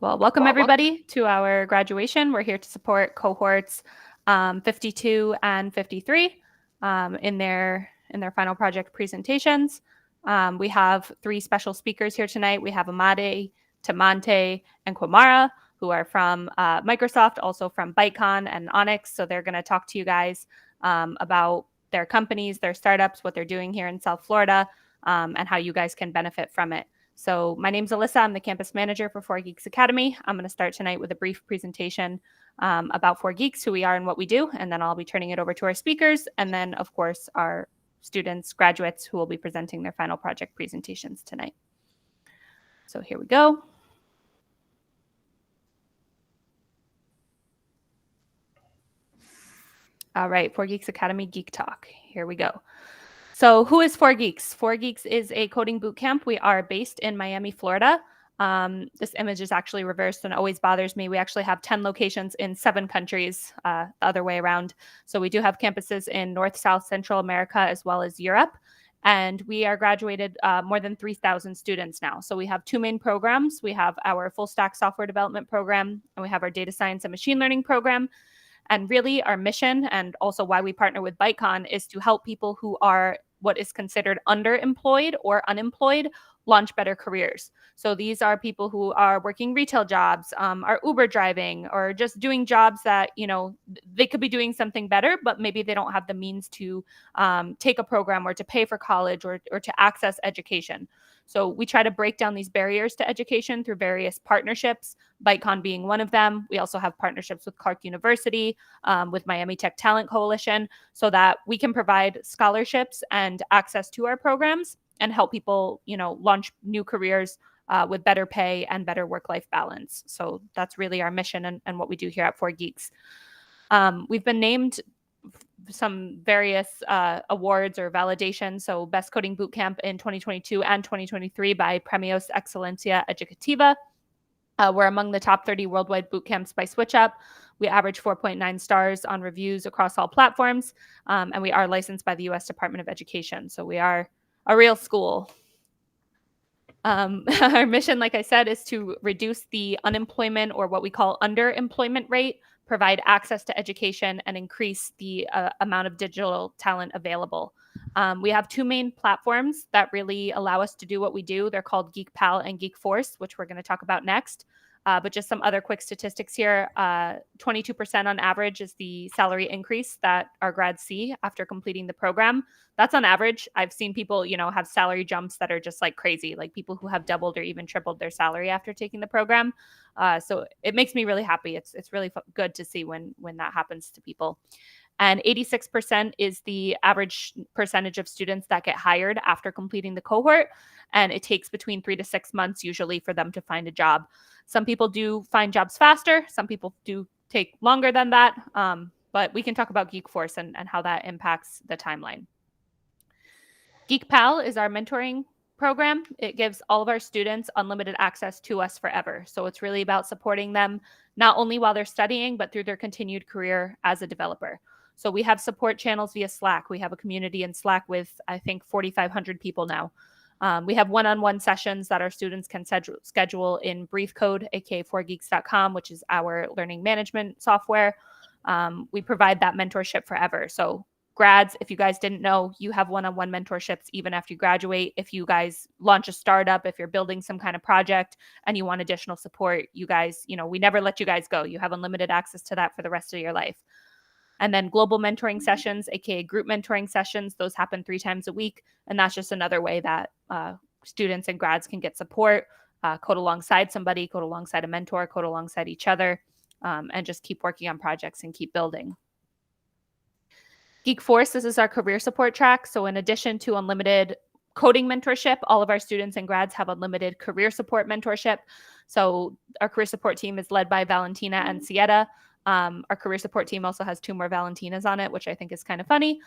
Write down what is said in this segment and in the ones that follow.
Well, welcome everybody to our graduation. We're here to support cohorts 52 and 53 in their final project presentations. We have three special speakers here tonight. We have Imade, Temante, and Kwamara, who are from Microsoft, also from Bytecon and Onyyx. So they're going to talk to you guys about their companies, their startups, what they're doing here in South Florida, and how you guys can benefit from it. So my name's Alyssa. I'm the campus manager for 4Geeks Academy. I'm going to start tonight with a brief presentation about 4Geeks, who we are and what we do, and then I'll be turning it over to our speakers, and then, of course, our students, graduates, who will be presenting their final project presentations tonight. So here we go. All right, 4Geeks Academy Geek Talk. Here we go. So who is 4Geeks? 4Geeks is a coding bootcamp. We are based in Miami, Florida. This image is actually reversed and always bothers me. We actually have 10 locations in 7 countries, the other way around. So we do have campuses in North, South, Central America, as well as Europe. And we are graduated more than 3,000 students now. So we have 2 main programs. We have our full stack software development program, and we have our data science and machine learning program. And really our mission, and also why we partner with Bytecon, is to help people who are what is considered underemployed or unemployed launch better careers. So these are people who are working retail jobs, are Uber driving, or just doing jobs that, you know, they could be doing something better, but maybe they don't have the means to take a program or to pay for college or to access education. So we try to break down these barriers to education through various partnerships, Bytecon being one of them. We also have partnerships with Clark University, with Miami Tech Talent Coalition, so that we can provide scholarships and access to our programs and help people, you know, launch new careers with better pay and better work-life balance. So that's really our mission and what we do here at 4Geeks. We've been named some various awards or validation. So Best Coding Bootcamp in 2022 and 2023 by Premios Excelencia Educativa. We're among the top 30 worldwide bootcamps by SwitchUp. We average 4.9 stars on reviews across all platforms, and we are licensed by the U.S. Department of Education. So we are a real school. Our mission, like I said, is to reduce the unemployment, or what we call underemployment rate, provide access to education, and increase the amount of digital talent available. We have 2 main platforms that really allow us to do what we do. They're called GeekPal and GeekForce, which we're going to talk about next. But just some other quick statistics here. 22% on average is the salary increase that our grads see after completing the program. That's on average. I've seen people, you know, have salary jumps that are just like crazy, like people who have doubled or even tripled their salary after taking the program. So it makes me really happy. It's really good to see when that happens to people. And 86% is the average percentage of students that get hired after completing the cohort. And it takes between 3 to 6 months usually for them to find a job. Some people do find jobs faster. Some people do take longer than that. But we can talk about GeekForce and how that impacts the timeline. GeekPal is our mentoring program. It gives all of our students unlimited access to us forever. So it's really about supporting them not only while they're studying, but through their continued career as a developer. So we have support channels via Slack. We have a community in Slack with, I think, 4,500 people now. We have one-on-one sessions that our students can schedule in Brief Code, aka 4geeks.com, which is our learning management software. We provide that mentorship forever. So grads, if you guys didn't know, you have one-on-one mentorships even after you graduate. If you guys launch a startup, if you're building some kind of project and you want additional support, you guys, you know, we never let you guys go. You have unlimited access to that for the rest of your life. And then global mentoring sessions, aka group mentoring sessions, those happen 3 times a week. And that's just another way that students and grads can get support, code alongside somebody, code alongside a mentor, code alongside each other, and just keep working on projects and keep building. GeekForce, this is our career support track. So in addition to unlimited coding mentorship, all of our students and grads have unlimited career support mentorship. So our career support team is led by Valentina and Sieta. Our career support team also has 2 more Valentinas on it, which I think is kind of funny.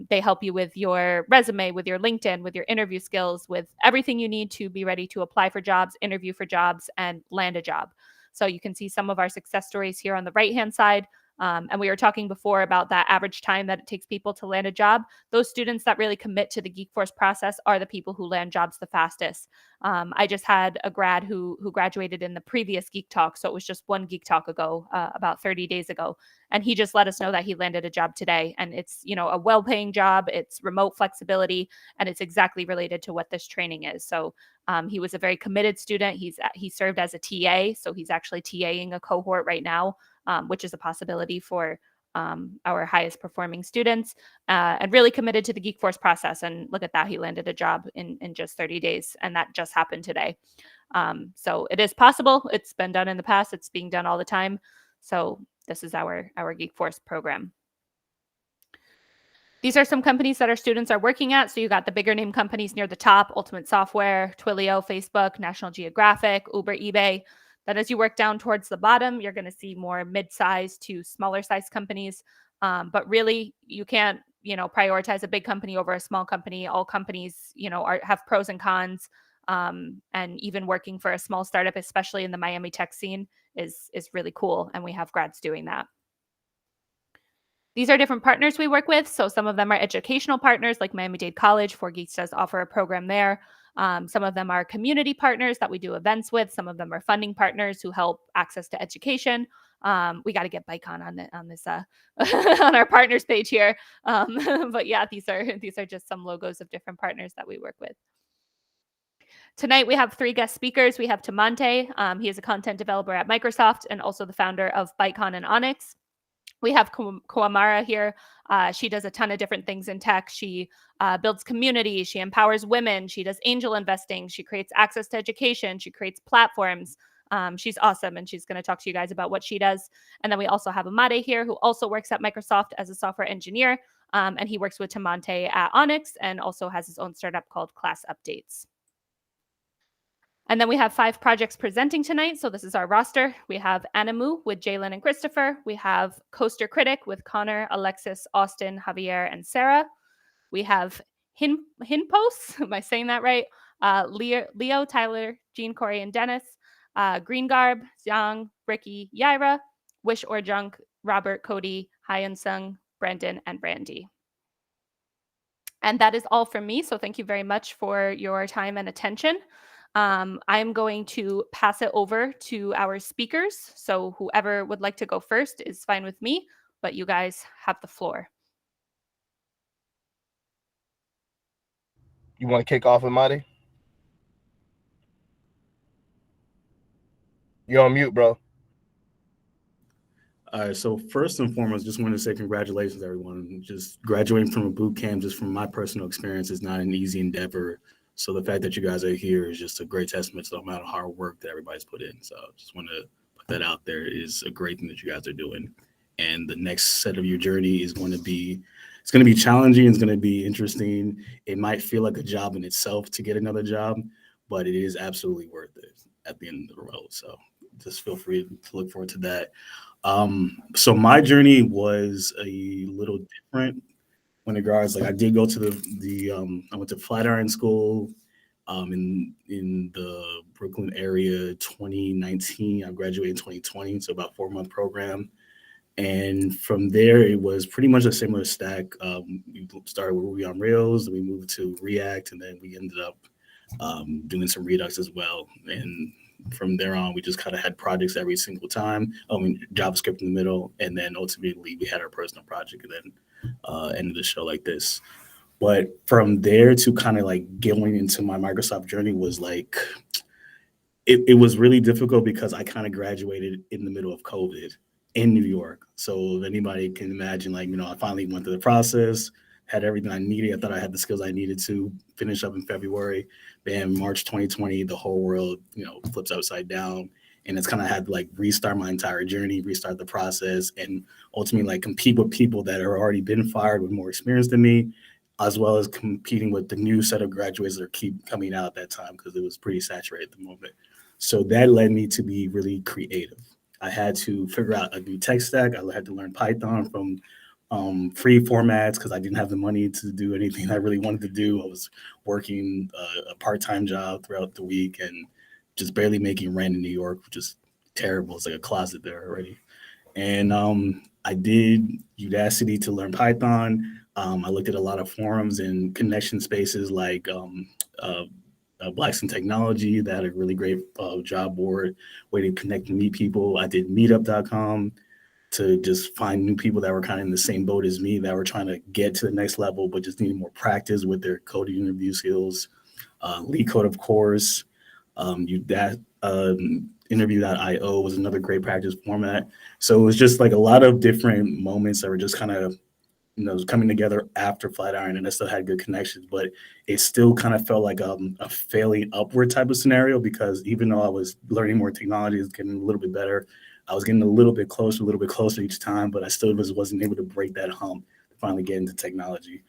They help you with your resume, with your LinkedIn, with your interview skills, with everything you need to be ready to apply for jobs, interview for jobs, and land a job. So you can see some of our success stories here on the right-hand side. And we were talking before about that average time that it takes people to land a job. Those students that really commit to the Geek Force process are the people who land jobs the fastest. I just had a grad who graduated in the previous Geek Talk, so it was just one Geek Talk ago, about 30 days ago, and he just let us know that he landed a job today, and it's a well-paying job, it's remote flexibility, and it's exactly related to what this training is. So he was a very committed student. He served as a TA, so he's actually TAing a cohort right now, which is a possibility for our highest performing students, and really committed to the Geek Force process. And look at that, he landed a job in just 30 days, and that just happened today. So it is possible. It's been done in the past. It's being done all the time. So this is our Geek Force program. These are some companies that our students are working at. So you got the bigger name companies near the top: Ultimate Software, Twilio, Facebook, National Geographic, Uber, eBay. Then as you work down towards the bottom, you're going to see more mid-sized to smaller size companies. But really, you can't prioritize a big company over a small company. All companies have pros and cons. And even working for a small startup, especially in the Miami tech scene, is really cool. And we have grads doing that. These are different partners we work with. So some of them are educational partners like Miami-Dade College. 4Geeks does offer a program there. Some of them are community partners that we do events with. Some of them are funding partners who help access to education. We got to get BikeCon on this on our partners page here. But yeah, these are just some logos of different partners that we work with. Tonight, we have 3 guest speakers. We have Temante. He is a content developer at Microsoft and also the founder of BikeCon and Onyyx. We have Kwamara here. She does a ton of different things in tech. She builds community. She empowers women. She does angel investing. She creates access to education. She creates platforms. She's awesome, and she's going to talk to you guys about what she does. And then we also have Imade here, who also works at Microsoft as a software engineer, and he works with Temante at Onyyx and also has his own startup called ClassUpdates. And then we have 5 projects presenting tonight. So this is our roster. We have Animu with Jalen and Christopher. We have Coaster Critic with Connor, Alexis, Austin, Javier, and Sarah. We have Hinpos, am I saying that right? Leo, Tyler, Jean, Corey, and Dennis. Green Garb, Xiang, Ricky, Yaira, Wish or Junk, Robert, Cody, Hyan Sung, Brandon, and Brandy. And that is all from me. So thank you very much for your time and attention. I'm going to pass it over to our speakers. So whoever would like to go first is fine with me, but you guys have the floor. You want to kick off, Imade? You're on mute, bro. All right. So first and foremost, just want to say congratulations, everyone. Just graduating from a boot camp, just from my personal experience, is not an easy endeavor. So the fact that you guys are here is just a great testament to the amount of hard work that everybody's put in. So just want to put that out there. It is a great thing that you guys are doing. And the next set of your journey is going to be, it's going to be challenging. It's going to be interesting. It might feel like a job in itself to get another job, but it is absolutely worth it at the end of the road. So just feel free to look forward to that. So my journey was a little different when regards, like, I did go to I went to Flatiron School in the Brooklyn area 2019. I graduated in 2020, so about 4-month program. And from there, it was pretty much a similar stack. We started with Ruby on Rails, then we moved to React, and then we ended up doing some Redux as well. And from there on, we just kind of had projects every single time. JavaScript in the middle, and then ultimately we had our personal project, and then ended the show like this. But from there to kind of like going into my Microsoft journey was like, it was really difficult because I kind of graduated in the middle of COVID in New York. So if anybody can imagine, like, I finally went through the process, had everything I needed. I thought I had the skills I needed to finish up in February. Bam, March 2020, the whole world, flips upside down. And it's kind of had to like restart my entire journey, restart the process, and ultimately like compete with people that have already been fired with more experience than me, as well as competing with the new set of graduates that keep coming out at that time because it was pretty saturated at the moment. So that led me to be really creative. I had to figure out a new tech stack. I had to learn Python from free formats because I didn't have the money to do anything I really wanted to do. I was working a part-time job throughout the week and just barely making rent in New York, which is terrible. It's like a closet there already. And I did Udacity to learn Python. I looked at a lot of forums and connection spaces like Blacks in Technology that had a really great job board, way to connect and meet people. I did meetup.com to just find new people that were kind of in the same boat as me that were trying to get to the next level, but just needed more practice with their coding interview skills. LeetCode, of course. Interview.io was another great practice format. So it was just like a lot of different moments that were just kind of, coming together after Flatiron, and I still had good connections, but it still kind of felt like a failing upward type of scenario, because even though I was learning more technology, was getting a little bit better, I was getting a little bit closer each time, but I still wasn't able to break that hump to finally get into technology.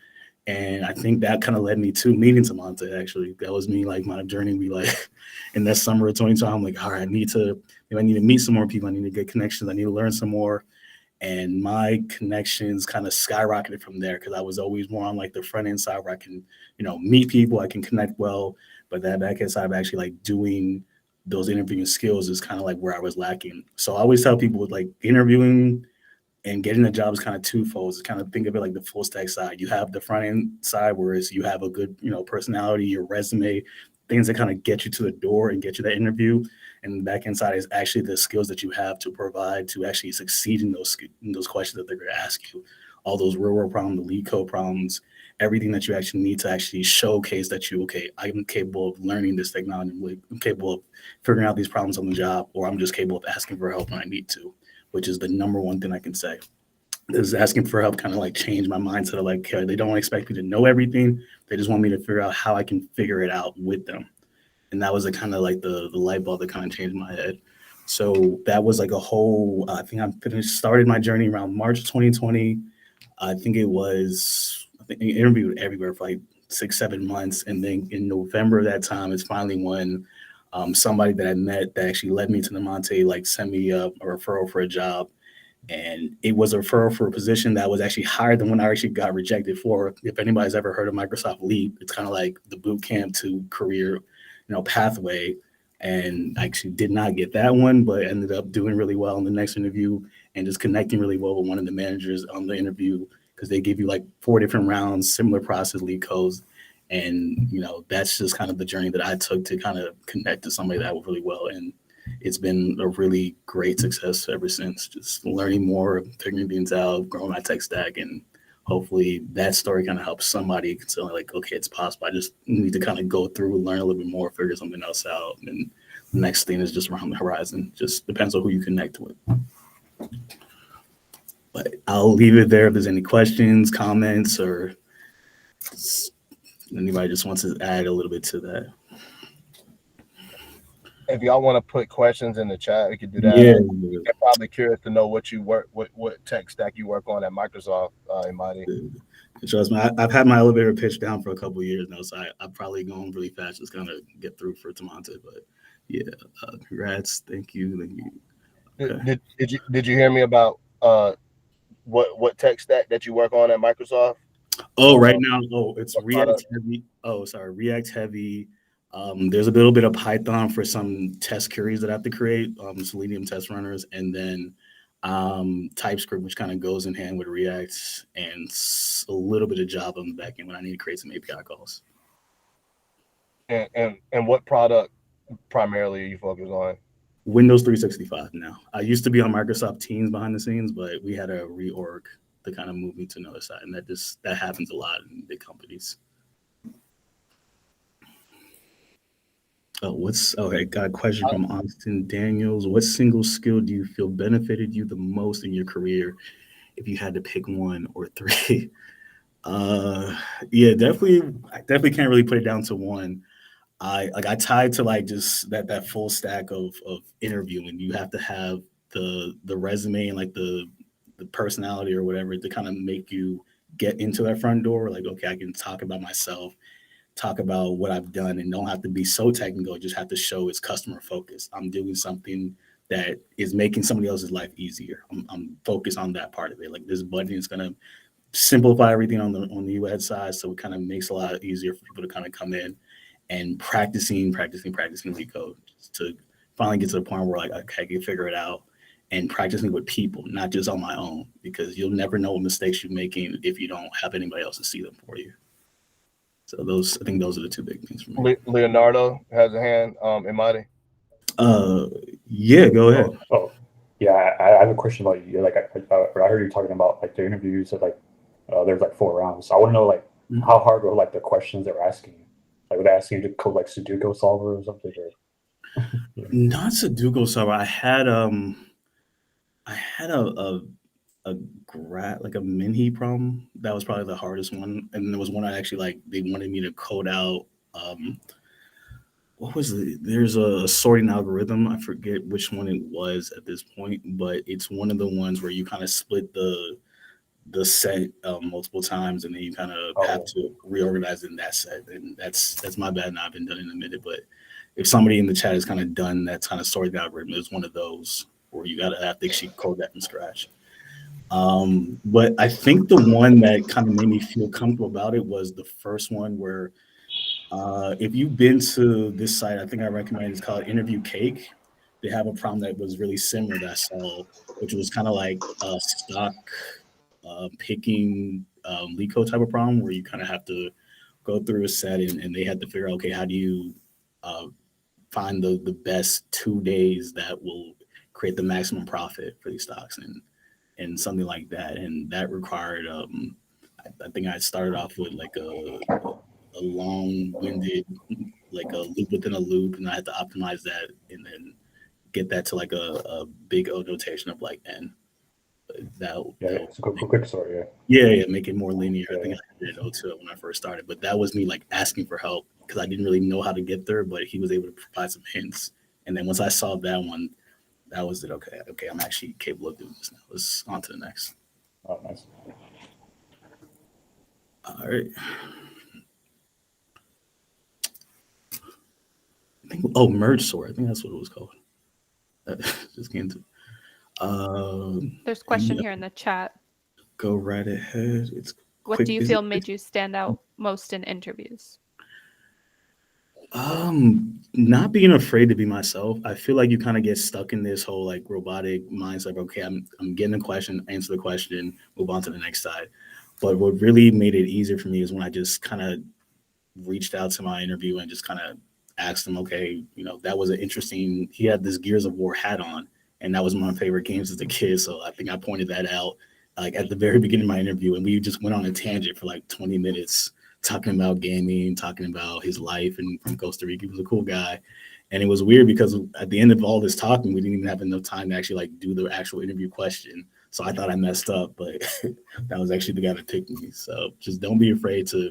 And I think that kind of led me to meeting Temante, actually. That was me, like, my journey. In that summer of 2020, I'm like, all right, I need to meet some more people. I need to get connections. I need to learn some more. And my connections kind of skyrocketed from there, because I was always more on like the front end side where I can, meet people, I can connect well. But that back end side of actually like doing those interviewing skills is kind of like where I was lacking. So I always tell people, with like interviewing and getting a job is kind of twofold. It's kind of think of it like the full stack side. You have the front end side, whereas you have a good, personality, your resume, things that kind of get you to the door and get you that interview. And the back end side is actually the skills that you have to provide to actually succeed in those questions that they're going to ask you. All those real world problems, the lead code problems, everything that you actually need to actually showcase that I'm capable of learning this technology. I'm capable of figuring out these problems on the job, or I'm just capable of asking for help when I need to, which is the number one thing I can say. Is asking for help kind of like changed my mindset of like, okay, they don't expect me to know everything. They just want me to figure out how I can figure it out with them. And that was a kind of like the light bulb that kind of changed my head. So that was like a whole, I think started my journey around March 2020. I interviewed everywhere for like 6-7 months. And then in November of that time, it's finally when somebody that I met that actually led me to Temante, like sent me a referral for a job. And it was a referral for a position that was actually higher than when I actually got rejected for. If anybody's ever heard of Microsoft Leap, it's kind of like the boot camp to career, pathway. And I actually did not get that one, but ended up doing really well in the next interview and just connecting really well with one of the managers on the interview, because they give you like 4 different rounds, similar process, lead codes. And, that's just kind of the journey that I took to kind of connect to somebody that worked really well. And it's been a really great success ever since, just learning more, figuring things out, growing my tech stack. And hopefully that story kind of helps somebody consider like, okay, it's possible. I just need to kind of go through, learn a little bit more, figure something else out. And the next thing is just around the horizon. Just depends on who you connect with. But I'll leave it there if there's any questions, comments, or anybody just wants to add a little bit to that. If y'all want to put questions in the chat, we could do that. Yeah. I'm probably curious to know what tech stack you work on at Microsoft, Imade. Trust me, I've had my elevator pitch down for a couple of years now, so I'm probably going really fast, just kind of get through for Temante. But yeah, congrats, thank you. Okay. Did you hear me about what tech stack that you work on at Microsoft? Right now, it's React heavy. React heavy. There's a little bit of Python for some test queries that I have to create, Selenium test runners, and then TypeScript, which kind of goes in hand with React, and a little bit of Java on the back end when I need to create some API calls. And what product primarily are you focused on? Windows 365 now. I used to be on Microsoft Teams behind the scenes, but we had a reorg to kind of move me to another side, and that happens a lot in big companies. I got a question from Austin Daniels. What single skill do you feel benefited you the most in your career if you had to pick 1 or 3? Yeah, definitely. I definitely can't really put it down to one. I tied to like just that full stack of interviewing. You have to have the resume and like the personality or whatever to kind of make you get into that front door. Like, okay, I can talk about myself, talk about what I've done, and don't have to be so technical. Just have to show it's customer focused. I'm doing something that is making somebody else's life easier. I'm focused on that part of it. Like this button is gonna simplify everything on the UX side, so it kind of makes it a lot easier for people to kind of come in and practicing lead code to finally get to the point where like, okay, I can figure it out and practicing with people, not just on my own, because you'll never know what mistakes you're making if you don't have anybody else to see them for you. So I think those are the two big things for me. Leonardo has a hand. Imade. Yeah, go ahead. Yeah, I have a question about you. Like, I heard you talking about like the interviews that like there's like 4 rounds. So I want to know like how hard were like the questions they were asking you? Like, were they asking you to code like Sudoku solver or something? Or Not Sudoku solver. I had a like a mini problem. That was probably the hardest one, and there was one I actually like. They wanted me to code out. What was there's a sorting algorithm. I forget which one it was at this point, but it's one of the ones where you kind of split the set multiple times, and then you kind of have to reorganize in that set. And that's my bad. Now I've been done in a minute, but if somebody in the chat has kind of done that kind of sorting algorithm, it's one of those where you gotta have to actually code that from scratch. But I think the one that kind of made me feel comfortable about it was the first one where if you've been to this site, I think I recommend it's called Interview Cake. They have a problem that was really similar that I saw, which was kind of like a stock picking LeetCode type of problem where you kind of have to go through a set and they had to figure out, okay, how do you find the best 2 days that will create the maximum profit for these stocks and something like that. And that required, I think I started off with like a long-winded, like a loop within a loop, and I had to optimize that and then get that to like a big O notation of like n. It's a quick story. Yeah, make it more linear. I think I did O2 when I first started, but that was me like asking for help because I didn't really know how to get there, but he was able to provide some hints. And then once I solved that one, that was it. Okay, I'm actually capable of doing this now. Let's on to the next. Oh, nice. All right. Merge sort. I think that's what it was called. Just came to. There's a question here in the chat. Go right ahead. What do you feel made you stand out most in interviews? Not being afraid to be myself. I feel like you kind of get stuck in this whole like robotic mindset. Like, okay, I'm getting a question, answer the question, move on to the next side. But what really made it easier for me is when I just kind of reached out to my interview and just kind of asked him, okay, that was an interesting. He had this Gears of War hat on, and that was one of my favorite games as a kid. So I think I pointed that out like at the very beginning of my interview, and we just went on a tangent for like 20 minutes. Talking about gaming, talking about his life and from Costa Rica. He was a cool guy. And it was weird because at the end of all this talking, we didn't even have enough time to actually like do the actual interview question. So I thought I messed up, but that was actually the guy that picked me. So just don't be afraid to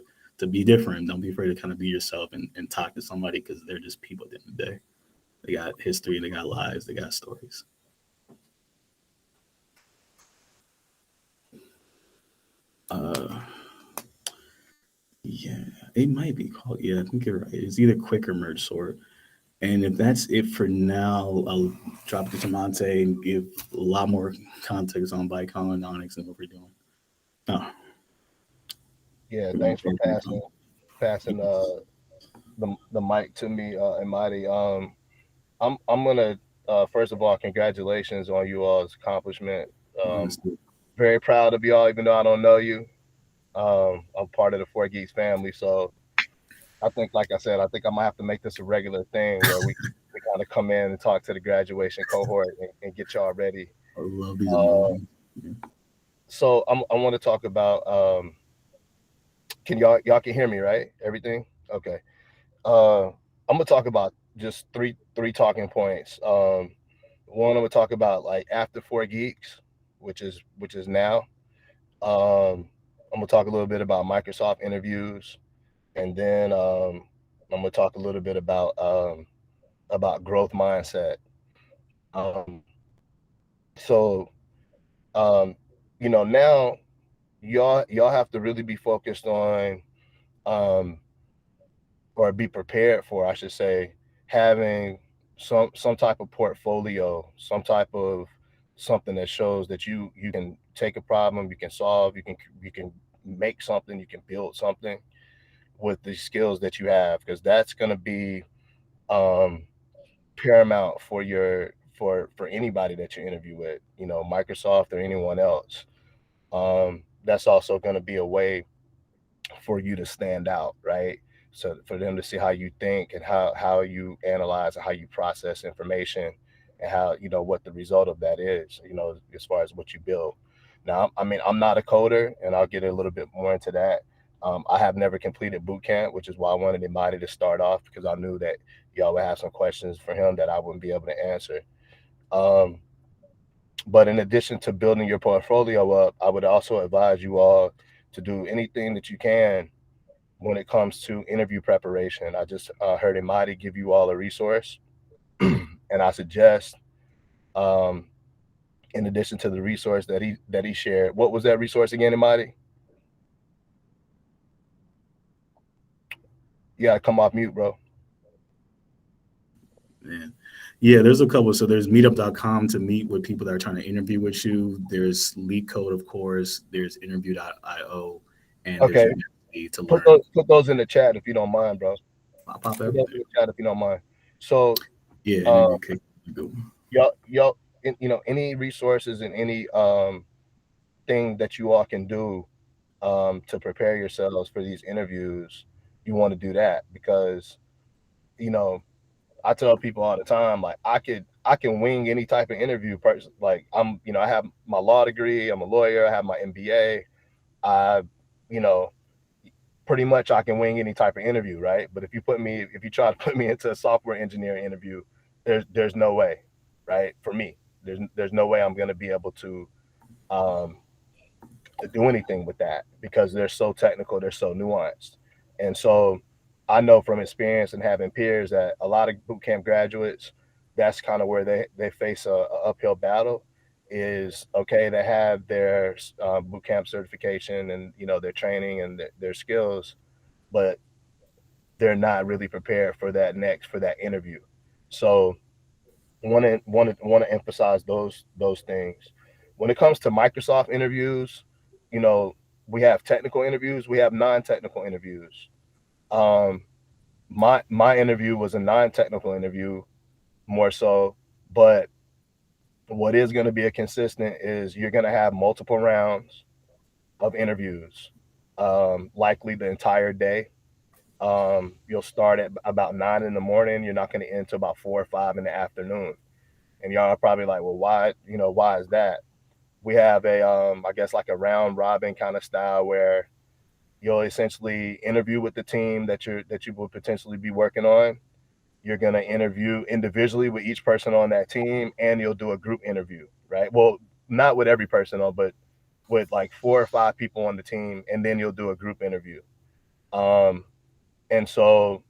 be different. Don't be afraid to kind of be yourself and talk to somebody because they're just people at the end of the day. They got history, they got lives, they got stories. Yeah, it might be called. Yeah, I think you're right. It's either quick or merge sort. And if that's it for now, I'll drop to Temante and give a lot more context on Bicon and Onyyx and what we're doing. Oh. Yeah, thanks for passing the mic to me, Imade. I'm gonna first of all, congratulations on you all's accomplishment. Very proud of y'all, even though I don't know you. I'm part of the 4Geeks family, so I think, like I said, I might have to make this a regular thing where we kind of come in and talk to the graduation cohort and get y'all ready. I love these. So I want to talk about. Can y'all can hear me, right? Everything okay? I'm gonna talk about just three talking points. One, I'm gonna talk about like after 4Geeks, which is now. I'm gonna talk a little bit about Microsoft interviews, and then I'm gonna talk a little bit about growth mindset. So now y'all have to really be focused on or be prepared for, I should say, having some type of portfolio, some type of something that shows that you can take a problem, you can solve, you can make something, you can build something with the skills that you have, because that's going to be paramount for your for anybody that you interview with, Microsoft or anyone else. That's also going to be a way for you to stand out, right? So for them to see how you think and how you analyze and how you process information and how, what the result of that is, as far as what you build. Now, I mean, I'm not a coder, and I'll get a little bit more into that. I have never completed boot camp, which is why I wanted Imade to start off, because I knew that y'all would have some questions for him that I wouldn't be able to answer. But in addition to building your portfolio up, I would also advise you all to do anything that you can when it comes to interview preparation. I just heard Imade give you all a resource, and I suggest, in addition to the resource that he shared, what was that resource again, Imade? You gotta come off mute, bro. Yeah, there's a couple. So there's meetup.com to meet with people that are trying to interview with you. There's LeetCode, of course. There's interview.io, and Okay. there's to learn. Put those in the chat if you don't mind, bro. I'll pop Put those everything. in the chat if you don't mind. So Yeah, y'all, any resources and any thing that you all can do to prepare yourselves for these interviews, you want to do that, because I tell people all the time, like, I can wing any type of interview person. Like, I have my law degree, I'm a lawyer, I have my MBA. Pretty much I can wing any type of interview, right? But if you try to put me into a software engineering interview, there's no way, right? For me, there's no way I'm going to be able to do anything with that, because they're so technical, they're so nuanced. And so I know from experience and having peers that a lot of bootcamp graduates, that's kind of where they face a uphill battle. Is, okay, they have their bootcamp certification and their training and their skills, but they're not really prepared for that interview. So want to emphasize those things. When it comes to Microsoft interviews, we have technical interviews, we have non-technical interviews. My interview was a non-technical interview, more so, but what is going to be a consistent is you're going to have multiple rounds of interviews, likely the entire day. You'll start at about 9 in the morning. You're not going to end till about 4 or 5 in the afternoon. And y'all are probably like, well, why is that? We have I guess like a round robin kind of style where you'll essentially interview with the team that you will potentially be working on. You're going to interview individually with each person on that team, and you'll do a group interview, right? Well, not with every person on, but with like 4 or 5 people on the team, and then you'll do a group interview. And so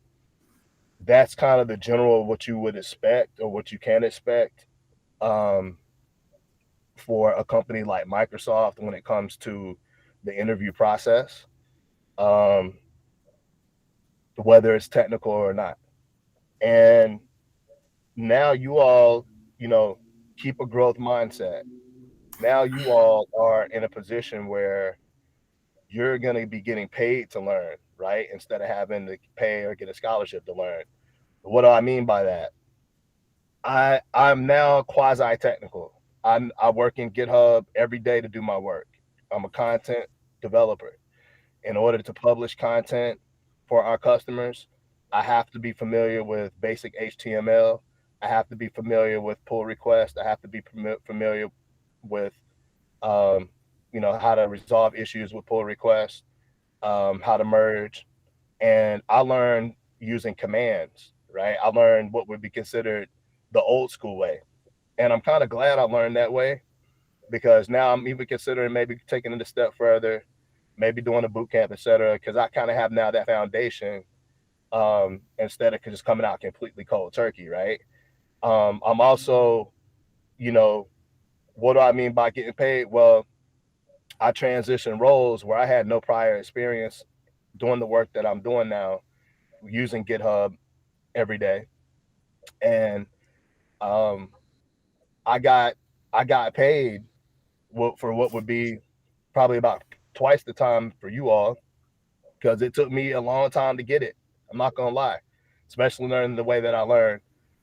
that's kind of the general what you would expect, or what you can expect for a company like Microsoft when it comes to the interview process, whether it's technical or not. And now you all, keep a growth mindset. Now you all are in a position where you're going to be getting paid to learn, right? Instead of having to pay or get a scholarship to learn. What do I mean by that? I'm now quasi-technical. I work in GitHub every day to do my work. I'm a content developer. In order to publish content for our customers, I have to be familiar with basic HTML. I have to be familiar with pull requests. I have to be familiar with, how to resolve issues with pull requests, how to merge. And I learned using commands, right? I learned what would be considered the old school way. And I'm kind of glad I learned that way, because now I'm even considering maybe taking it a step further, maybe doing a boot camp, et cetera, because I kind of have now that foundation, instead of just coming out completely cold turkey, right? I'm also, what do I mean by getting paid? Well, I transitioned roles where I had no prior experience doing the work that I'm doing now, using GitHub every day. And I got paid for what would be probably about twice the time for you all, because it took me a long time to get it. I'm not gonna lie, especially learning the way that I learned.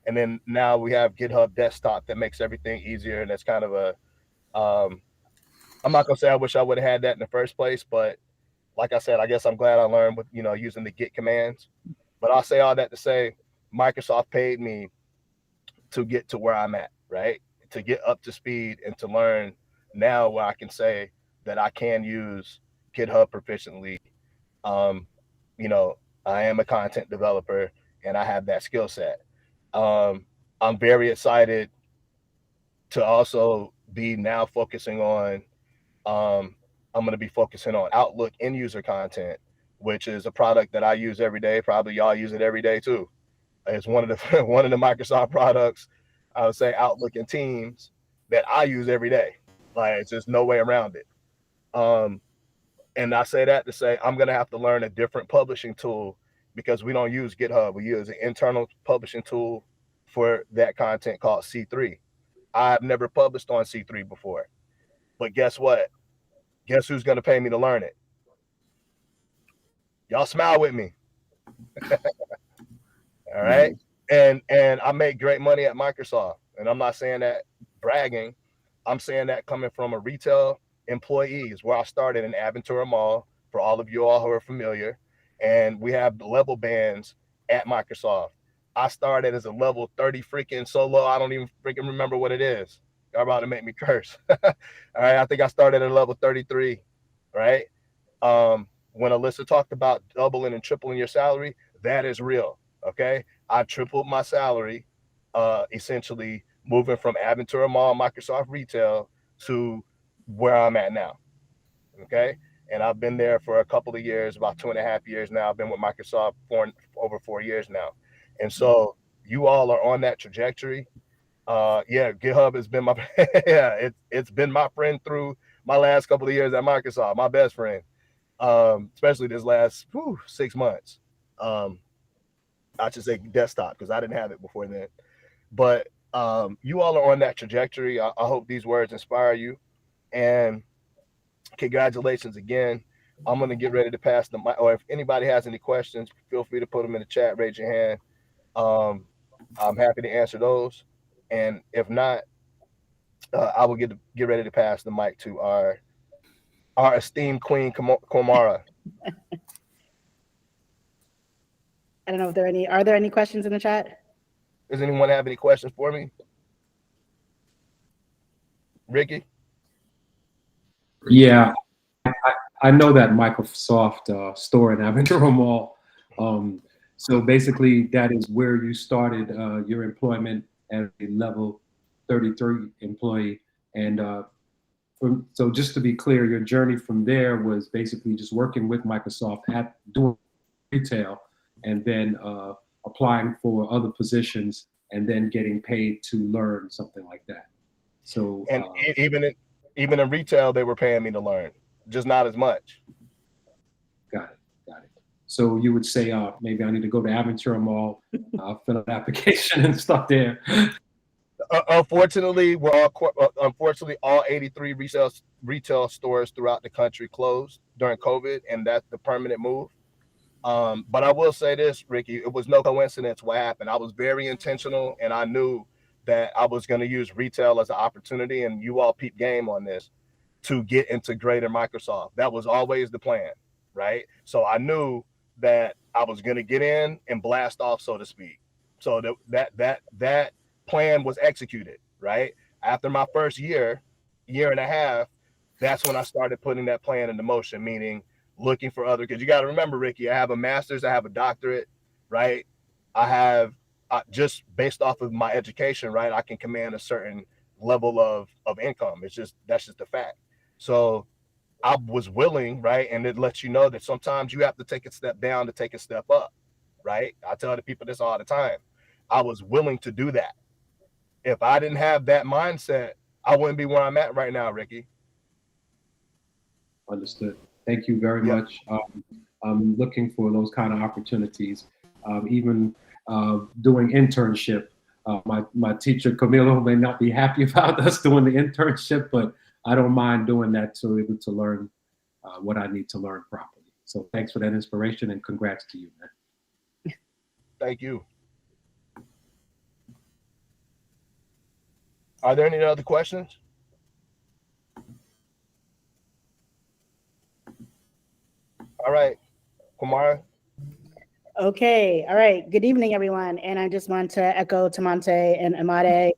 And then now we have GitHub Desktop that makes everything easier. And that's kind of a, I'm not gonna say I wish I would have had that in the first place, but like I said, I guess I'm glad I learned with, using the Git commands. But I'll say all that to say, Microsoft paid me to get to where I'm at, right? To get up to speed and to learn now where I can say that I can use GitHub proficiently. I am a content developer and I have that skill set. I'm very excited to also be now focusing on, I'm going to be focusing on Outlook end user content, which is a product that I use every day. Probably y'all use it every day too. It's one of the one of the Microsoft products, I would say Outlook and Teams, that I use every day. Like, it's just no way around it. And I say that to say I'm gonna have to learn a different publishing tool because we don't use GitHub. We use an internal publishing tool for that content called C3. I've never published on C3 before, but guess what? Guess who's gonna pay me to learn it? Y'all smile with me. All right. And I make great money at Microsoft. And I'm not saying that bragging. I'm saying that coming from a retail employee is where I started in Aventura Mall, for all of you all who are familiar. And we have level bands at Microsoft. I started as a level 30 freaking solo. I don't even freaking remember what it is. Y'all about to make me curse. All right. I think I started at level 33. Right. When Alyssa talked about doubling and tripling your salary, that is real. Okay. I tripled my salary, essentially moving from Aventura Mall, Microsoft Retail, to where I'm at now. Okay. And I've been there for a couple of years, about 2.5 years now. I've been with Microsoft for over 4 years now. And so you all are on that trajectory. Yeah, GitHub has been my, yeah, it's been my friend through my last couple of years at Microsoft, my best friend, especially this last 6 months. I should say desktop because I didn't have it before then. But you all are on that trajectory. I hope these words inspire you. And congratulations again. I'm going to get ready to pass the mic. Or if anybody has any questions, feel free to put them in the chat. Raise your hand. I'm happy to answer those. And if not, I will get ready to pass the mic to our esteemed queen, Kwamara. I don't know if are there any questions in the chat? Does anyone have any questions for me? Ricky? Yeah, I know that Microsoft store in Aventura Mall. So basically, that is where you started your employment as a level 33 employee. And so just to be clear, your journey from there was basically just working with Microsoft at doing retail, and then applying for other positions, and then getting paid to learn something like that. So and even in retail, they were paying me to learn, just not as much. Got it. So you would say, maybe I need to go to Aventura Mall, fill out an application and stuff there. Unfortunately, all 83 retail stores throughout the country closed during COVID, and that's the permanent move. But I will say this, Ricky, it was no coincidence what happened. I was very intentional, and I knew that I was going to use retail as an opportunity, and you all peep game on this, to get into greater Microsoft. That was always the plan, right? So I knew that I was going to get in and blast off, so to speak. So that plan was executed, right? After my first year and a half, that's when I started putting that plan into motion, meaning looking for other, because you got to remember, Ricky, I have a master's, I have a doctorate, right? I have, just based off of my education, right, I can command a certain level of income. That's just a fact. So I was willing, right? And it lets you know that sometimes you have to take a step down to take a step up, right? I tell the people this all the time. I was willing to do that. If I didn't have that mindset, I wouldn't be where I'm at right now, Ricky. Understood. Thank you very much. I'm looking for those kind of opportunities. Even doing internship. My teacher, Camilo, may not be happy about us doing the internship, but I don't mind doing that so able to learn what I need to learn properly. So thanks for that inspiration, and congrats to you, man. Thank you. Are there any other questions? All right, Kwamara. Okay, all right. Good evening, everyone. And I just want to echo Temante and Imade.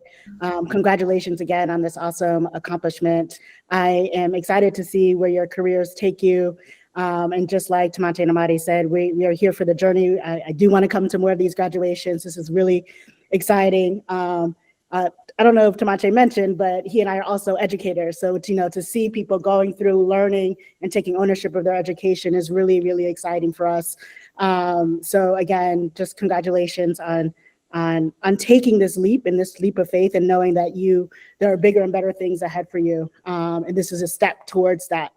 Congratulations again on this awesome accomplishment. I am excited to see where your careers take you. And just like Temante and Imade said, we are here for the journey. I do want to come to more of these graduations. This is really exciting. I don't know if Temante mentioned, but he and I are also educators. So to see people going through learning and taking ownership of their education is really, really exciting for us. So again, just congratulations on taking this leap and this leap of faith and knowing that there are bigger and better things ahead for you. And this is a step towards that.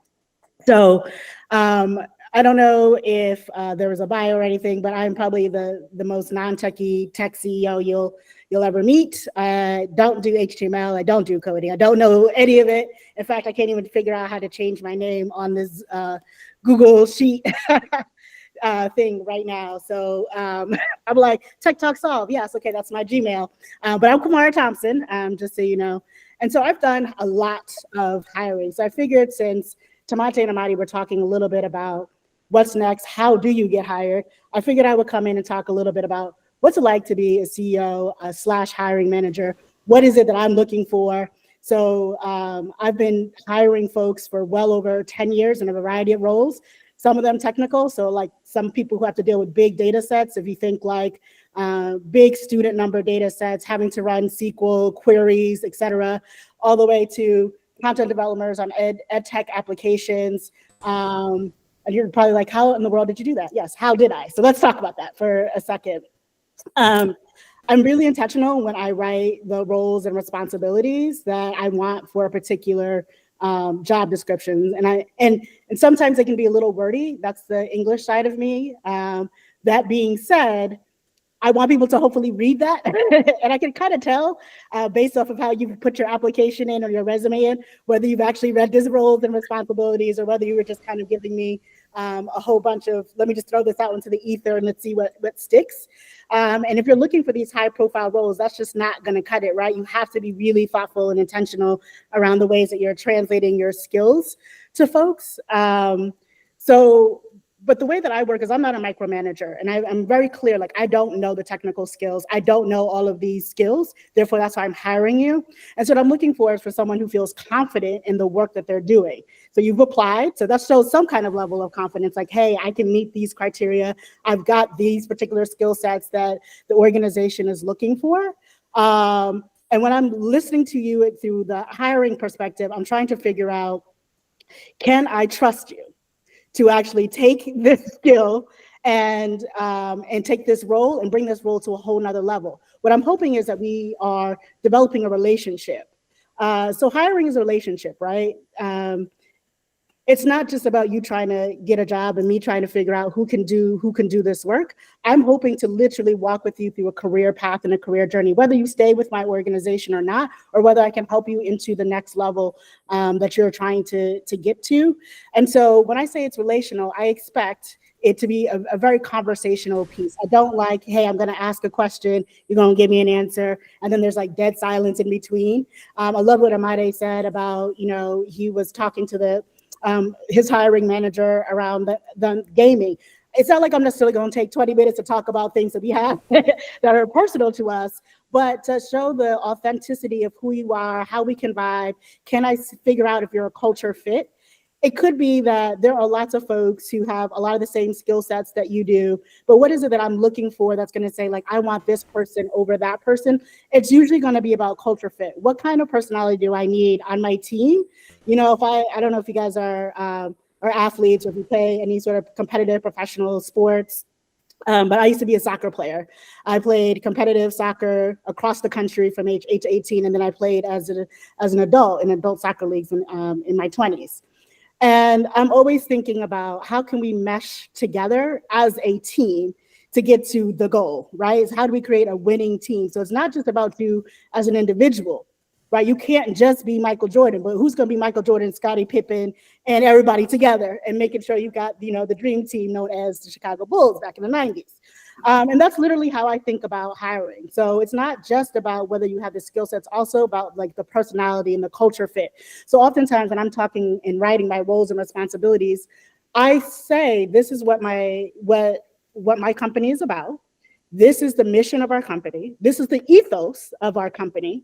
So I don't know if there was a bio or anything, but I'm probably the most non-techie tech CEO you'll ever meet. I don't do HTML. I don't do coding. I don't know any of it. In fact, I can't even figure out how to change my name on this Google Sheet thing right now. So I'm like, Tech Talk Solve. Yes, okay, that's my Gmail. But I'm Kwamara Thompson, just so you know. And so I've done a lot of hiring. So I figured since Temante and Imade were talking a little bit about what's next, how do you get hired, I figured I would come in and talk a little bit about what's it like to be a CEO / hiring manager. What is it that I'm looking for? So I've been hiring folks for well over 10 years in a variety of roles, some of them technical. So like some people who have to deal with big data sets, if you think like big student number data sets, having to run SQL queries, et cetera, all the way to content developers on ed tech applications. And you're probably like, how in the world did you do that? Yes, how did I? So let's talk about that for a second. I'm really intentional when I write the roles and responsibilities that I want for a particular job description. And sometimes they can be a little wordy. That's the English side of me. That being said, I want people to hopefully read that. And I can kind of tell based off of how you put your application in or your resume in, whether you've actually read these roles and responsibilities or whether you were just kind of giving me a whole bunch of, let me just throw this out into the ether and let's see what sticks. And if you're looking for these high profile roles, that's just not going to cut it, right? You have to be really thoughtful and intentional around the ways that you're translating your skills to folks. But the way that I work is I'm not a micromanager, and I'm very clear, like I don't know the technical skills. I don't know all of these skills. Therefore, that's why I'm hiring you. And so what I'm looking for is for someone who feels confident in the work that they're doing. So you've applied, so that shows some kind of level of confidence, like, hey, I can meet these criteria. I've got these particular skill sets that the organization is looking for. And when I'm listening to you through the hiring perspective, I'm trying to figure out, can I trust you to actually take this skill and take this role and bring this role to a whole nother level? What I'm hoping is that we are developing a relationship. So hiring is a relationship, right? It's not just about you trying to get a job and me trying to figure out who can do this work. I'm hoping to literally walk with you through a career path and a career journey, whether you stay with my organization or not, or whether I can help you into the next level that you're trying to get to. And so when I say it's relational, I expect it to be a very conversational piece. I don't like, hey, I'm going to ask a question, you're going to give me an answer, and then there's like dead silence in between. I love what Imade said about, he was talking to his hiring manager around the gaming. It's not like I'm necessarily going to take 20 minutes to talk about things that we have that are personal to us, but to show the authenticity of who you are, how we can vibe. Can I figure out if you're a culture fit? It could be that there are lots of folks who have a lot of the same skill sets that you do, but what is it that I'm looking for that's going to say, like, I want this person over that person? It's usually going to be about culture fit. What kind of personality do I need on my team? If I don't know if you guys are athletes or if you play any sort of competitive professional sports, but I used to be a soccer player. I played competitive soccer across the country from age 8 to 18, and then I played as an adult in adult soccer leagues in my 20s. And I'm always thinking about how can we mesh together as a team to get to the goal, right? It's how do we create a winning team? So it's not just about you as an individual, right? You can't just be Michael Jordan, but who's going to be Michael Jordan, Scottie Pippen, and everybody together and making sure you got, the dream team known as the Chicago Bulls back in the 90s. And that's literally how I think about hiring. So it's not just about whether you have the skill sets, also about like the personality and the culture fit. So oftentimes when I'm talking and writing my roles and responsibilities, I say, this is what my company is about. This is the mission of our company. This is the ethos of our company.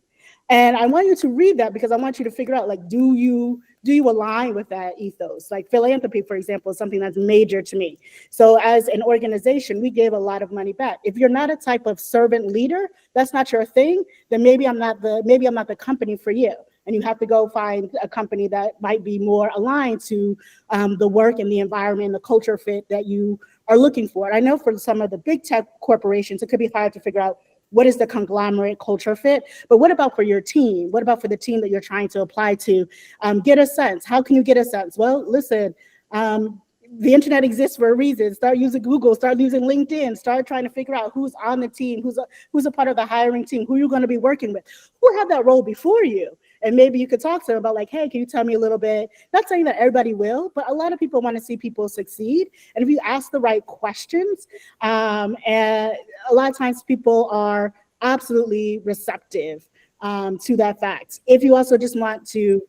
And I want you to read that because I want you to figure out, like, do you align with that ethos? Like philanthropy, for example, is something that's major to me. So as an organization, we give a lot of money back. If you're not a type of servant leader, that's not your thing, then maybe I'm not the company for you. And you have to go find a company that might be more aligned to the work and the environment and the culture fit that you are looking for. And I know for some of the big tech corporations, it could be hard to figure out what is the conglomerate culture fit, but what about for your team? What about for the team that you're trying to apply to? Get a sense. How can you get a sense? Well, listen, the internet exists for a reason. Start using Google, start using LinkedIn, start trying to figure out who's on the team, who's a part of the hiring team, who you're going to be working with, who had that role before you. And maybe you could talk to them about like, hey, can you tell me a little bit? Not saying that everybody will, but a lot of people want to see people succeed. And if you ask the right questions, and a lot of times people are absolutely receptive to that fact. If you also just want to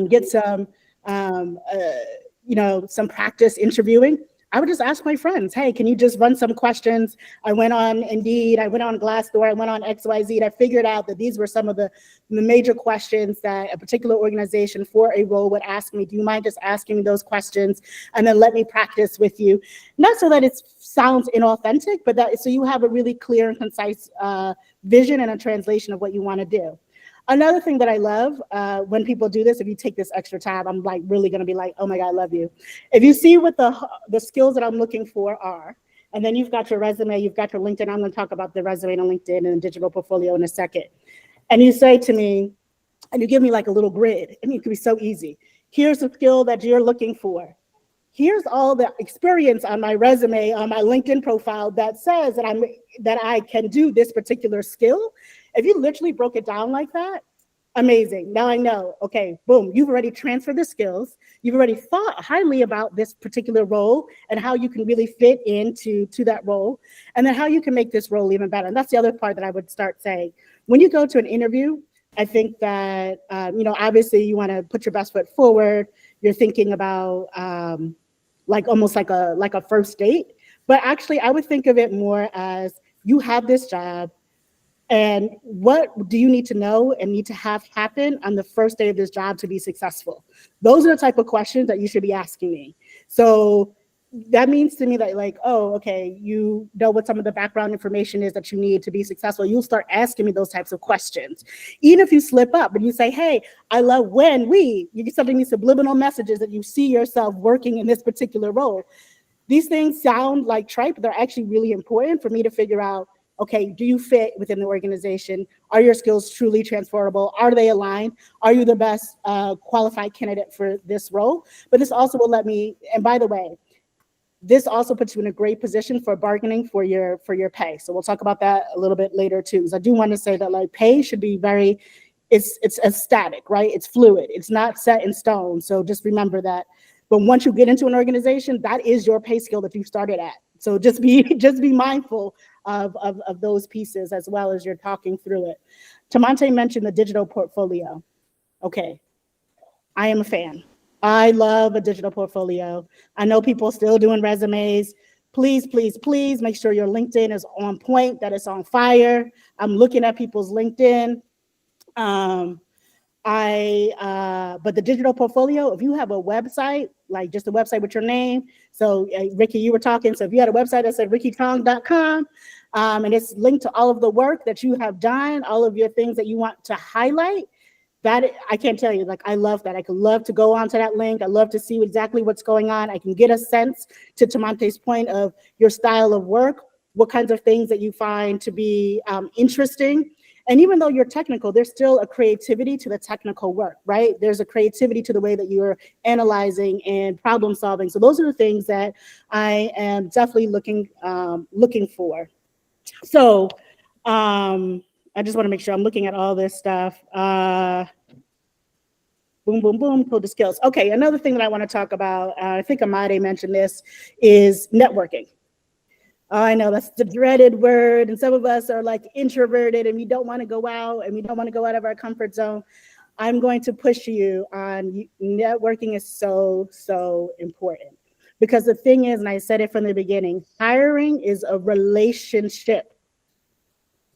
get some, some practice interviewing, I would just ask my friends, hey, can you just run some questions? I went on Indeed, I went on Glassdoor, I went on XYZ, I figured out that these were some of the major questions that a particular organization for a role would ask me. Do you mind just asking me those questions? And then let me practice with you. Not so that it sounds inauthentic, but that so you have a really clear and concise vision and a translation of what you want to do. Another thing that I love when people do this, if you take this extra time, I'm like really gonna be like, oh my God, I love you. If you see what the skills that I'm looking for are, and then you've got your resume, you've got your LinkedIn, I'm gonna talk about the resume and LinkedIn and digital portfolio in a second. And you say to me, and you give me like a little grid, I mean, it could be so easy. Here's the skill that you're looking for. Here's all the experience on my resume, on my LinkedIn profile that says that I can do this particular skill. If you literally broke it down like that, amazing. Now I know, okay, boom, you've already transferred the skills. You've already thought highly about this particular role and how you can really fit into that role, and then how you can make this role even better. And that's the other part that I would start saying. When you go to an interview, I think that, obviously you want to put your best foot forward. You're thinking about almost like a first date, but actually I would think of it more as you have this job, and what do you need to know and need to have happen on the first day of this job to be successful? Those are the type of questions that you should be asking me. So that means to me that like, oh, okay, you know what some of the background information is that you need to be successful. You'll start asking me those types of questions. Even if you slip up and you say, hey, I love when you get something, these subliminal messages that you see yourself working in this particular role. These things sound like trite, but they're actually really important for me to figure out, okay, do you fit within the organization? Are your skills truly transferable? Are they aligned? Are you the best qualified candidate for this role? But this also will let me, and by the way, this also puts you in a great position for bargaining for your pay. So we'll talk about that a little bit later too. Because I do want to say that like pay should be it's static, right? It's fluid. It's not set in stone. So just remember that. But once you get into an organization, that is your pay scale that you started at. So just be mindful of those pieces as well as you're talking through it. Temante mentioned the digital portfolio. Okay, I am a fan. I love a digital portfolio. I know people still doing resumes. Please, please, please make sure your LinkedIn is on point, that it's on fire. I'm looking at people's LinkedIn. But the digital portfolio, if you have a website, like just a website with your name. So Ricky, you were talking. So if you had a website that said rickytong.com, and it's linked to all of the work that you have done, all of your things that you want to highlight, that I can't tell you, like, I love that. I could love to go onto that link. I love to see exactly what's going on. I can get a sense, to Temante's point, of your style of work, what kinds of things that you find to be interesting. And even though you're technical, there's still a creativity to the technical work, right? There's a creativity to the way that you're analyzing and problem solving. So those are the things that I am definitely looking for. So I just want to make sure I'm looking at all this stuff. Boom, boom, boom, pull the skills. Okay, another thing that I want to talk about, I think Imade mentioned this, is networking. Oh, I know that's the dreaded word. And some of us are like introverted and we don't want to go out and we don't want to go out of our comfort zone. I'm going to push you on networking is so, so important. Because the thing is, and I said it from the beginning, hiring is a relationship,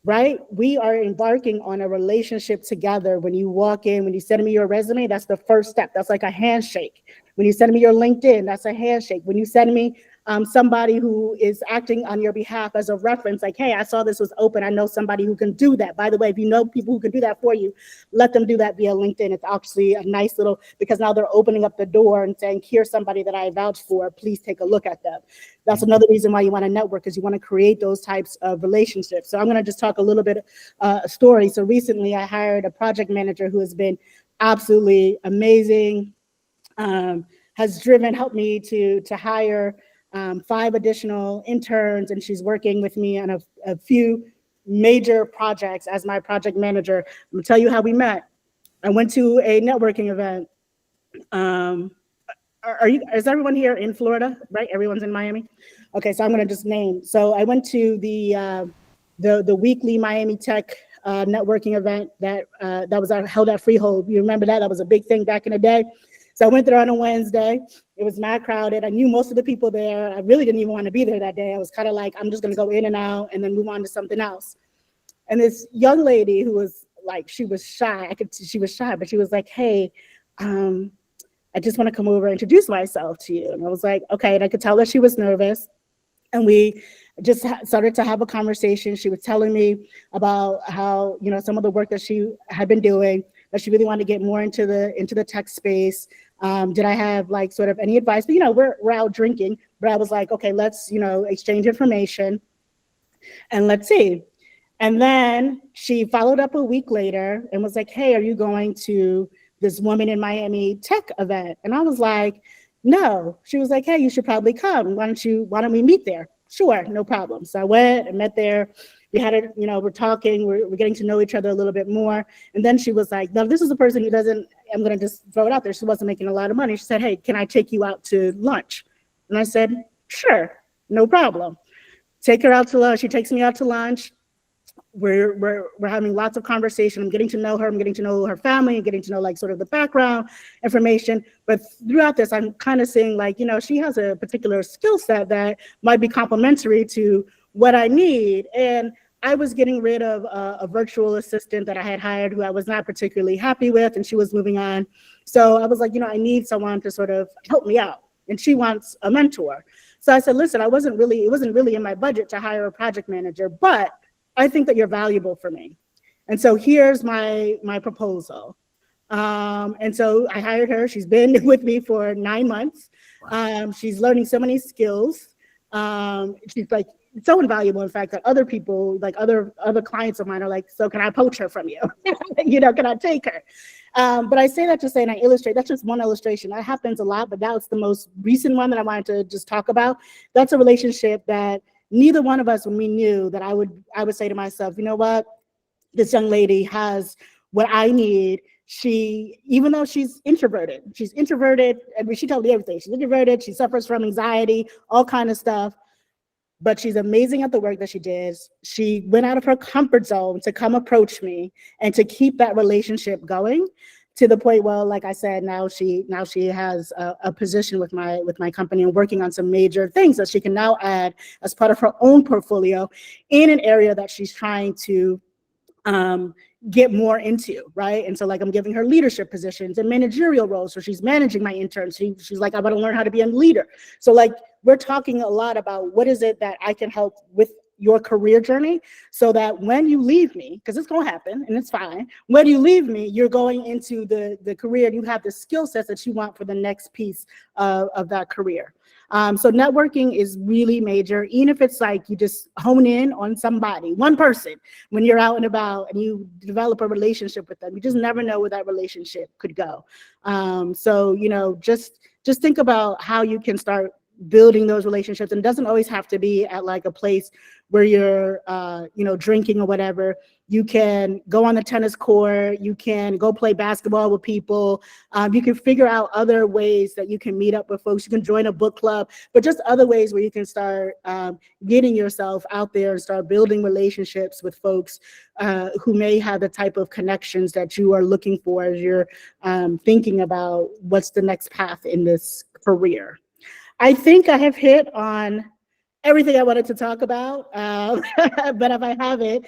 right? We are embarking on a relationship together. When you walk in, when you send me your resume, that's the first step. That's like a handshake. When you send me your LinkedIn, that's a handshake. When you send me somebody who is acting on your behalf as a reference, like, hey, I saw this was open. I know somebody who can do that. By the way, if you know people who can do that for you, let them do that via LinkedIn. It's actually a nice little, because now they're opening up the door and saying, here's somebody that I vouch for, please take a look at them. That's another reason why you want to network, because you want to create those types of relationships. So I'm going to just talk a little bit a story. So recently I hired a project manager who has been absolutely amazing, has helped me to hire 5 additional interns, and she's working with me on a few major projects as my project manager. I'm gonna tell you how we met. I went to a networking event. Is everyone here in Florida, right? Everyone's in Miami? Okay, so I'm gonna just name. So I went to the weekly Miami Tech networking event that was held at Freehold. You remember that? That was a big thing back in the day. So I went there on a Wednesday. It was mad crowded. I knew most of the people there. I really didn't even want to be there that day. I was kind of like, I'm just going to go in and out and then move on to something else. And this young lady who was like, she was shy. She was shy, but she was like, hey, I just want to come over and introduce myself to you. And I was like, okay. And I could tell that she was nervous. And we just started to have a conversation. She was telling me about how, you know, some of the work that she had been doing, that she really wanted to get more into the tech space. Did I have like sort of any advice? But, you know, we're out drinking, but I was like, okay, let's, you know, exchange information and let's see. And then she followed up a week later and was like, hey, are you going to this Woman in Miami Tech event? And I was like, no. She was like, hey, you should probably come. Why don't we meet there? Sure, no problem. So I went and met there. We had it, you know, we're talking, we're getting to know each other a little bit more. And then she was like, no, this is a person who doesn't, I'm going to just throw it out there. She wasn't making a lot of money. She said, hey, can I take you out to lunch? And I said, sure, no problem. Take her out to lunch. She takes me out to lunch. We're having lots of conversation. I'm getting to know her. I'm getting to know her family and getting to know like sort of the background information. But throughout this, I'm kind of seeing like, you know, she has a particular skill set that might be complementary to what I need. And I was getting rid of a virtual assistant that I had hired who I was not particularly happy with, and she was moving on. So I was like, you know, I need someone to sort of help me out. And she wants a mentor. So I said, listen, it wasn't really in my budget to hire a project manager, but I think that you're valuable for me. And so here's my proposal. And so I hired her. She's been with me for 9 months. She's learning so many skills. She's like so invaluable, in fact, that other people, like other clients of mine are like, so can I poach her from you? You know, can I take her? But I say that to say, and I illustrate, that's just one illustration. That happens a lot, but now it's the most recent one that I wanted to just talk about. That's a relationship that neither one of us, when we knew, that I would say to myself, you know what, this young lady has what I need. Even though she's introverted, and she told me everything. She's introverted, she suffers from anxiety, all kind of stuff, but she's amazing at the work that she did. She went out of her comfort zone to come approach me and to keep that relationship going, to the point where, like I said, now she has a position with my company and working on some major things that she can now add as part of her own portfolio in an area that she's trying to get more into, right? And so like I'm giving her leadership positions and managerial roles. So she's managing my interns. She's like, I want to learn how to be a leader. So like we're talking a lot about what is it that I can help with your career journey, so that when you leave me, because it's going to happen and it's fine, when you leave me, you're going into the career and you have the skill sets that you want for the next piece of that career. So networking is really major, even if it's like you just hone in on somebody, one person, when you're out and about and you develop a relationship with them. You just never know where that relationship could go. So, you know, just think about how you can start building those relationships. And it doesn't always have to be at like a place where you're, drinking or whatever. You can go on the tennis court. You can go play basketball with people. You can figure out other ways that you can meet up with folks. You can join a book club, but just other ways where you can start getting yourself out there and start building relationships with folks who may have the type of connections that you are looking for as you're thinking about what's the next path in this career. I think I have hit on everything I wanted to talk about, but if I haven't,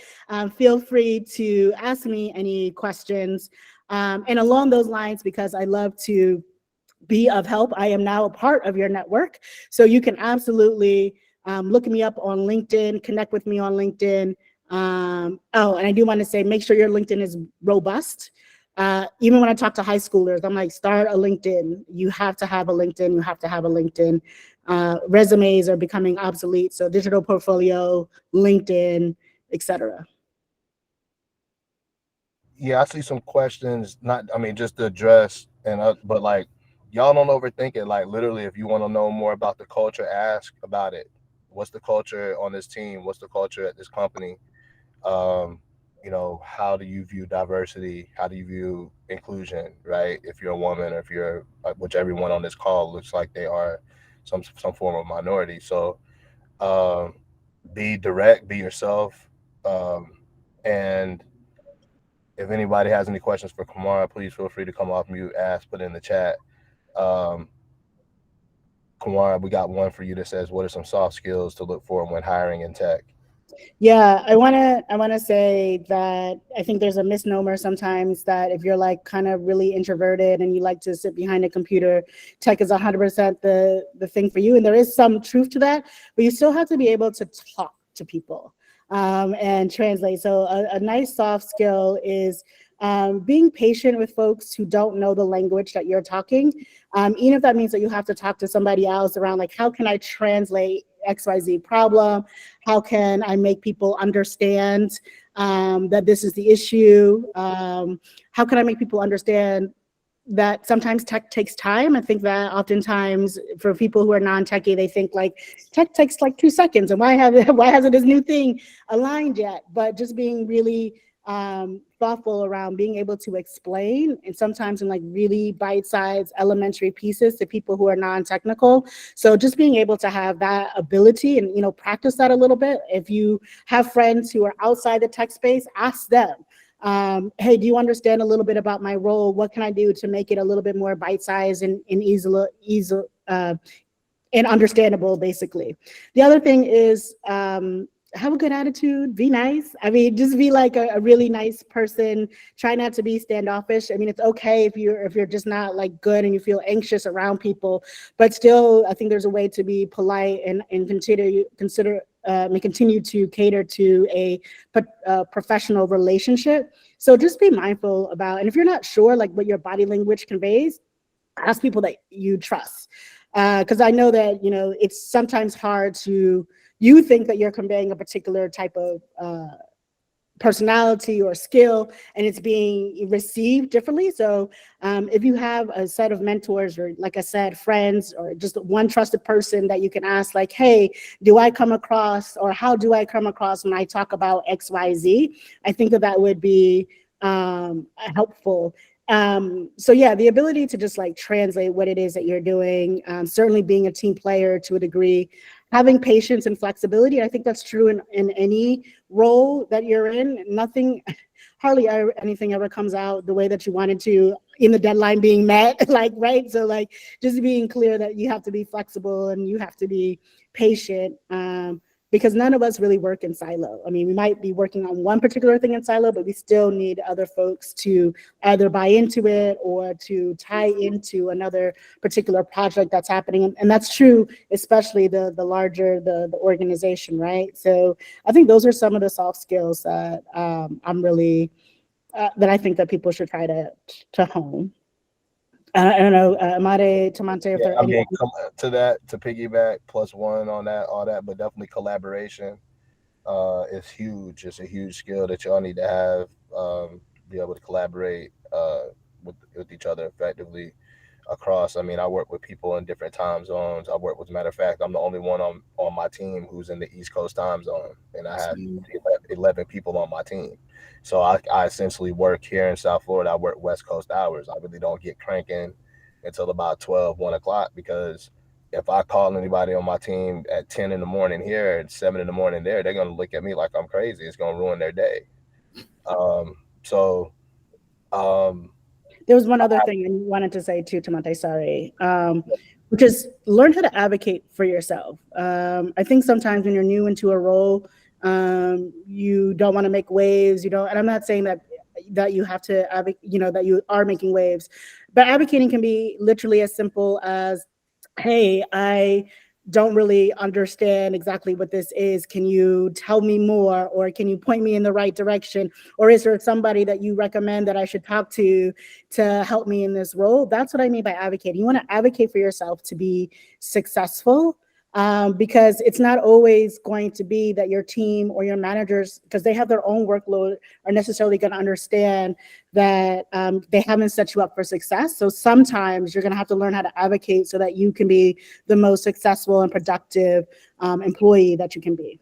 feel free to ask me any questions. And along those lines, because I love to be of help, I am now a part of your network. So you can absolutely look me up on LinkedIn, connect with me on LinkedIn. And I do want to say, make sure your LinkedIn is robust. Even when I talk to high schoolers, I'm like, start a LinkedIn. You have to have a LinkedIn. You have to have a LinkedIn. Resumes are becoming obsolete. So digital portfolio, LinkedIn, etc. Yeah, I see some questions. Just to address but like, y'all don't overthink it. Like, literally, if you want to know more about the culture, ask about it. What's the culture on this team? What's the culture at this company? How do you view diversity? How do you view inclusion, right? If you're a woman, or if you're, which everyone on this call looks like they are some form of minority. So be direct, be yourself. And if anybody has any questions for Kwamara, please feel free to come off mute, ask, put in the chat. Kwamara, we got one for you that says, what are some soft skills to look for when hiring in tech? Yeah, I wanna say that I think there's a misnomer sometimes that if you're like kind of really introverted and you like to sit behind a computer, tech is 100% the thing for you. And there is some truth to that, but you still have to be able to talk to people and translate. So a nice soft skill is being patient with folks who don't know the language that you're talking, even if that means that you have to talk to somebody else around like, how can I translate XYZ problem? How can I make people understand that this is the issue? How can I make people understand that sometimes tech takes time? I think that oftentimes for people who are non-techie, they think like tech takes like 2 seconds, and why hasn't this new thing aligned yet? But just being really thoughtful around being able to explain, and sometimes in like really bite-sized elementary pieces to people who are non-technical. So just being able to have that ability and practice that a little bit. If you have friends who are outside the tech space, ask them, hey, do you understand a little bit about my role? What can I do to make it a little bit more bite-sized and easy and understandable, basically. The other thing is have a good attitude, be nice. I mean, just be like a really nice person. Try not to be standoffish. I mean, it's okay if you're just not like good and you feel anxious around people, but still, I think there's a way to be polite and continue to cater to a professional relationship. So just be mindful about, and if you're not sure like what your body language conveys, ask people that you trust. Because I know that it's sometimes hard you think that you're conveying a particular type of personality or skill, and it's being received differently. So if you have a set of mentors, or like I said, friends, or just one trusted person that you can ask, like, hey, do I come across, or how do I come across when I talk about XYZ? I think that would be helpful. So yeah, the ability to just like translate what it is that you're doing, certainly being a team player to a degree, having patience and flexibility. I think that's true in any role that you're in. Hardly anything ever comes out the way that you wanted to in the deadline being met, like, right? So like just being clear that you have to be flexible and you have to be patient, because none of us really work in silo. I mean, we might be working on one particular thing in silo, but we still need other folks to either buy into it or to tie into another particular project that's happening. And that's true, especially the larger the organization, right? So I think those are some of the soft skills that I'm really, that I think that people should try to hone. I don't know, Imade, Temante, if there are any. To piggyback, +1 on that, all that, but definitely collaboration is huge. It's a huge skill that y'all need to have, be able to collaborate with each other effectively. across. I mean, I work with people in different time zones. I work with, matter of fact, I'm the only one on my team who's in the East Coast time zone, and I have 11 people on my team. So I essentially work here in South Florida. I work West Coast hours. I really don't get cranking until about 12, 1 o'clock, because if I call anybody on my team at 10 in the morning here and 7 in the morning there, they're going to look at me like I'm crazy. It's going to ruin their day. So there was one other thing I wanted to say too, Temante, sorry, which is learn how to advocate for yourself. I think sometimes when you're new into a role, you don't want to make waves, and I'm not saying that you have to, that you are making waves, but advocating can be literally as simple as, hey, I don't really understand exactly what this is. Can you tell me more, or can you point me in the right direction? Or is there somebody that you recommend that I should talk to help me in this role? That's what I mean by advocating. You want to advocate for yourself to be successful, because it's not always going to be that your team or your managers, because they have their own workload, are necessarily going to understand that they haven't set you up for success. So sometimes you're going to have to learn how to advocate so that you can be the most successful and productive employee that you can be.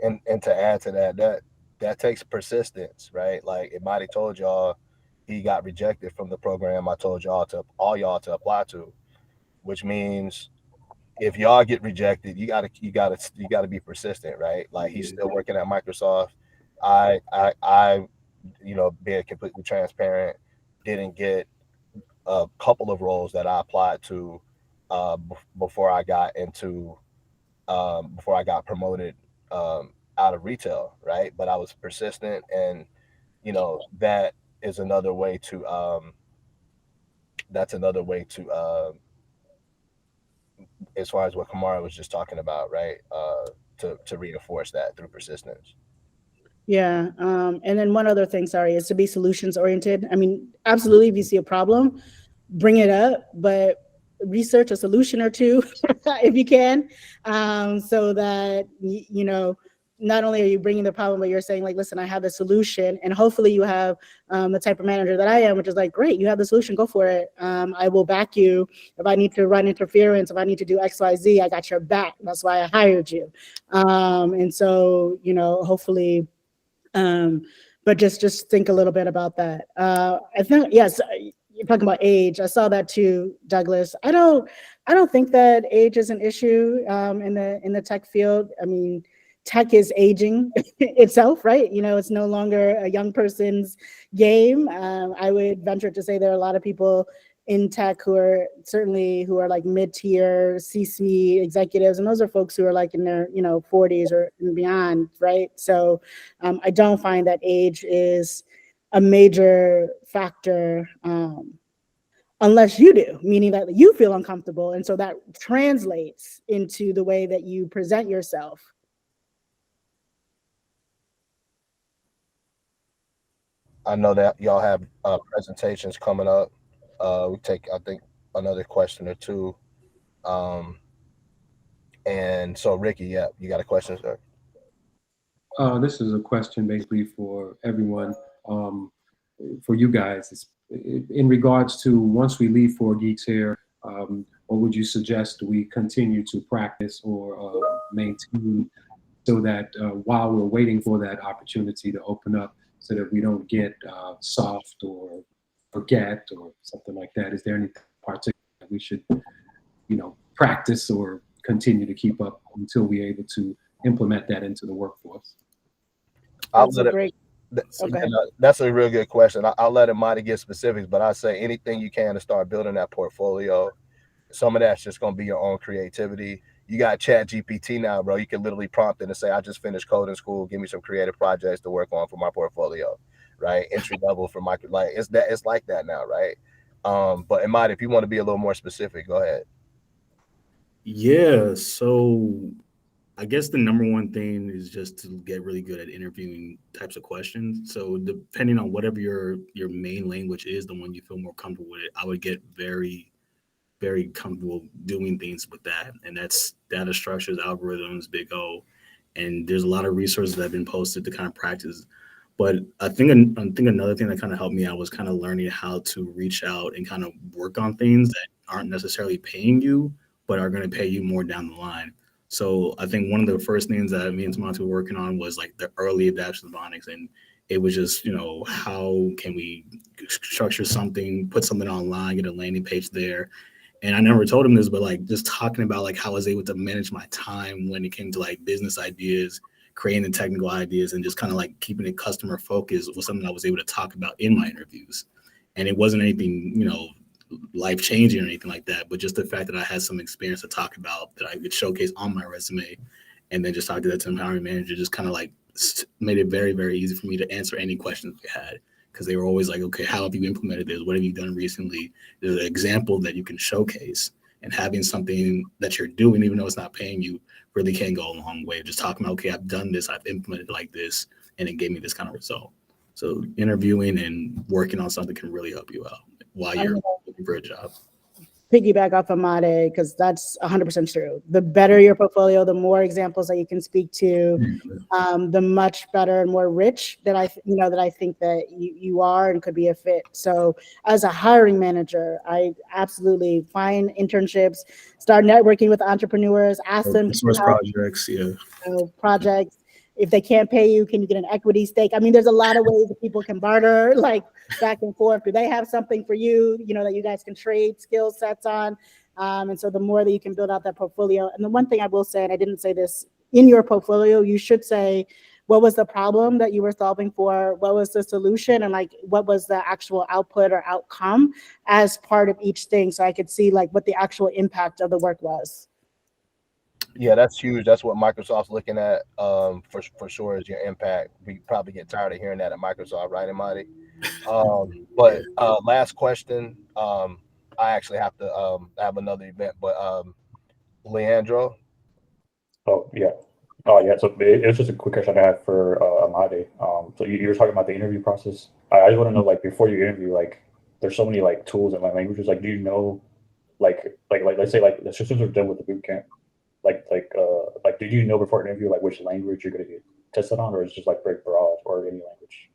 And to add to that takes persistence, right? Like Imade told y'all, he got rejected from the program I told all y'all to apply to, which means if y'all get rejected, you gotta be persistent, right? Like he's still working at Microsoft. I being completely transparent, didn't get a couple of roles that I applied to before I got promoted out of retail, right? But I was persistent, and that is another way to as far as what Kwamara was just talking about, right? To reinforce that through persistence. Yeah. And then one other thing, sorry, is to be solutions oriented. I mean, absolutely, if you see a problem, bring it up, but research a solution or two if you can, so that, not only are you bringing the problem, but you're saying like, listen, I have the solution. And hopefully you have the type of manager that I am, which is like, great, you have the solution, go for it. I will back you. If I need to run interference, if I need to do X, Y, Z, I got your back. That's why I hired you. And so, hopefully, but just think a little bit about that. I think, yes, you're talking about age. I saw that too, Douglas. I don't think that age is an issue in the tech field. I mean, tech is aging itself, right? It's no longer a young person's game. I would venture to say there are a lot of people in tech who are like mid-tier C-suite executives, and those are folks who are like in their 40s or beyond, right? So I don't find that age is a major factor, unless you do, meaning that you feel uncomfortable, and so that translates into the way that you present yourself. I know that y'all have presentations coming up. We take, I think, another question or two. And so, Ricky, yeah, you got a question, sir? This is a question basically for everyone, for you guys. It's in regards to, once we leave 4Geeks here, what would you suggest we continue to practice or maintain, so that while we're waiting for that opportunity to open up, so that we don't get soft or forget or something like that? Is there anything particular that we should, practice or continue to keep up until we're able to implement that into the workforce? That's a great. That's a real good question. I'll let Imade give specifics, but I say anything you can to start building that portfolio. Some of that's just going to be your own creativity. You got Chat GPT now, bro. You can literally prompt it and say, I just finished coding school. Give me some creative projects to work on for my portfolio, right? Entry level for my, like, it's like that now, right? But Imade, if you want to be a little more specific, go ahead. Yeah, so I guess the number one thing is just to get really good at interviewing types of questions. So depending on whatever your main language is, the one you feel more comfortable with, I would get very, very comfortable doing things with that. And that's data structures, algorithms, big O. And there's a lot of resources that have been posted to kind of practice. But I think another thing that kind of helped me out was kind of learning how to reach out and kind of work on things that aren't necessarily paying you, but are going to pay you more down the line. So I think one of the first things that me and Temante were working on was like the early adaptations of Onyyx, and it was just, how can we structure something, put something online, get a landing page there. And I never told him this, but like just talking about like how I was able to manage my time when it came to like business ideas, creating the technical ideas, and just kind of like keeping it customer focused was something I was able to talk about in my interviews. And it wasn't anything, life changing or anything like that, but just the fact that I had some experience to talk about that I could showcase on my resume, and then just talk to that hiring manager just kind of like made it very, very easy for me to answer any questions they had, because they were always like, okay, how have you implemented this? What have you done recently? There's an example that you can showcase, and having something that you're doing, even though it's not paying you, really can go a long way. Just talking about, okay, I've done this, I've implemented like this, and it gave me this kind of result. So interviewing and working on something can really help you out while you're looking for a job. Piggyback off of Imade, because that's 100% true. The better your portfolio, the more examples that you can speak to, the much better and more rich that I think that you are and could be a fit. So as a hiring manager, I absolutely find internships, start networking with entrepreneurs, ask them source projects, projects. If they can't pay you, can you get an equity stake? I mean, there's a lot of ways that people can barter, like back and forth. Do they have something for you, that you guys can trade skill sets on? And so the more that you can build out that portfolio. And the one thing I will say, and I didn't say this, in your portfolio, you should say, what was the problem that you were solving for? What was the solution? And like, what was the actual output or outcome as part of each thing? So I could see like what the actual impact of the work was. Yeah, that's huge. That's what Microsoft's looking at for sure, is your impact. We probably get tired of hearing that at Microsoft, right, Imade? But last question. I actually have to have another event, but Leandro. Oh yeah. So it was just a quick question I had for Imade. So you were talking about the interview process. I just want to know, like, before you interview, like, there's so many like tools and languages. Like, do you know, like let's say like the systems are done with the boot camp. Like, did you know before an interview like which language you're going to get tested on, or is it just like very broad, or any language?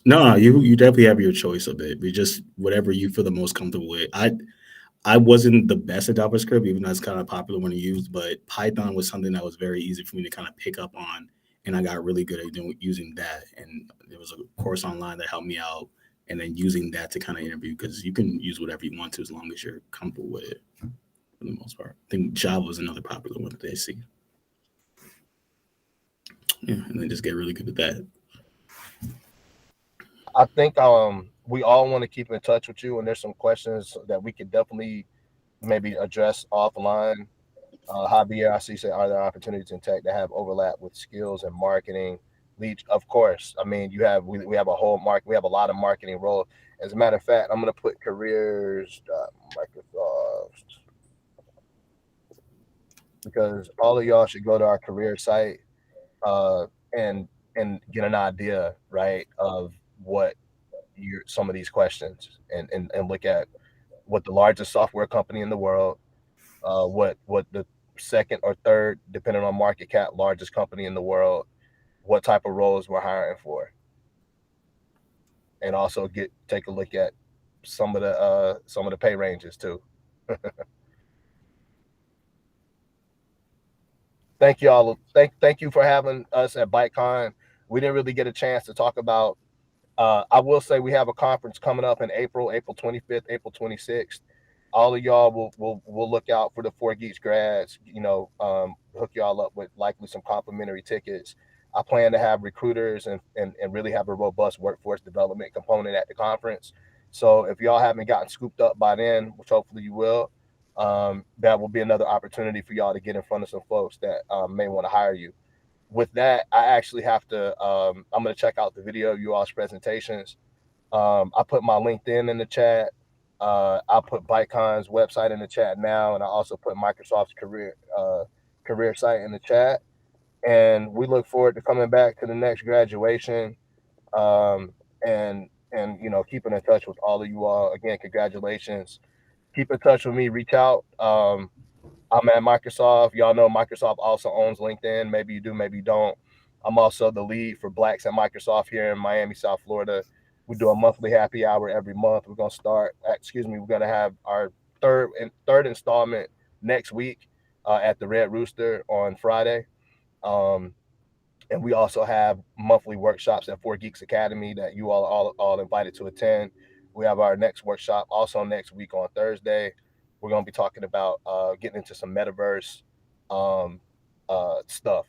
No, you definitely have your choice of it. We just whatever you feel the most comfortable with. I wasn't the best at JavaScript, even though it's kind of popular when used, but Python was something that was very easy for me to kind of pick up on, and I got really good at using that. And there was a course online that helped me out, and then using that to kind of interview, because you can use whatever you want to as long as you're comfortable with it. For the most part, I think Java was another popular one that they see. Yeah, and then just get really good at that. I think we all want to keep in touch with you, and there's some questions that we could definitely maybe address offline. Javier, I see, say, are there opportunities in tech that have overlap with skills and marketing? Of course. I mean, we have a whole we have a lot of marketing roles. As a matter of fact, I'm going to put careers Microsoft, because all of y'all should go to our career site and get an idea, right, of what some of these questions, and look at what the largest software company in the world, what the second or third, depending on market cap, largest company in the world, what type of roles we're hiring for, and also take a look at some of the pay ranges too. Thank you all. Thank you for having us at ByteCon. We didn't really get a chance to talk about. I will say we have a conference coming up in April 25th, April 26th. All of y'all will look out for the 4Geeks grads. Hook y'all up with likely some complimentary tickets. I plan to have recruiters and really have a robust workforce development component at the conference. So if y'all haven't gotten scooped up by then, which hopefully you will, that will be another opportunity for y'all to get in front of some folks that may want to hire you. With that, I actually have to, I'm going to check out the video, you all's presentations. I put my LinkedIn in the chat. I put ByteCon's website in the chat now, and I also put Microsoft's career site in the chat. And we look forward to coming back to the next graduation, and keeping in touch with all of you all. Again, congratulations. Keep in touch with me. Reach out. I'm at Microsoft. Y'all know Microsoft also owns LinkedIn. Maybe you do, maybe you don't. I'm also the lead for Blacks at Microsoft here in Miami, South Florida. We do a monthly happy hour every month. We're gonna have our third installment next week at the Red Rooster on Friday. And we also have monthly workshops at 4Geeks Academy that you all invited to attend. We have our next workshop also next week on Thursday. We're going to be talking about getting into some metaverse stuff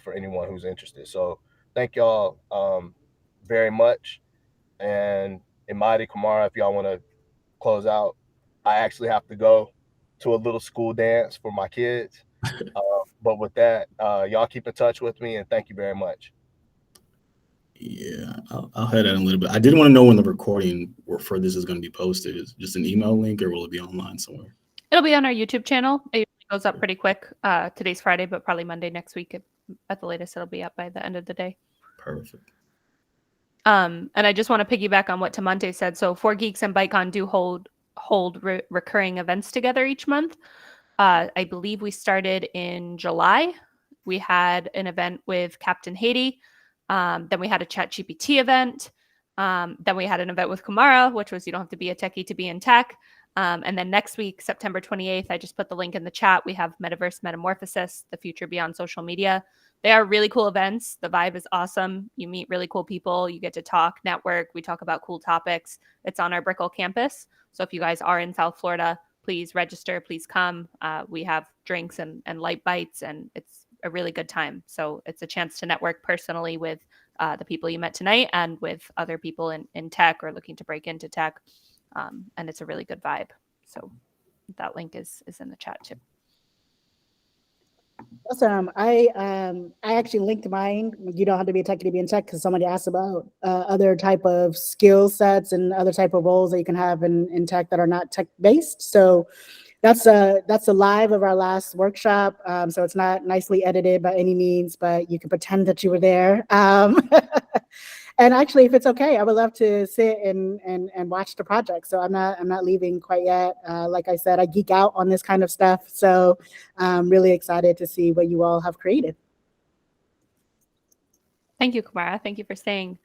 for anyone who's interested. So thank y'all very much. And Imade, Kwamara, if y'all want to close out, I actually have to go to a little school dance for my kids. But with that, y'all keep in touch with me, and thank you very much. Yeah, I'll head out in a little bit. I did want to know when the recording for this is going to be posted. Is it just an email link, or will it be online somewhere? It'll be on our YouTube channel. It usually goes up pretty quick. Today's Friday, but probably Monday next week. At the latest, it'll be up by the end of the day. Perfect. And I just want to piggyback on what Temante said. So 4Geeks and ByteCon do hold recurring events together each month. I believe we started in July. We had an event with Captain Haiti. Then we had a ChatGPT event. Then we had an event with Kwamara, which was you don't have to be a techie to be in tech. And then next week, September 28th, I just put the link in the chat. We have Metaverse Metamorphosis, the future beyond social media. They are really cool events. The vibe is awesome. You meet really cool people. You get to talk, network. We talk about cool topics. It's on our Brickell campus. So if you guys are in South Florida, please register. Please come. We have drinks and light bites, and it's a really good time. So it's a chance to network personally with the people you met tonight and with other people in tech or looking to break into tech. And it's a really good vibe. So that link is in the chat too. Awesome. I actually linked mine. You don't have to be a techie to be in tech, because somebody asked about other type of skill sets and other type of roles that you can have in tech that are not tech based. So that's a live of our last workshop. So it's not nicely edited by any means, but you can pretend that you were there. And actually, if it's okay, I would love to sit and watch the project. So I'm not leaving quite yet. Like I said, I geek out on this kind of stuff. So I'm really excited to see what you all have created. Thank you, Kwamara. Thank you for staying.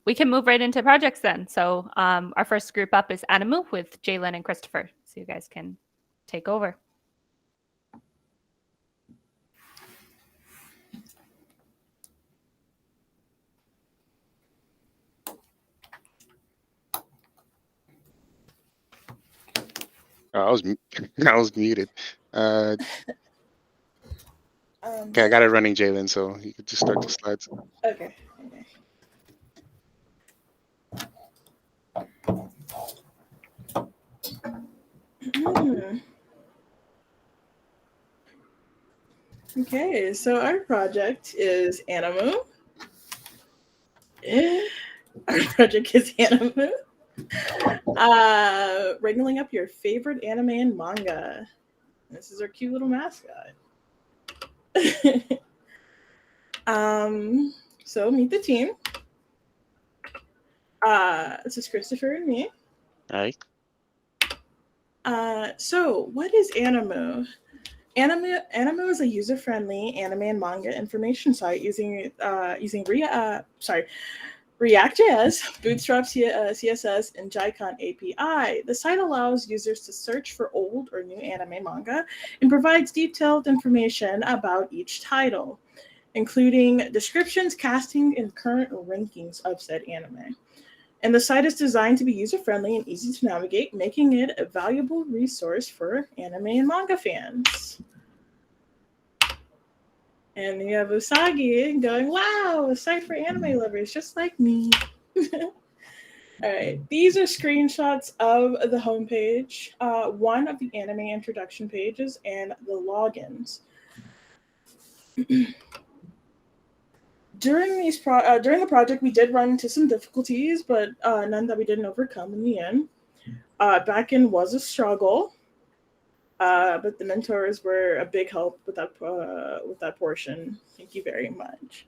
We can move right into projects then. So our first group up is Animu with Jalen and Christopher. So you guys can take over. I was muted. Okay, I got it running, Jalen, so you could just start the slides. Okay. Okay, so our project is Animu. Our project is Animu. Wrangling up your favorite anime and manga. This is our cute little mascot. So meet the team. This is Christopher and me. All right. So what is Animu? Animu is a user-friendly anime and manga information site using React.js, Bootstrap CSS, and Jicon API. The site allows users to search for old or new anime manga and provides detailed information about each title, including descriptions, casting, and current rankings of said anime. And the site is designed to be user-friendly and easy to navigate, making it a valuable resource for anime and manga fans. And you have Usagi going, wow, a site for anime lovers, just like me. All right, these are screenshots of the homepage, one of the anime introduction pages, and the logins. During the project, we did run into some difficulties, but none that we didn't overcome in the end. Backend was a struggle, but the mentors were a big help with that portion. Thank you very much.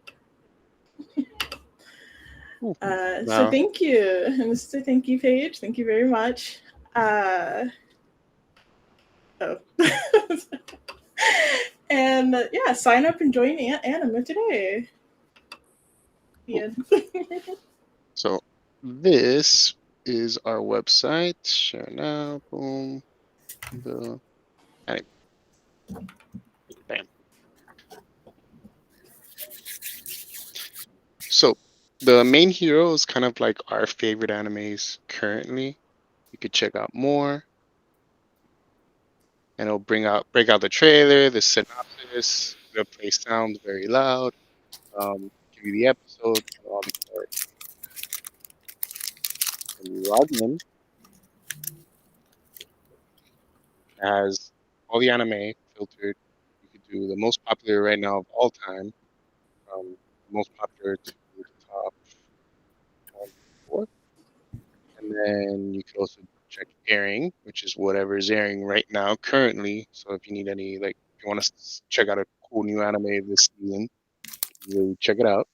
Wow. So thank you, and this is a thank you page. Thank you very much. And yeah, sign up and join anime today. Yeah. So this is our website. Share now. Boom. The anime. Bam. So the main hero is kind of like our favorite animes currently. You could check out more, and it'll break out the trailer, the synopsis. It'll play sounds very loud. Give you the episode, all the characters. When you log in, it has all the anime filtered. You could do the most popular right now of all time, most popular to the top 4. And then you could also check airing, which is whatever is airing right now currently. So if you need any, like, if you want to check out a cool new anime this season, you check it out.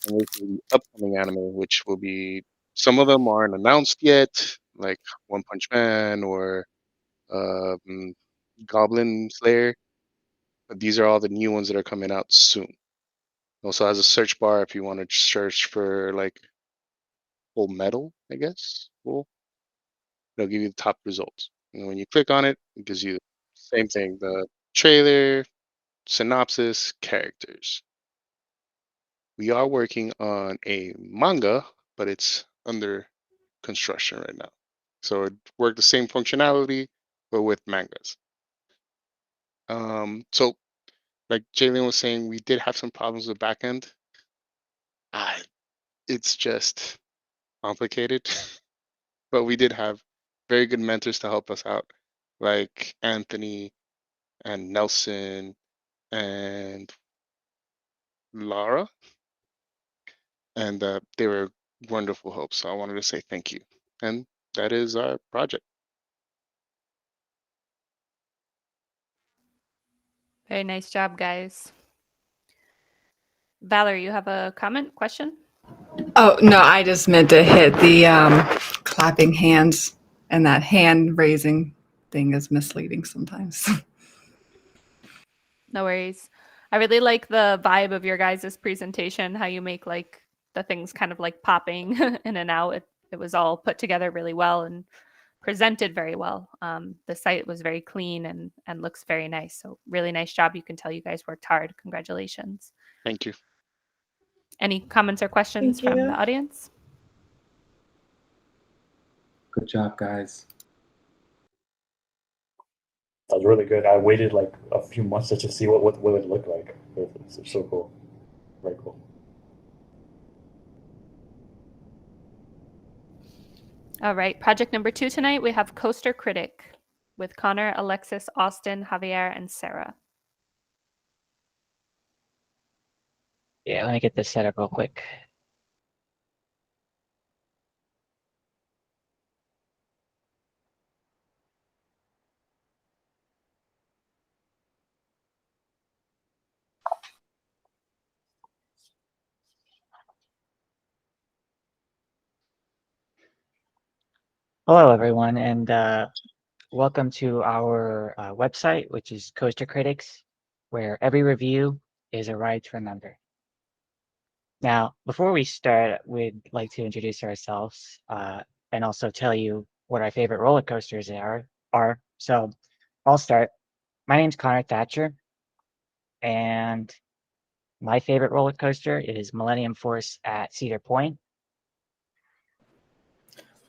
And there's the upcoming anime, which will be, some of them aren't announced yet, like One Punch Man or um, Goblin Slayer. But these are all the new ones that are coming out soon. Also has a search bar if you want to search for like Full Metal, I guess. Cool. It'll give you the top results. And when you click on it, it gives you the same thing, the trailer, synopsis, characters. We are working on a manga, but it's under construction right now. So it worked the same functionality, but with mangas. So like Jalen was saying, we did have some problems with backend. It's just complicated, but we did have very good mentors to help us out, like Anthony and Nelson and Lara, and they were wonderful help. So I wanted to say thank you, and that is our project. Very nice job, guys. Valerie, you have a comment, question? Oh, no, I just meant to hit the clapping hands, and that hand raising thing is misleading sometimes. No worries. I really like the vibe of your guys' presentation, how you make like the things kind of like popping in and out. It was all put together really well and presented very well. The site was very clean and looks very nice. So really nice job. You can tell you guys worked hard. Congratulations. Thank you. Any comments or questions Thank from you. the audience? Good job, guys. That was really good. I waited like a few months just to see what it would look like. It's so cool. Very cool. All right. Project number 2 tonight, we have Coaster Critic with Connor, Alexis, Austin, Javier, and Sarah. Yeah, let me get this set up real quick. Hello, everyone, and welcome to our website, which is Coaster Critics, where every review is a ride to remember. Now, before we start, we'd like to introduce ourselves and also tell you what our favorite roller coasters are. So I'll start. My name's Connor Thatcher, and my favorite roller coaster is Millennium Force at Cedar Point.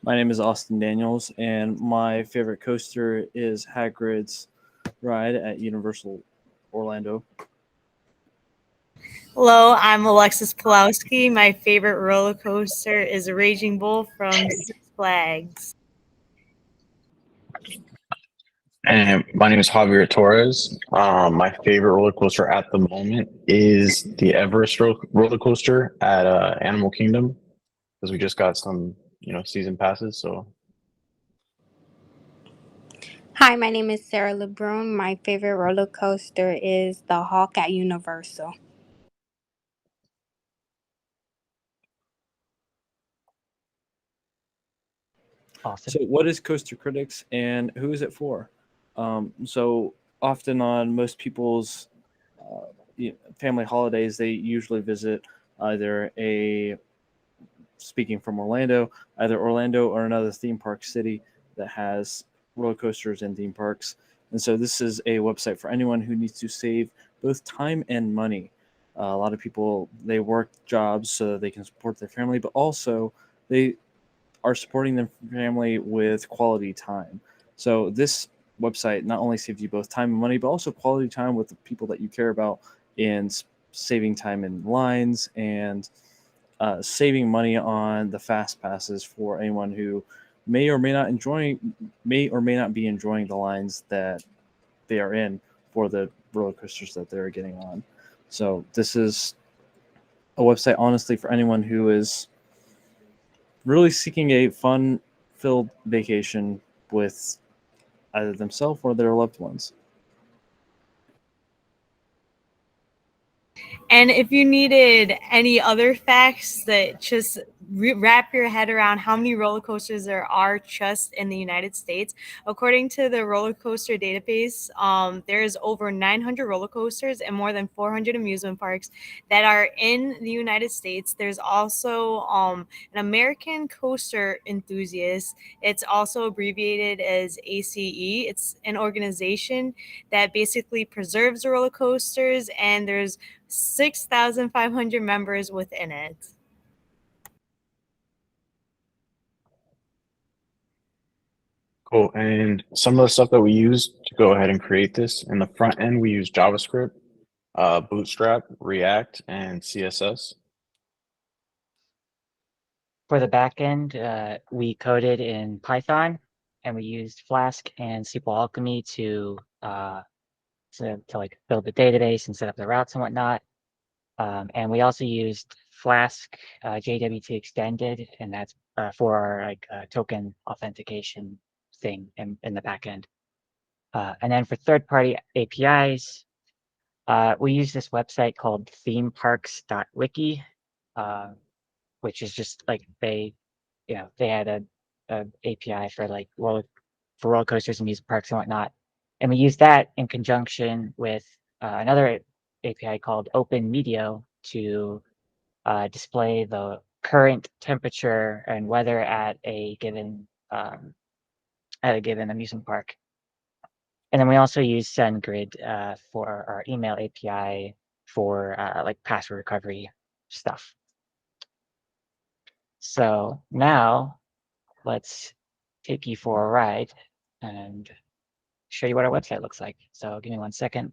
My name is Austin Daniels, and my favorite coaster is Hagrid's ride at Universal Orlando. Hello, I'm Alexis Pulowski. My favorite roller coaster is a Raging Bull from Six Flags. And my name is Javier Torres. My favorite roller coaster at the moment is the Everest roller coaster at Animal Kingdom, because we just got some, season passes. So, Hi, my name is Sarah LeBrun. My favorite roller coaster is the Hawk at Universal. Awesome. So what is Coaster Critics and who is it for? So often on most people's family holidays, they usually visit either speaking from Orlando, either Orlando or another theme park city that has roller coasters and theme parks. And so this is a website for anyone who needs to save both time and money. A lot of people, they work jobs so that they can support their family, but also they are supporting their family with quality time. So this website not only saves you both time and money, but also quality time with the people that you care about, in saving time in lines and saving money on the fast passes for anyone who may or may not be enjoying the lines that they are in for the roller coasters that they're getting on. So this is a website, honestly, for anyone who is really seeking a fun-filled vacation with either themselves or their loved ones. And if you needed any other facts that just wrap your head around how many roller coasters there are just in the United States, according to the roller coaster database, there's over 900 roller coasters and more than 400 amusement parks that are in the United States. There's also an American Coaster Enthusiast. It's also abbreviated as ACE. It's an organization that basically preserves the roller coasters, and there's 6,500 members within it. Cool. And some of the stuff that we use to go ahead and create this, in the front end, we use JavaScript, Bootstrap, React, and CSS. For the back end, we coded in Python, and we used Flask and SQL Alchemy to like build the database and set up the routes and whatnot. And we also used Flask JWT extended, and that's for our like token authentication thing in the back end. And then for third-party APIs, we use this website called themeparks.wiki, which is just like they had a API for like roller coasters and music parks and whatnot. And we use that in conjunction with another API called Open Medio to display the current temperature and weather at a given amusement park. And then we also use SendGrid for our email API for like password recovery stuff. So now let's take you for a ride and show you what our website looks like. So give me 1 second.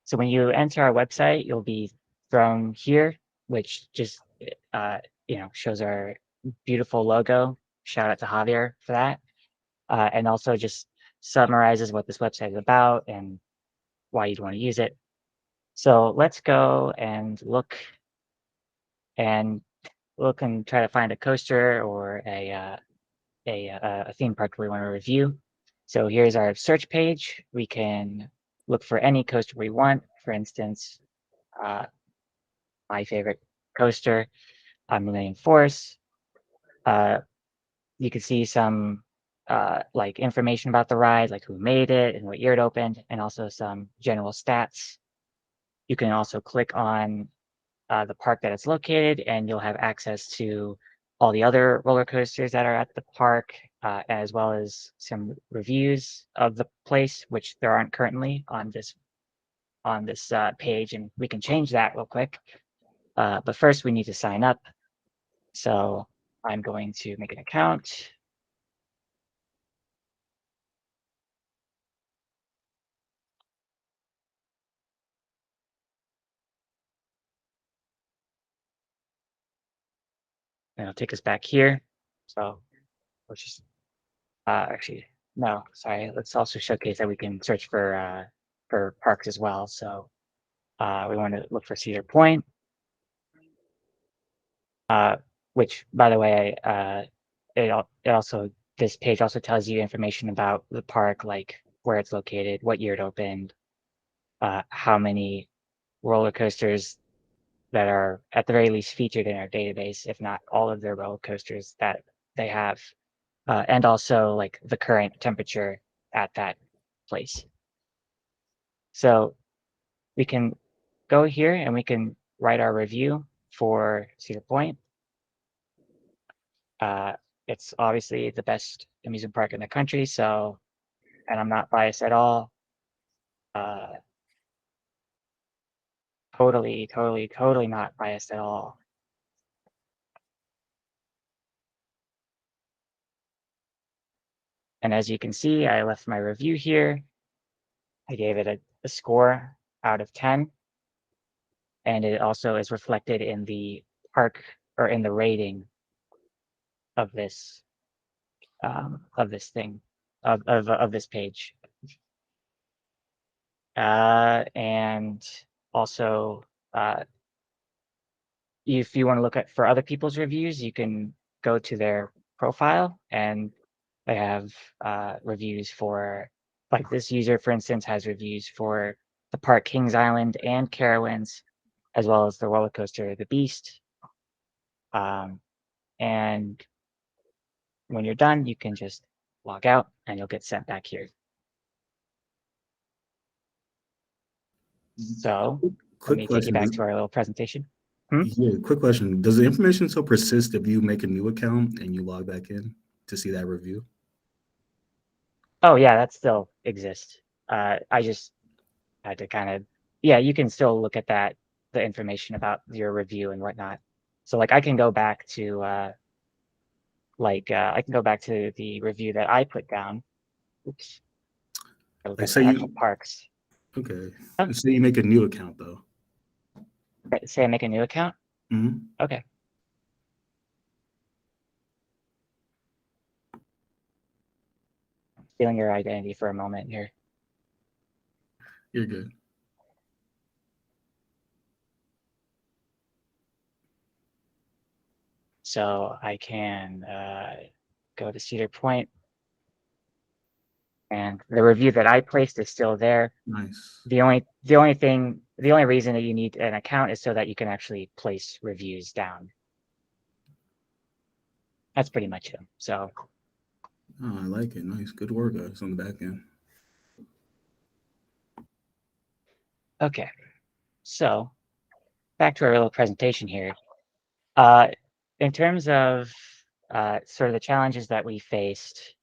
So when you enter our website, you'll be thrown here, which just shows our beautiful logo. Shout out to Javier for that. And also just summarizes what this website is about and why you'd want to use it. So let's go and look and try to find a coaster or a theme park we want to review. So here's our search page. We can look for any coaster we want. For instance, my favorite coaster, Millennium Force. You can see some like information about the ride, like who made it and what year it opened, and also some general stats. You can also click on the park that it's located, and you'll have access to all the other roller coasters that are at the park, as well as some reviews of the place, which there aren't currently on this page, and we can change that real quick. But first, we need to sign up. So I'm going to make an account. And it'll take us back here. So let's just actually, no, sorry. Let's also showcase that we can search for parks as well. So we want to look for Cedar Point, which, by the way, this page also tells you information about the park, like where it's located, what year it opened, how many roller coasters that are at the very least featured in our database, if not all of their roller coasters that they have, and also like the current temperature at that place. So we can go here and we can write our review for Cedar Point. It's obviously the best amusement park in the country, so, and I'm not biased at all. Totally not biased at all. And as you can see, I left my review here. I gave it a score out of 10. And it also is reflected in the park or in the rating of this thing, of this page. And also, if you want to look at for other people's reviews, you can go to their profile and they have reviews for, like this user, for instance, has reviews for the park Kings Island and Carowinds, as well as the roller coaster The Beast. And when you're done, you can just log out and you'll get sent back here. So let me take you back to our little presentation. Yeah, quick question. Does the information still persist if you make a new account and you log back in to see that review? Oh yeah, that still exists. I just had to kind of, yeah, you can still look at that, the information about your review and whatnot. So like I can go back to I can go back to the review that I put down. Oops. Like say you parks. Okay. Oh. Say you make a new account though. Say I make a new account? Mm-hmm. Okay. Stealing your identity for a moment here. You're good. So I can go to Cedar Point, and the review that I placed is still there. Nice. The only reason that you need an account is so that you can actually place reviews down. That's pretty much it. So. Oh, I like it. Nice. Good work, guys, on the back end. Okay. So back to our little presentation here. In terms of sort of the challenges that we faced,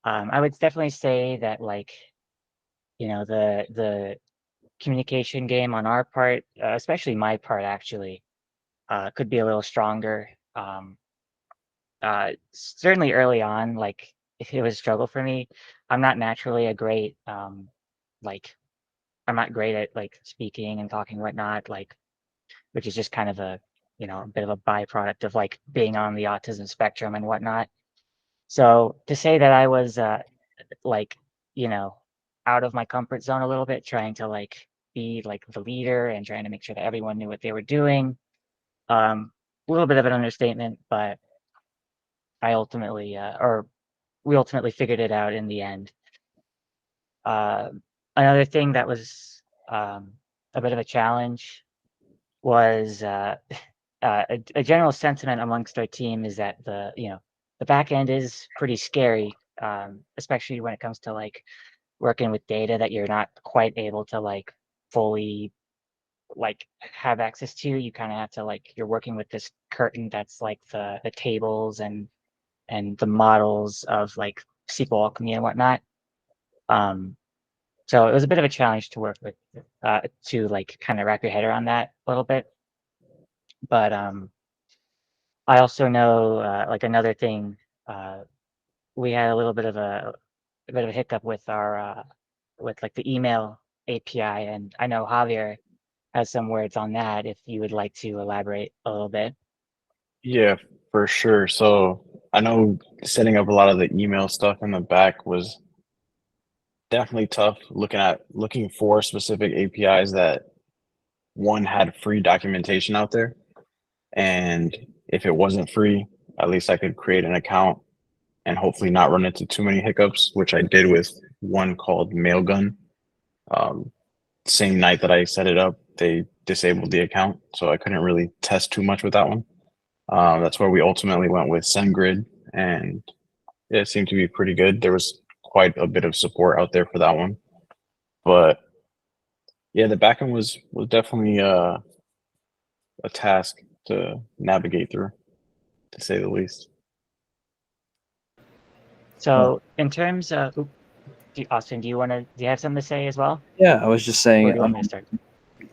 I would definitely say that, like, you know, the communication game on our part, especially my part actually, could be a little stronger. Certainly early on, like it was a struggle for me. I'm not naturally a great, like, I'm not great at like speaking and talking and whatnot, like, which is just kind of a, you know, a bit of a byproduct of like being on the autism spectrum and whatnot. So to say that I was like, you know, out of my comfort zone a little bit, trying to like be like the leader and trying to make sure that everyone knew what they were doing. A little bit of an understatement, but I ultimately, we ultimately figured it out in the end. Another thing that was a bit of a challenge was a general sentiment amongst our team is that the back end is pretty scary, especially when it comes to like working with data that you're not quite able to like fully like have access to. You kind of have to like, you're working with this curtain that's like the tables and the models of like SQL alchemy and whatnot. So it was a bit of a challenge to work with, to like kind of wrap your head around that a little bit. But I also know like another thing, we had a little bit of a hiccup with our with like the email API, and I know Javier has some words on that if you would like to elaborate a little bit. Yeah, for sure. So I know setting up a lot of the email stuff in the back was definitely tough, looking for specific APIs that one had free documentation out there. And if it wasn't free, at least I could create an account and hopefully not run into too many hiccups, which I did with one called Mailgun. Same night that I set it up, they disabled the account, so I couldn't really test too much with that one. That's where we ultimately went with SendGrid, and it seemed to be pretty good. There was quite a bit of support out there for that one, but yeah, the backend was definitely a task to navigate through, to say the least. So in terms of Austin, do you have something to say as well? Yeah, I was just saying. Or do you want me to start?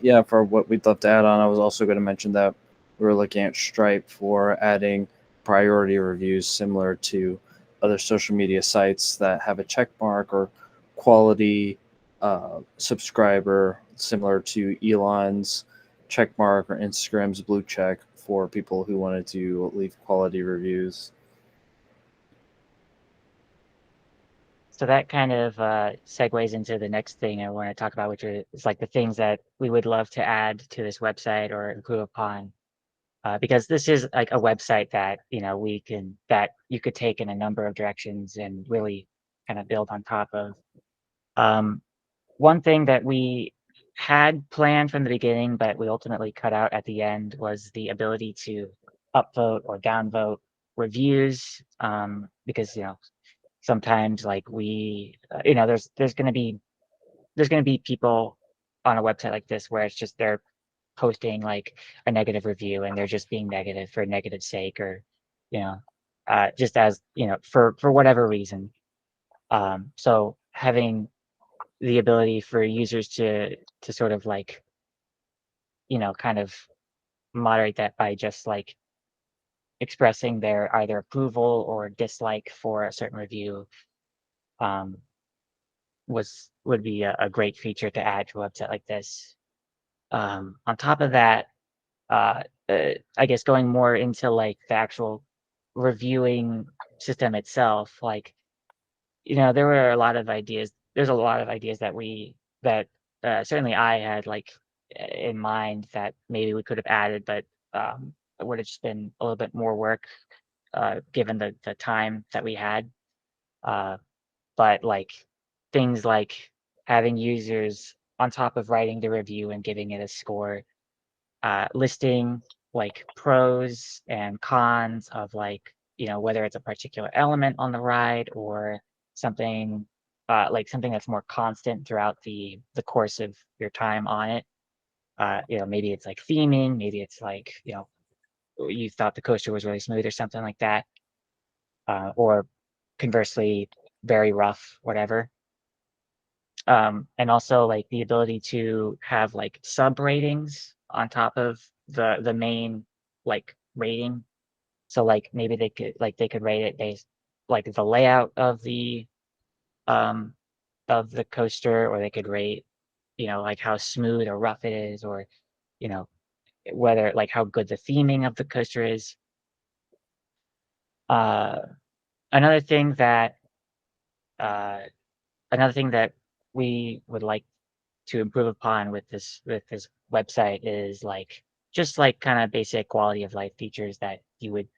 Yeah, for what we'd love to add on, I was also going to mention that we were looking at Stripe for adding priority reviews similar to other social media sites that have a check mark or quality subscriber, similar to Elon's check mark or Instagram's blue check for people who wanted to leave quality reviews. So that kind of segues into the next thing I want to talk about, which is like the things that we would love to add to this website or improve upon. Because this is like a website that that you could take in a number of directions and really kind of build on top of. One thing that we had planned from the beginning, but we ultimately cut out at the end, was the ability to upvote or downvote reviews. Because sometimes like there's going to be people on a website like this where it's just they're posting like a negative review and they're just being negative for negative sake, or just as for whatever reason. So having the ability for users to sort of like kind of moderate that by just like expressing their either approval or dislike for a certain review would be a great feature to add to a website like this. On top of that, I guess going more into like the actual reviewing system itself, like there were a lot of ideas. There's a lot of ideas that certainly I had like in mind that maybe we could have added, but it would have just been a little bit more work given the time that we had. But like things like having users on top of writing the review and giving it a score, listing like pros and cons of like whether it's a particular element on the ride or something like something that's more constant throughout the course of your time on it. Maybe it's like theming, maybe it's like you thought the coaster was really smooth or something like that, or conversely very rough, whatever. And also like the ability to have like sub ratings on top of the main like rating. So like maybe they could rate it based like the layout of the coaster, or they could rate like how smooth or rough it is, or whether like how good the theming of the coaster is. Uh, another thing that uh, another thing that we would like to improve upon with this website is like just like kind of basic quality of life features that you would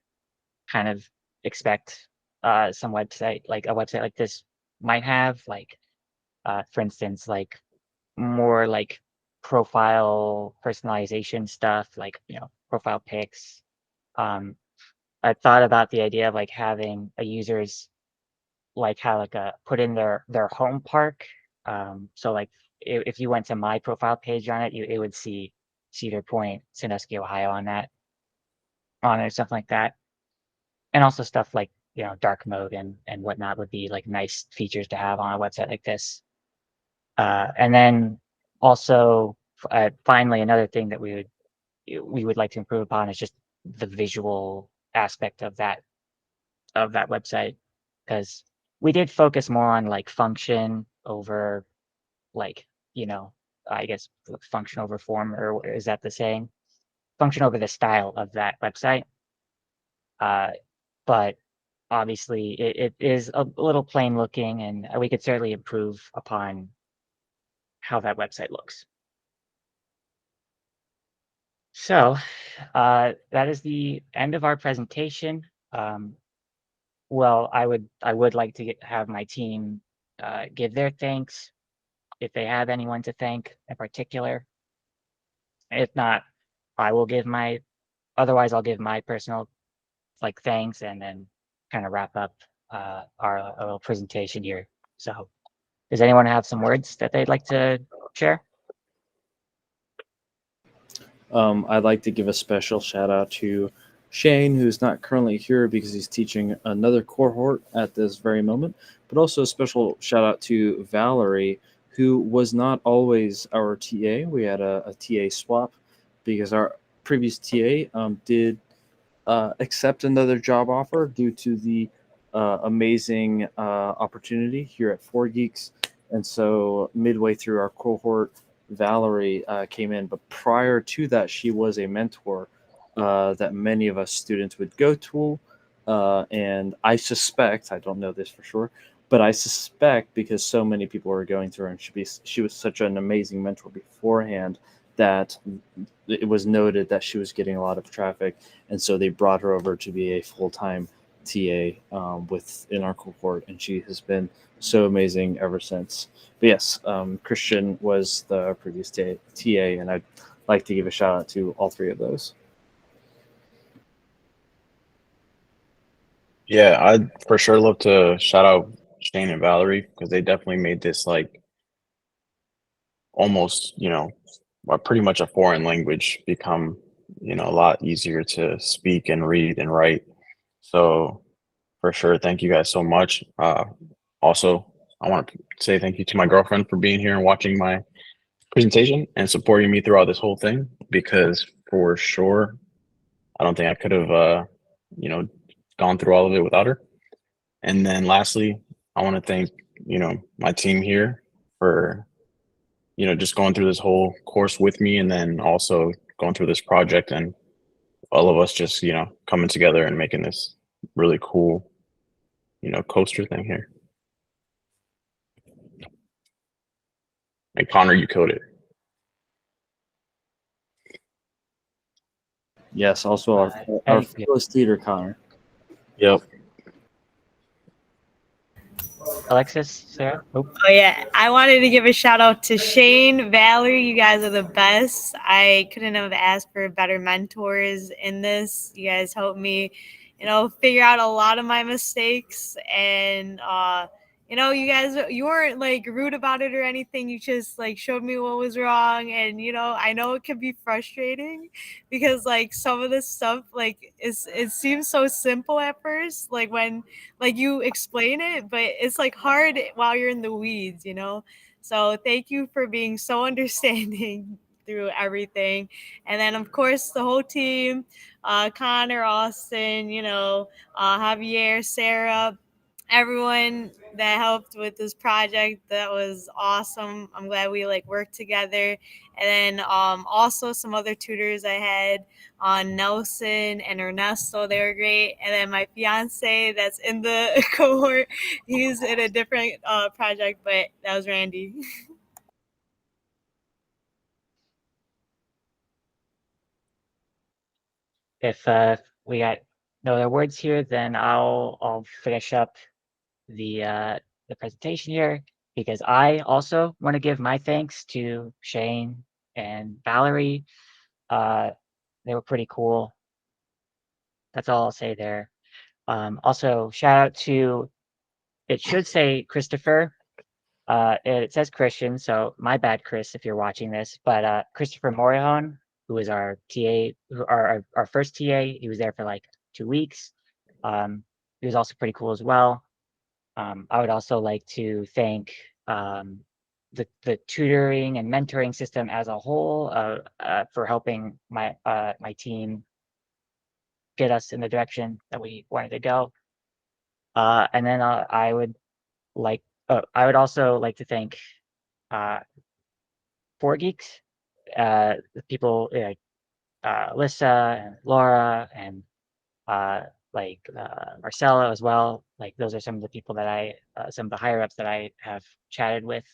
kind of expect some website like a website like this might have, like for instance like more like profile personalization stuff, like profile pics. I thought about the idea of like having a user's like how like put in their home park. So like if you went to my profile page on it, it would see Cedar Point, Sandusky, Ohio on it, something like that. And also stuff like dark mode and whatnot would be like nice features to have on a website like this. And then also finally another thing that we would like to improve upon is just the visual aspect of that website, because we did focus more on like function over like I guess function over form, or is that the saying? Function over the style of that website. But obviously it is a little plain looking, and we could certainly improve upon how that website looks. So that is the end of our presentation. Well, I would like to have my team give their thanks if they have anyone to thank in particular. If not, I will give my, otherwise I'll give my personal like thanks and then kind of wrap up our little presentation here. So does anyone have some words that they'd like to share? I'd like to give a special shout out to Shane, who's not currently here because he's teaching another cohort at this very moment, but also a special shout out to Valerie, who was not always our TA. We had a TA swap because our previous TA did accept another job offer due to the amazing opportunity here at 4Geeks. And so midway through our cohort, Valerie came in, but prior to that, she was a mentor that many of us students would go to. And I suspect, I don't know this for sure, but I suspect because so many people were going through her and she was such an amazing mentor beforehand that it was noted that she was getting a lot of traffic. And so they brought her over to be a full-time TA within our cohort. And she has been so amazing ever since. But yes, Christian was the previous TA, and I'd like to give a shout out to all three of those. Yeah, I'd for sure love to shout out Shane and Valerie because they definitely made this like almost, pretty much a foreign language become, a lot easier to speak and read and write. So for sure, thank you guys so much. Also, I want to say thank you to my girlfriend for being here and watching my presentation and supporting me throughout this whole thing because for sure, I don't think I could have, gone through all of it without her. And then lastly, I want to thank, my team here for, just going through this whole course with me and then also going through this project and all of us just, coming together and making this really cool, coaster thing here. And Connor, you killed it. Yes, also our first leader, Connor. Yep. Alexis, Sarah? Oh yeah, I wanted to give a shout out to Shane, Valerie. You guys are the best. I couldn't have asked for better mentors in this. You guys helped me, figure out a lot of my mistakes, and you weren't like rude about it or anything. You just like showed me what was wrong, and I know it can be frustrating because like some of this stuff like it seems so simple at first, like when like you explain it, but it's like hard while you're in the weeds. So thank you for being so understanding through everything. And then of course the whole team, Connor, Austin, Javier, Sarah, everyone that helped with this project. That was awesome. I'm glad we like worked together. And then also some other tutors I had on Nelson and Ernesto. They were great. And then my fiance that's in the cohort, he's in a different project, but that was Randy. If we got no other words here, then I'll finish up the presentation here because I also want to give my thanks to Shane and Valerie. They were pretty cool. That's all I'll say there. Also, shout out to, it should say Christopher. It says Christian, so my bad, Chris, if you're watching this. But Christopher Morihon, who is our TA, our first TA, he was there for like 2 weeks. He was also pretty cool as well. I would also like to thank the tutoring and mentoring system as a whole for helping my team get us in the direction that we wanted to go. And then I would also like to thank 4Geeks, the people like Alyssa and Laura and Marcella as well. Like those are some of the people that some of the higher ups that I have chatted with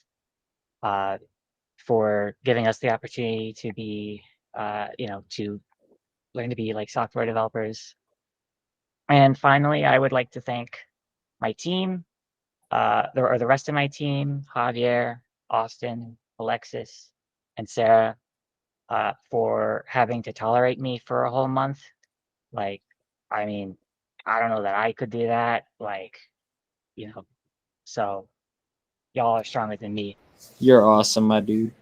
for giving us the opportunity to be, to learn to be like software developers. And finally, I would like to thank my team, the rest of my team, Javier, Austin, Alexis, and Sarah. for having to tolerate me for a whole month. Like, I mean, I don't know that I could do that. Like, you know, so y'all are stronger than me. You're awesome, my dude.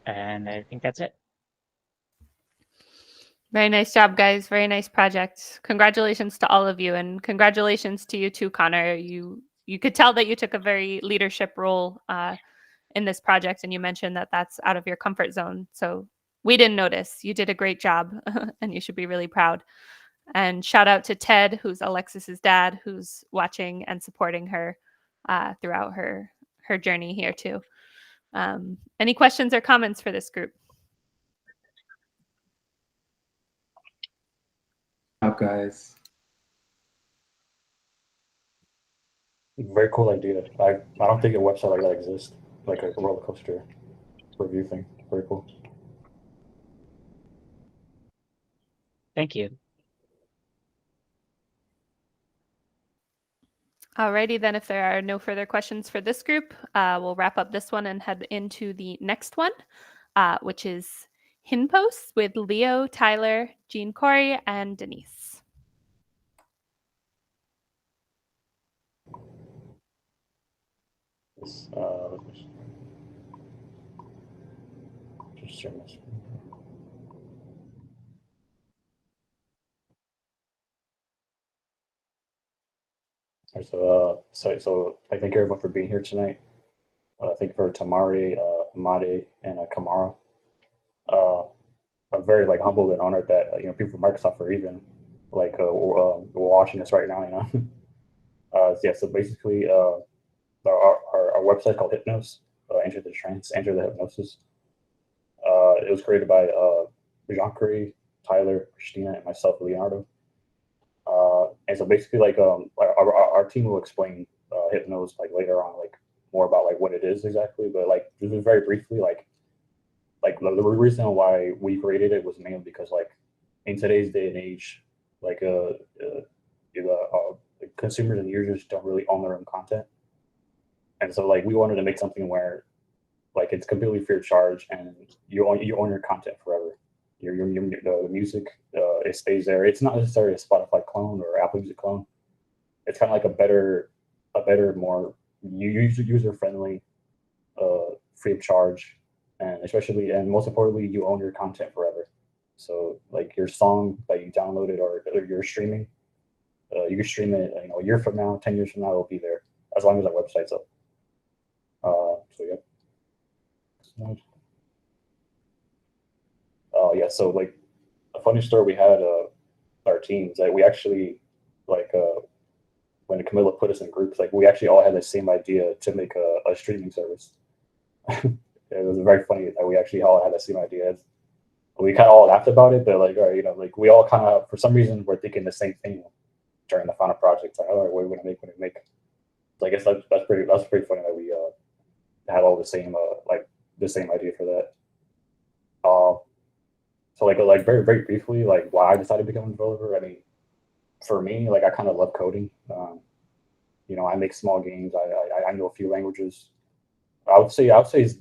And I think that's it. Very nice job, guys. Very nice project. Congratulations to all of you, and congratulations to you too, Connor. You could tell that you took a very leadership role in this project, and you mentioned that that's out of your comfort zone. So we didn't notice. You did a great job, and you should be really proud. And shout out to Ted, who's Alexis's dad, who's watching and supporting her throughout her journey here too. Any questions or comments for this group? Up, guys. Very cool idea. I don't think a website like that exists, like a roller coaster review thing. Very cool. Thank you. Alrighty then, if there are no further questions for this group, we'll wrap up this one and head into the next one, which is Hinposts with Leo, Tyler, Jean Corey, and Denise. Yes, just share my screen. So I thank everyone for being here tonight. Thank you for Tamari, Imade, and Kwamara. I'm very humbled and honored that people from Microsoft are even watching us right now. So basically, our website called Hypnos, Enter the Trance, Enter the Hypnosis. It was created by Jean-Marie, Tyler, Christina, and myself, Leonardo. And so basically, our team will explain Hypnos later on, more about what it is exactly. But just very briefly, the reason why we created it was mainly because in today's day and age, consumers and users don't really own their own content, and so we wanted to make something where it's completely free of charge and you own your content forever. The music, it stays there. It's not necessarily a Spotify clone or Apple Music clone. It's kind of a better, more user friendly, free of charge, and most importantly, you own your content forever. So your song that you downloaded or you're streaming, you can stream it. A year from now, 10 years from now, it'll be there as long as our website's up. So yeah. So a funny story we had our teams that we actually when Camilla put us in groups, we actually all had the same idea to make a streaming service. It was very funny that we actually all had the same idea. We kind of all laughed about it, but all right, we all kind of for some reason were thinking the same thing during the final project. All right, what are we gonna make? So I guess that's pretty funny that we had all the same the same idea for that. So very very briefly, why I decided to become a developer. I mean, for me, I kind of love coding. I make small games. I know a few languages. I would say it's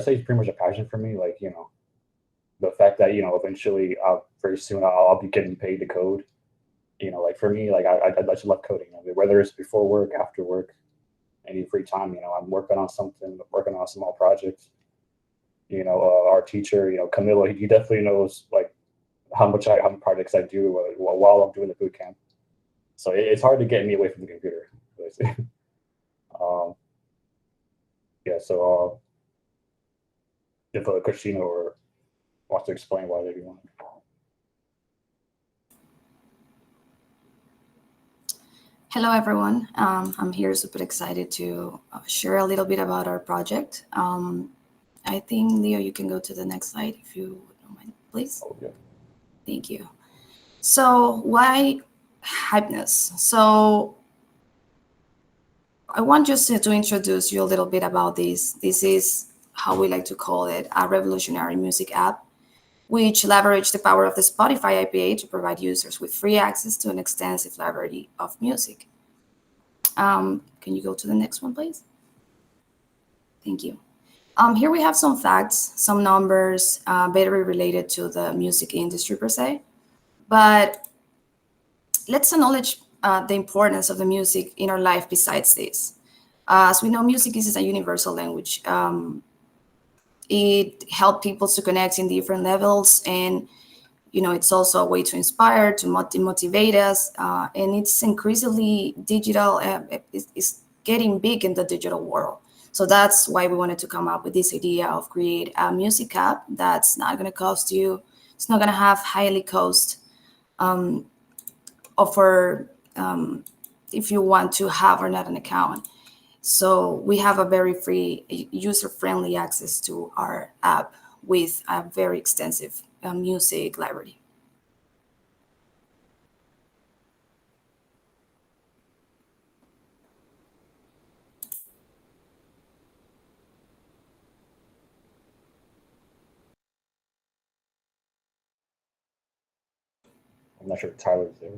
pretty much a passion for me. The fact that eventually very soon I'll be getting paid to code. For me, I just love coding. Whether it's before work, after work, any free time. I'm working on something, working on a small project. Our teacher, Camilla, he definitely knows how many projects I do while I'm doing the boot camp. So it's hard to get me away from the computer. So if Christina wants to explain why they want. Hello, everyone. I'm here super excited to share a little bit about our project. I think, Leo, you can go to the next slide if you don't mind, please. Okay. Thank you. So why Hypnos? So I want just to introduce you a little bit about this. This is how we like to call it, a revolutionary music app, which leverages the power of the Spotify IPA to provide users with free access to an extensive library of music. Can you go to the next one, please? Thank you. Here we have some facts, some numbers, very related to the music industry per se. But let's acknowledge the importance of the music in our life besides this. As we know, music is a universal language. It helps people to connect in different levels, and it's also a way to inspire, to motivate us, and it's increasingly digital. It's getting big in the digital world. So that's why we wanted to come up with this idea of create a music app that's not going to cost you. It's not going to have highly cost offer if you want to have or not an account. So we have a very free, user-friendly access to our app with a very extensive music library. I'm not sure if Tyler's there.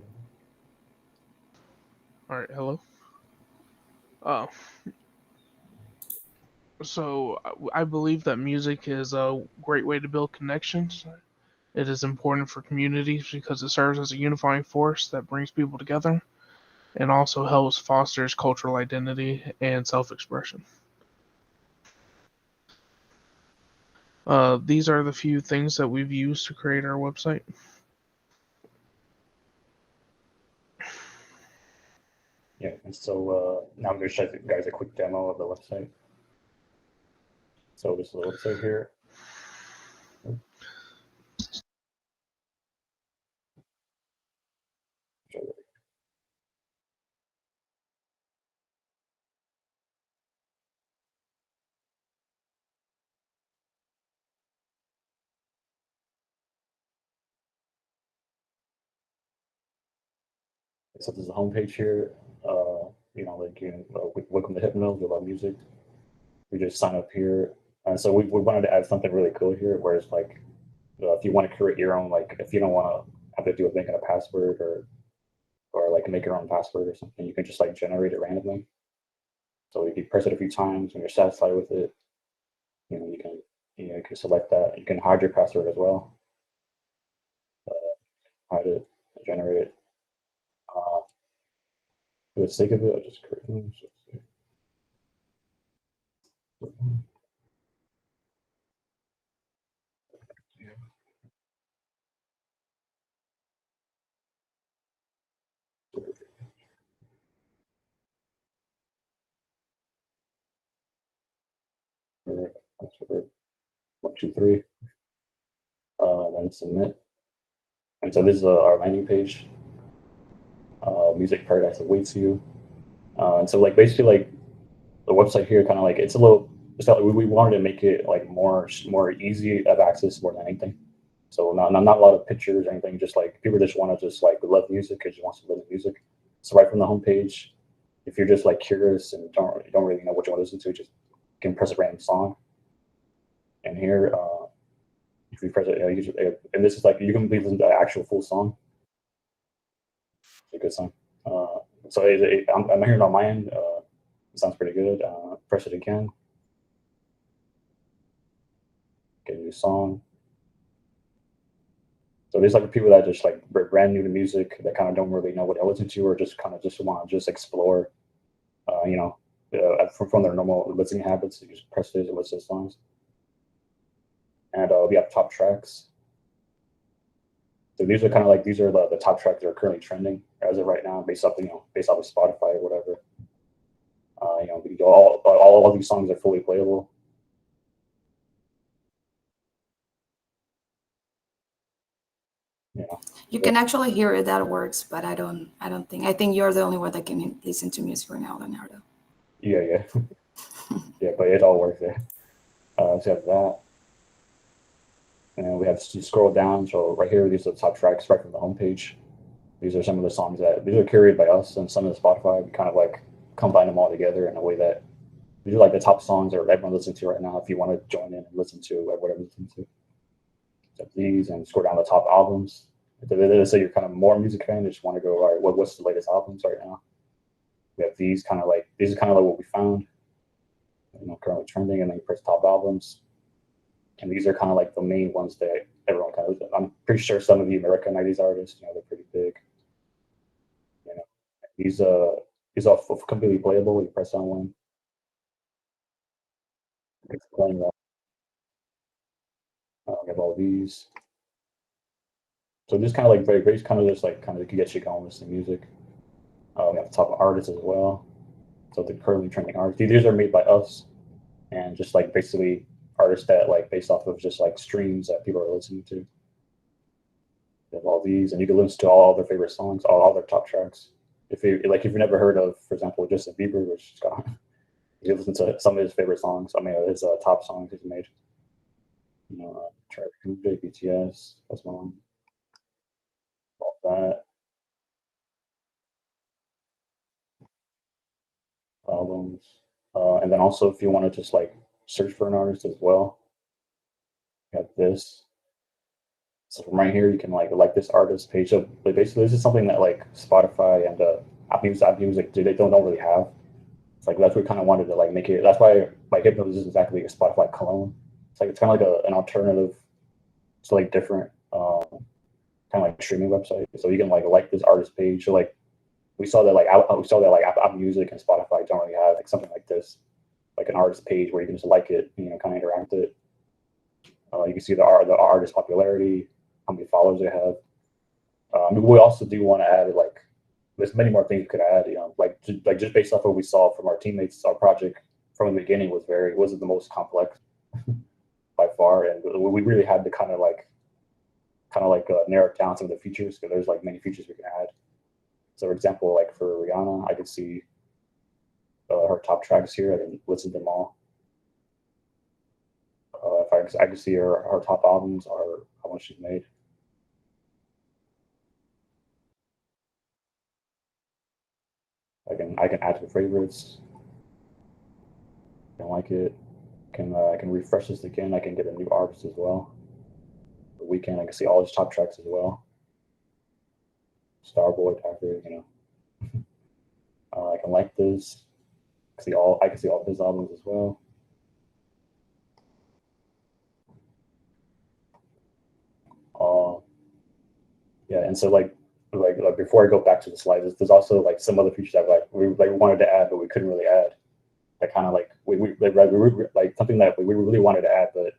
All right, hello. So I believe that music is a great way to build connections. It is important for communities because it serves as a unifying force that brings people together and also helps fosters cultural identity and self-expression. These are the few things that we've used to create our website. Yeah, and so now I'm going to show you guys a quick demo of the website. So this is the website here. So there's a homepage here. Welcome to Hypno, we love music. We just sign up here. And so we wanted to add something really cool here, where it's like, if you want to create your own, like if you don't want to have to do a making a password or like make your own password or something, you can just like generate it randomly. So if you press it a few times when you're satisfied with it, you can select that. You can hide your password as well. Hide it, generate it. For the sake of it, I'll just create them. Password 1, 2, 3. Then submit. And so this is our landing page. Music paradise awaits you. And so like basically like the website here kind of like it's like we wanted to make it like more easy of access more than anything. So not a lot of pictures or anything, just like people just want to just like love music because you want to listen to music. So right from the homepage, if you're just like curious and don't really know what you want to listen to, just can press a random song. And here, if you press it, and this is like you can listen to the actual full song. It's a good song. So I'm hearing on my end. It sounds pretty good. Press it again. Get a new song. So there's like people that just like brand new to music that kind of don't really know what to listen to, or just kind of just want to just explore, from their normal listening habits. You just press it and listen to songs. And we have top tracks. So these are kind of like the top tracks that are currently trending as of right now, based off of Spotify or whatever. All of these songs are fully playable. You can actually hear it, that works, but I think you're the only one that can listen to music right now, Leonardo. Yeah. Yeah, but it all works there. So we have that. And we have to scroll down. So right here, these are the top tracks right from the homepage. These are some of the songs these are curated by us and some of the Spotify. We kind of like combine them all together in a way that these are like the top songs that everyone listening to right now. If you want to join in and listen to whatever you listen to. So these, and scroll down the top albums. Let's say you're kind of more a music fan, you just want to go, all right, what's the latest albums right now? We have these are kind of like what we found. currently trending, and then you press top albums. And these are kind of like the main ones that everyone kind of, I'm pretty sure some of you may recognize these artists, they're pretty big. These are completely playable when you press on one. It's playing that. We have all these. So just kind of like very kind of just like kind of get you going with some music. We have the top artists as well. So the currently trending artists. These are made by us, and just like basically artists that like based off of just like streams that people are listening to. We have all these, and you can listen to all their favorite songs, all their top tracks. If you've never heard of, for example, Justin Bieber, which is gone, you can listen to some of his favorite songs. I mean, his top songs he's made. BTS, that's one. All that. Albums. And then also, if you want to just like search for an artist as well, you have this. So from right here, you can like this artist page. So basically, this is something that like Spotify and Apple Music they don't really have. It's like that's what we kind of wanted to like make it. That's why like Hypnos is exactly a Spotify clone. It's kind of like an alternative to like different kind of like streaming website. So you can like this artist page. So like we saw that Apple Music and Spotify don't really have like something like this, like an artist page where you can just like it, kind of interact with it. You can see the artist popularity, how many followers they have. We also do want to add like there's many more things we could add. Just based off what we saw from our teammates, our project from the beginning wasn't the most complex by far, and we really had to kind of narrow it down some of the features because there's like many features we can add. So, for example, like for Rihanna, I could see her top tracks here. I can listen to them all. If I could see her top albums or how much she's made. I can add to favorites. I don't like it. I can refresh this again. I can get a new artist as well. The Weekend, I can see all his top tracks as well. Starboy, Tucker, I can like this. I can see all his albums as well. Yeah, and so like before I go back to the slides, there's also like some other features that we wanted to add, but we couldn't really add. That kind of like we like something that we really wanted to add, but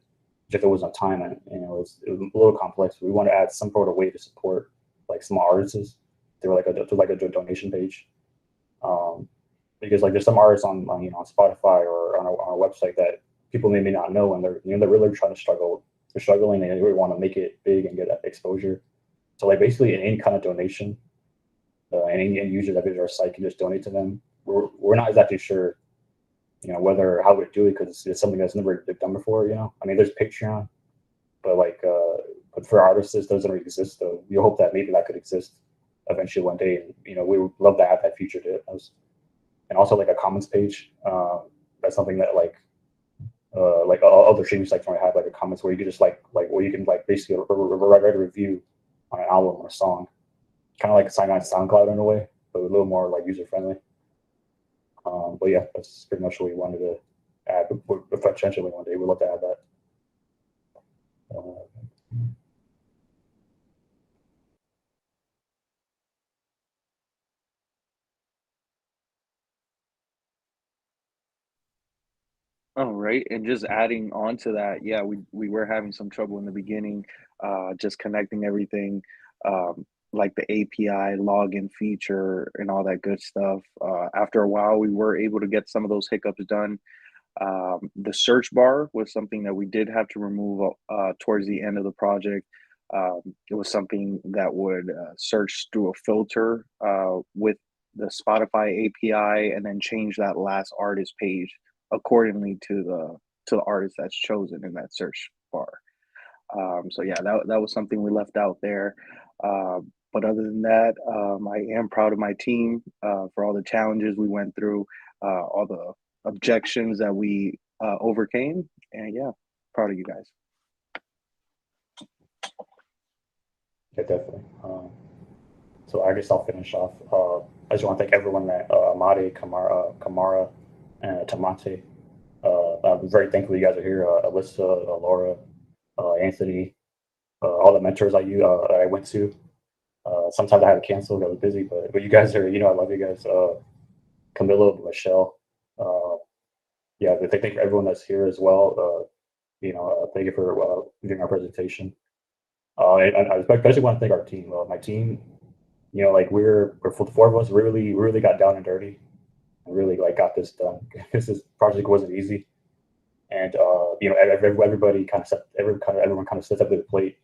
if it was on time, and it was a little complex. We want to add some sort of way to support like small artists through like a donation page, because like there's some artists on Spotify or on our website that people may not know, and they're really trying to struggle. They're struggling, and they really want to make it big and get exposure. So like basically any kind of donation, any user that visits our site can just donate to them. We're not exactly sure, how we do it because it's something that's never been done before. I mean, there's Patreon, but but for artists, this doesn't really exist. So we hope that maybe that could exist eventually one day, and we would love to add that feature to it. And also like a comments page. That's something that like other streaming sites might have like a comments where you can just where you can basically write a review on an album or a song, kind of like a sign on SoundCloud in a way, but a little more like user friendly. But yeah, that's pretty much what we wanted to add. Potentially one day we'd love to add that. Oh, right. And just adding on to that, yeah, we were having some trouble in the beginning, just connecting everything, like the API login feature and all that good stuff. After a while, we were able to get some of those hiccups done. The search bar was something that we did have to remove towards the end of the project. It was something that would search through a filter with the Spotify API and then change that last artist page accordingly to the artist that's chosen in that search bar. So yeah, that was something we left out there. But other than that, I am proud of my team for all the challenges we went through, all the objections that we overcame, and yeah, proud of you guys. Yeah, definitely. So I guess I'll finish off. I just want to thank everyone that Imade, Kwamara, and Temante. I'm very thankful you guys are here. Alyssa, Laura, Anthony, all the mentors I went to. Sometimes I had to cancel. I was busy, but you guys are, I love you guys. Camilo, Michelle. Yeah, thank you for everyone that's here as well. Thank you for giving our presentation. And I especially want to thank our team. My team, we're for the four of us really got down and dirty and really got this done because this project wasn't easy. And everybody everyone kind of stepped up to the plate,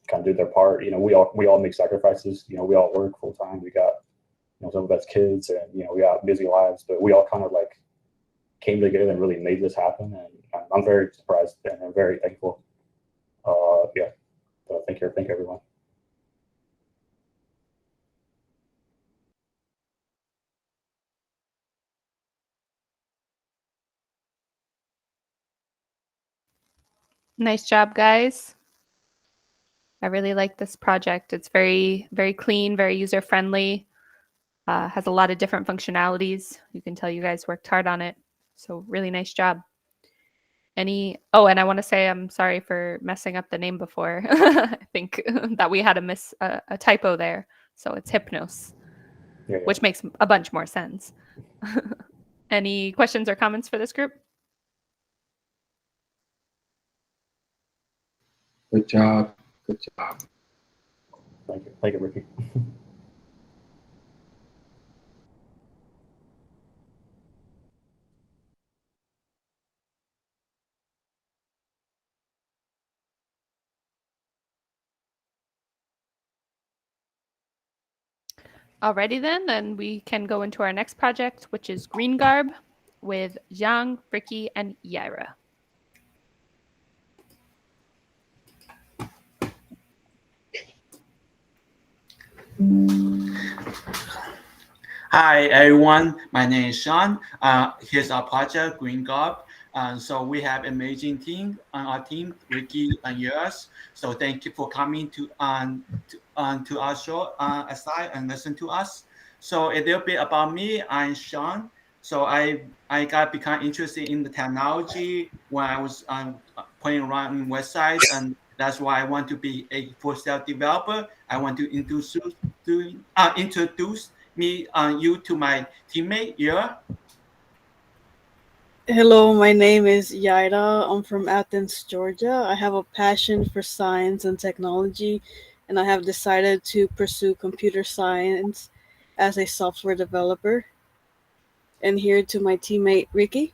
kind of did their part. We all make sacrifices. We all work full time. We got some of us kids, and we got busy lives, but we all kind of came together and really made this happen. And I'm very surprised and I'm very thankful. Yeah, so thank you everyone. Nice job, guys. I really like this project. It's very, very clean, very user-friendly, has a lot of different functionalities. You can tell you guys worked hard on it. So really nice job. Oh, and I want to say I'm sorry for messing up the name before. I think that we had a typo there. So it's Hypnos, which makes a bunch more sense. Any questions or comments for this group? Good job. Good job. Thank you, Ricky. Alrighty then we can go into our next project, which is Green Garb with Zhang, Ricky, and Yaira. Hi everyone, my name is Sean. Here's our project, Green Garb. So we have amazing team on our team, Ricky and yours. So thank you for coming to our show aside and listen to us. So a little bit about me, I'm Sean. So I got become interested in the technology when I was playing around on website, and that's why I want to be a full stack developer. I want to introduce you to my teammate, Yaira. Hello, my name is Yaira. I'm from Athens, Georgia. I have a passion for science and technology, and I have decided to pursue computer science as a software developer. And here to my teammate, Ricky.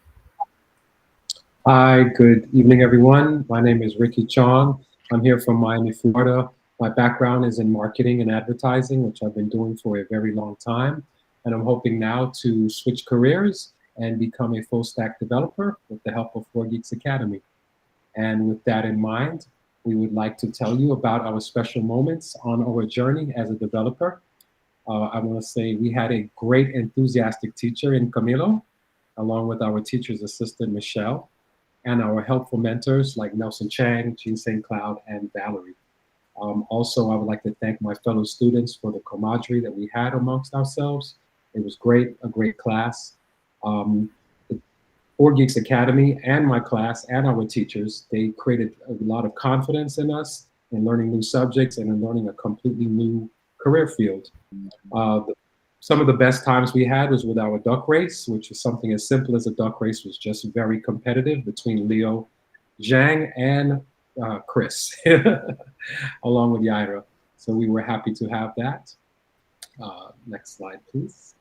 Hi, good evening, everyone. My name is Ricky Chong. I'm here from Miami, Florida. My background is in marketing and advertising, which I've been doing for a very long time. And I'm hoping now to switch careers and become a full stack developer with the help of 4Geeks Academy. And with that in mind, we would like to tell you about our special moments on our journey as a developer. I want to say we had a great enthusiastic teacher in Camilo, along with our teacher's assistant, Michelle, and our helpful mentors like Nelson Chang, Jean St. Cloud, and Valerie. Also, I would like to thank my fellow students for the camaraderie that we had amongst ourselves. It was great, a great class. The 4Geeks Academy and my class and our teachers, they created a lot of confidence in us in learning new subjects and in learning a completely new career field. Some of the best times we had was with our duck race, which was something as simple as a duck race, was just very competitive between Leo, Zhang, and Chris, along with Yaira. So we were happy to have that. Next slide, please.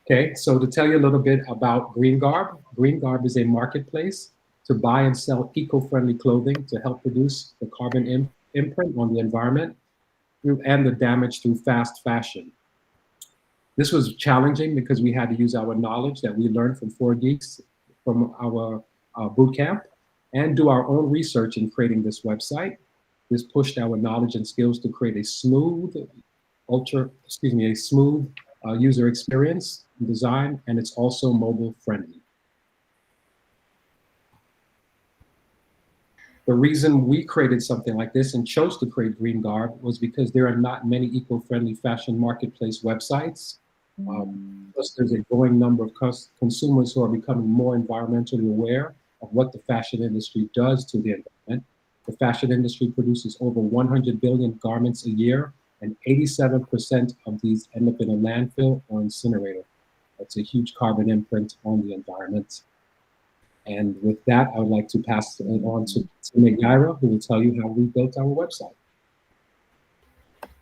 Okay, so to tell you a little bit about Green Garb. Green Garb is a marketplace to buy and sell eco-friendly clothing to help reduce the carbon imprint on the environment and the damage through fast fashion. This was challenging because we had to use our knowledge that we learned from 4Geeks, from our bootcamp, and do our own research in creating this website. This pushed our knowledge and skills to create a smooth, user experience design, and it's also mobile friendly. The reason we created something like this and chose to create Green Garb was because there are not many eco-friendly fashion marketplace websites Plus, there's a growing number of consumers who are becoming more environmentally aware of what the fashion industry does to the environment. The fashion industry produces over 100 billion garments a year, and 87% of these end up in a landfill or incinerator. That's a huge carbon imprint on the environment. And with that, I would like to pass it on to Yaira, who will tell you how we built our website.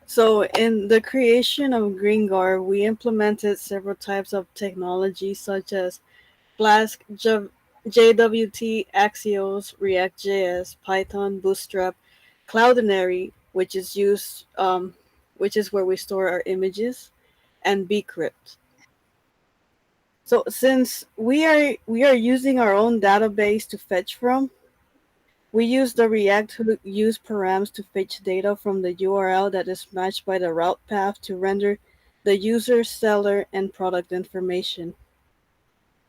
So in the creation of GreenGarb, we implemented several types of technology such as Flask, JWT, Axios, React.js, Python, Bootstrap, Cloudinary, which is where we store our images, and Bcrypt. So since we are using our own database to fetch from, we use the React use params to fetch data from the URL that is matched by the route path to render the user, seller, and product information.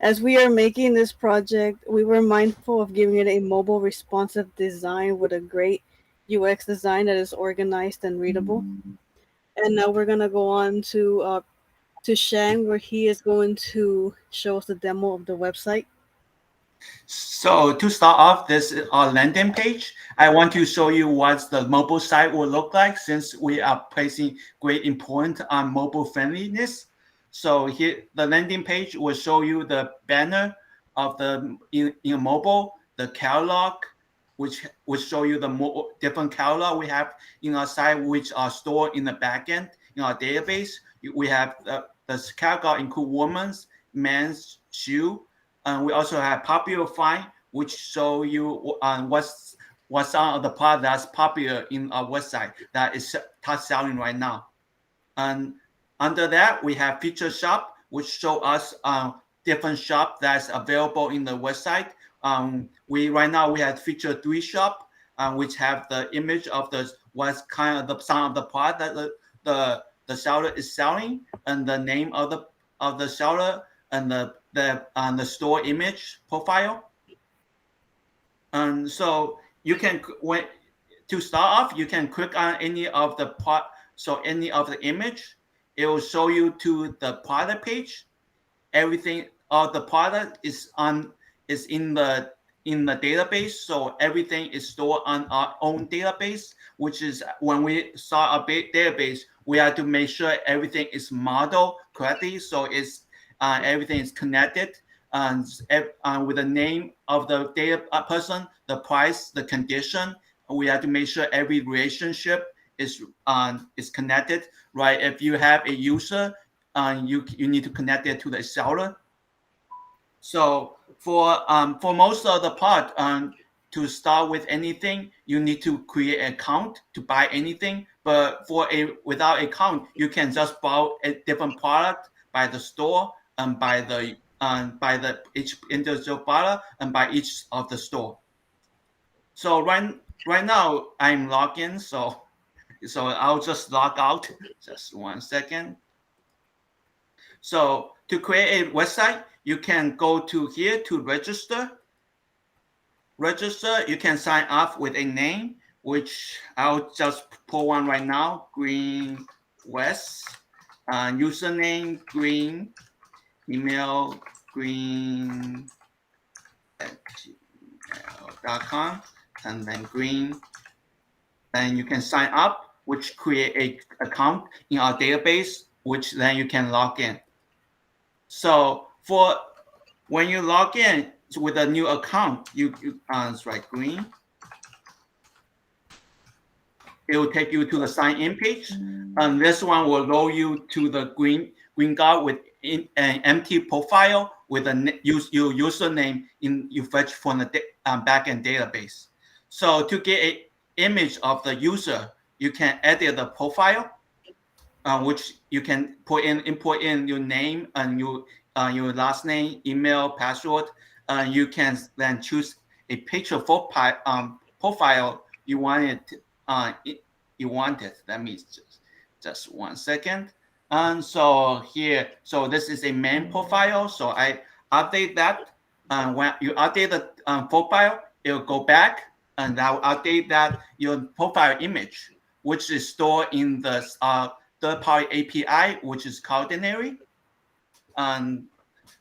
As we are making this project, we were mindful of giving it a mobile responsive design with a great UX design that is organized and readable. And now we're gonna go on to Shang, where he is going to show us the demo of the website. So to start off this landing page, I want to show you what the mobile site will look like, since we are placing great importance on mobile friendliness. So here, the landing page will show you the banner of the in mobile, the catalog, which will show you the different catalog we have in our site, which are stored in the backend in our database. We have the catalog include women's, men's, shoe. We also have popular find, which show you what's some of the product that's popular in our website that is top selling right now. And under that, we have feature shop, which show us different shop that's available in the website. Right now we have feature 3 shop, which have the image of what's kind of some of the product that the seller is selling, and the name of the seller, and the store image profile. And so you can, to start off, you can click on any of the part. So any of the image, it will show you to the product page. Everything of the product is in the database. So everything is stored on our own database, which is when we start our database, we have to make sure everything is modeled correctly. So everything is connected with the name of the data person, the price, the condition. We have to make sure every relationship is connected, right? If you have a user, you need to connect it to the seller. So for most of the part, to start with anything, you need to create an account to buy anything. But without an account, you can just buy a different product by the store and by the each individual product and by each of the store. So right now I'm logged in, so I'll just log out. Just 1 second. So to create a website, you can go to here to register. You can sign up with a name, which I'll just pull one right now. Green West. Username Green. Email green at gmail.com, and then green. Then you can sign up, which create a account in our database, which then you can log in. So for when you log in with a new account, you write green. It will take you to the sign in page, and this one will load you to the GreenGarb with an empty profile with your username you fetch from the backend database. So to get an image of the user, you can edit the profile, which you can input in your name and your last name, email, password. You can then choose a picture profile you want it. That means just 1 second. And so here, so this is a main profile. So I update that. When you update the profile, it will go back, and I will update that your profile image, which is stored in the third-party API, which is Cloudinary.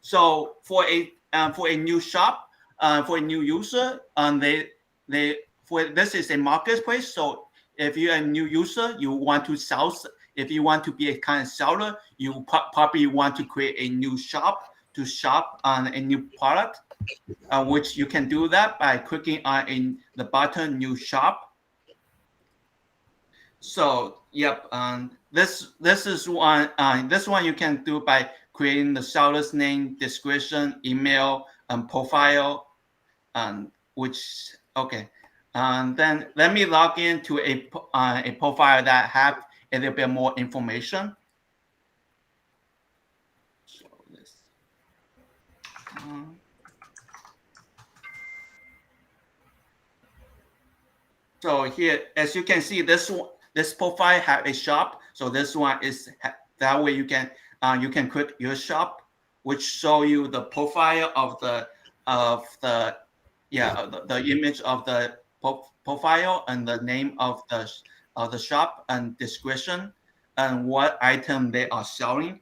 So for a new shop, for a new user, this is a marketplace. So if you're a new user, you want to sell. If you want to be a kind of seller, you probably want to create a new shop to shop on a new product, which you can do that by clicking on the button New Shop. So yep, this is one. This one you can do by creating the seller's name, description, email, and profile. Which okay. Then let me log into a profile that have a little bit more information. So this. So here, as you can see, this profile have a shop. So this one is that way you can click your shop, which show you the profile of the image of the profile and the name of the shop and description and what item they are selling.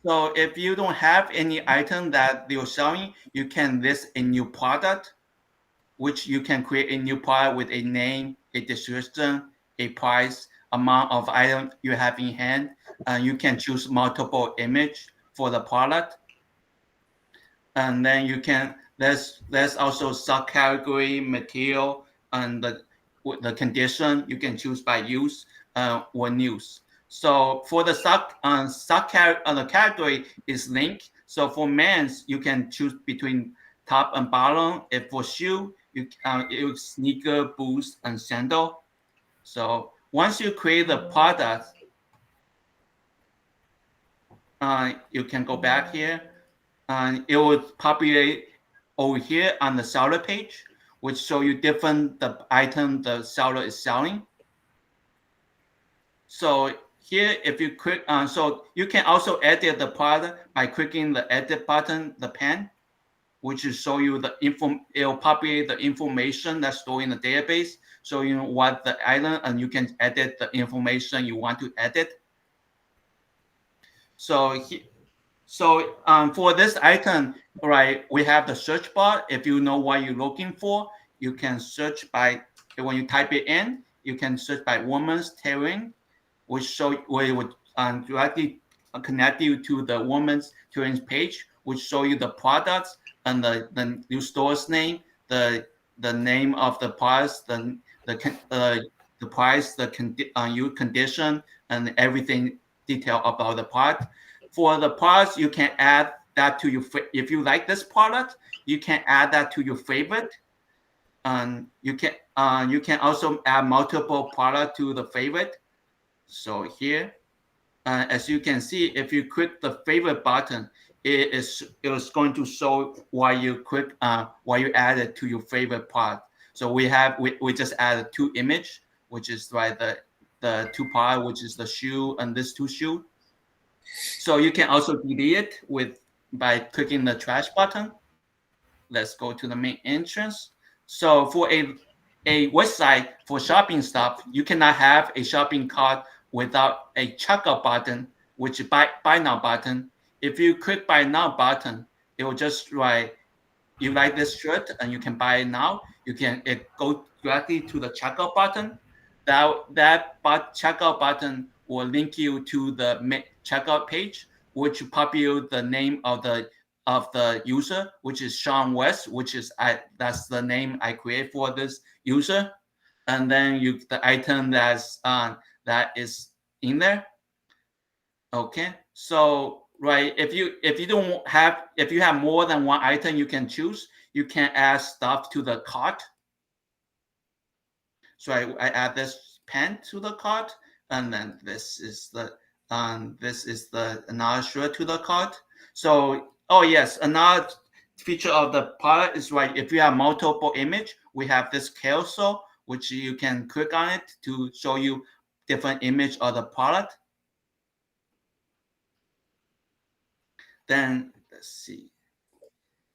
So if you don't have any item that they're selling, you can list a new product, which you can create a new product with a name, a description, a price, amount of item you have in hand. You can choose multiple image for the product. And then you can, there's also subcategory, material, and the condition you can choose by use or news. So for the the category is link. So for men's, you can choose between top and bottom. If for shoe, it's sneaker, boots, and sandal. So once you create the product, you can go back here. It will populate over here on the seller page, which show you the item the seller is selling. So here, if you click on, so you can also edit the product by clicking the edit button, the pen, which will show you the it will populate the information that's stored in the database. So you know what the item, and you can edit the information you want to edit. So for this item, right, we have the search bar. If you know what you're looking for, you can search by, when you type it in, you can search by women's tailoring, which it would directly connect you to the women's tailoring page, which show you the products and the new store's name, the name of the products, the price, the condition, and everything detail about the product. For the products, you can add that to your, if you like this product, you can add that to your favorite. You can also add multiple products to the favorite. So here, as you can see, if you click the favorite button, it is going to show why you add it to your favorite product. So we just added 2 image, which is right the 2 product, which is the shoe and this 2 shoe. So you can also delete it by clicking the trash button. Let's go to the main entrance. So for a website for shopping stuff, you cannot have a shopping cart without a checkout button, which is buy now button. If you click buy now button, it will just write, you like this shirt and you can buy it now. It go directly to the checkout button. That checkout button will link you to the checkout page, which populate the name of the user, which is Sean West, which is that's the name I create for this user, and then the item that is in there. Okay, so right, if you have more than one item you can choose, you can add stuff to the cart. So I add this pen to the cart, and then this is the another shirt to the cart. So yes, another feature of the product is right. If you have multiple image, we have this carousel, which you can click on it to show you different image of the product. Then let's see.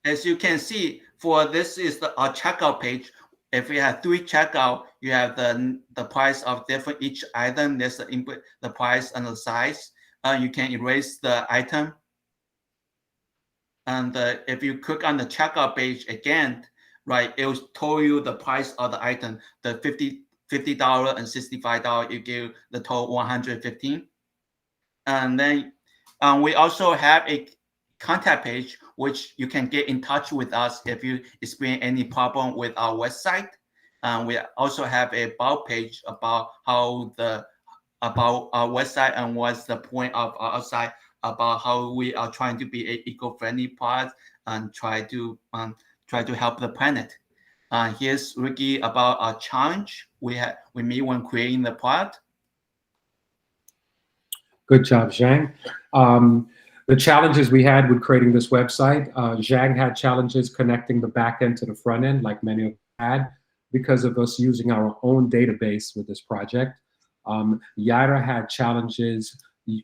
As you can see, for this is our checkout page. If we have 3 checkout, you have the price of different each item. There's the input, the price, and the size. you can erase the item. And if you click on the checkout page again, right, it will tell you the price of the item, the $50 and $65. You give the total 115. And then we also have a contact page, which you can get in touch with us if you experience any problem with our website. We also have a about page about about our website and what's the point of our site, about how we are trying to be an eco-friendly product and try to help the planet. Here's Ricky about our challenge we made when creating the product. Good job, Zhang. The challenges we had with creating this website, Zhang had challenges connecting the back end to the front end, like many of us had, because of us using our own database with this project. Yaira had challenges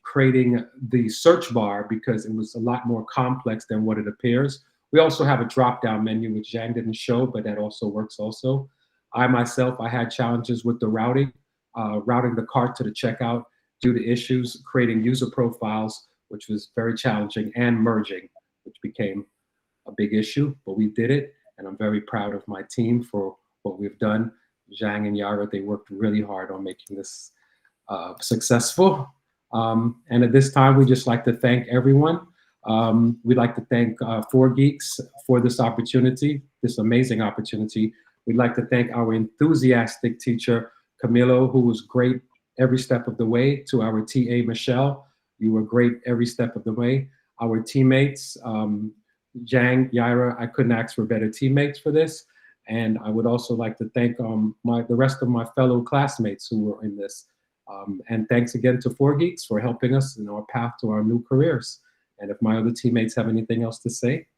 creating the search bar because it was a lot more complex than what it appears. We also have a drop-down menu, which Zhang didn't show, but that also works also. I had challenges with the routing the cart to the checkout due to issues creating user profiles, which was very challenging, and merging, which became a big issue, but we did it. And I'm very proud of my team for what we've done. Zhang and Yara, they worked really hard on making this successful. And at this time, we just like to thank everyone. We'd like to thank 4Geeks for this opportunity, this amazing opportunity. We'd like to thank our enthusiastic teacher, Camilo, who was great every step of the way. To our TA, Michelle, you were great every step of the way. Our teammates, Zhang, Yaira, I couldn't ask for better teammates for this. And I would also like to thank the rest of my fellow classmates who were in this. And thanks again to 4Geeks for helping us in our path to our new careers. And if my other teammates have anything else to say.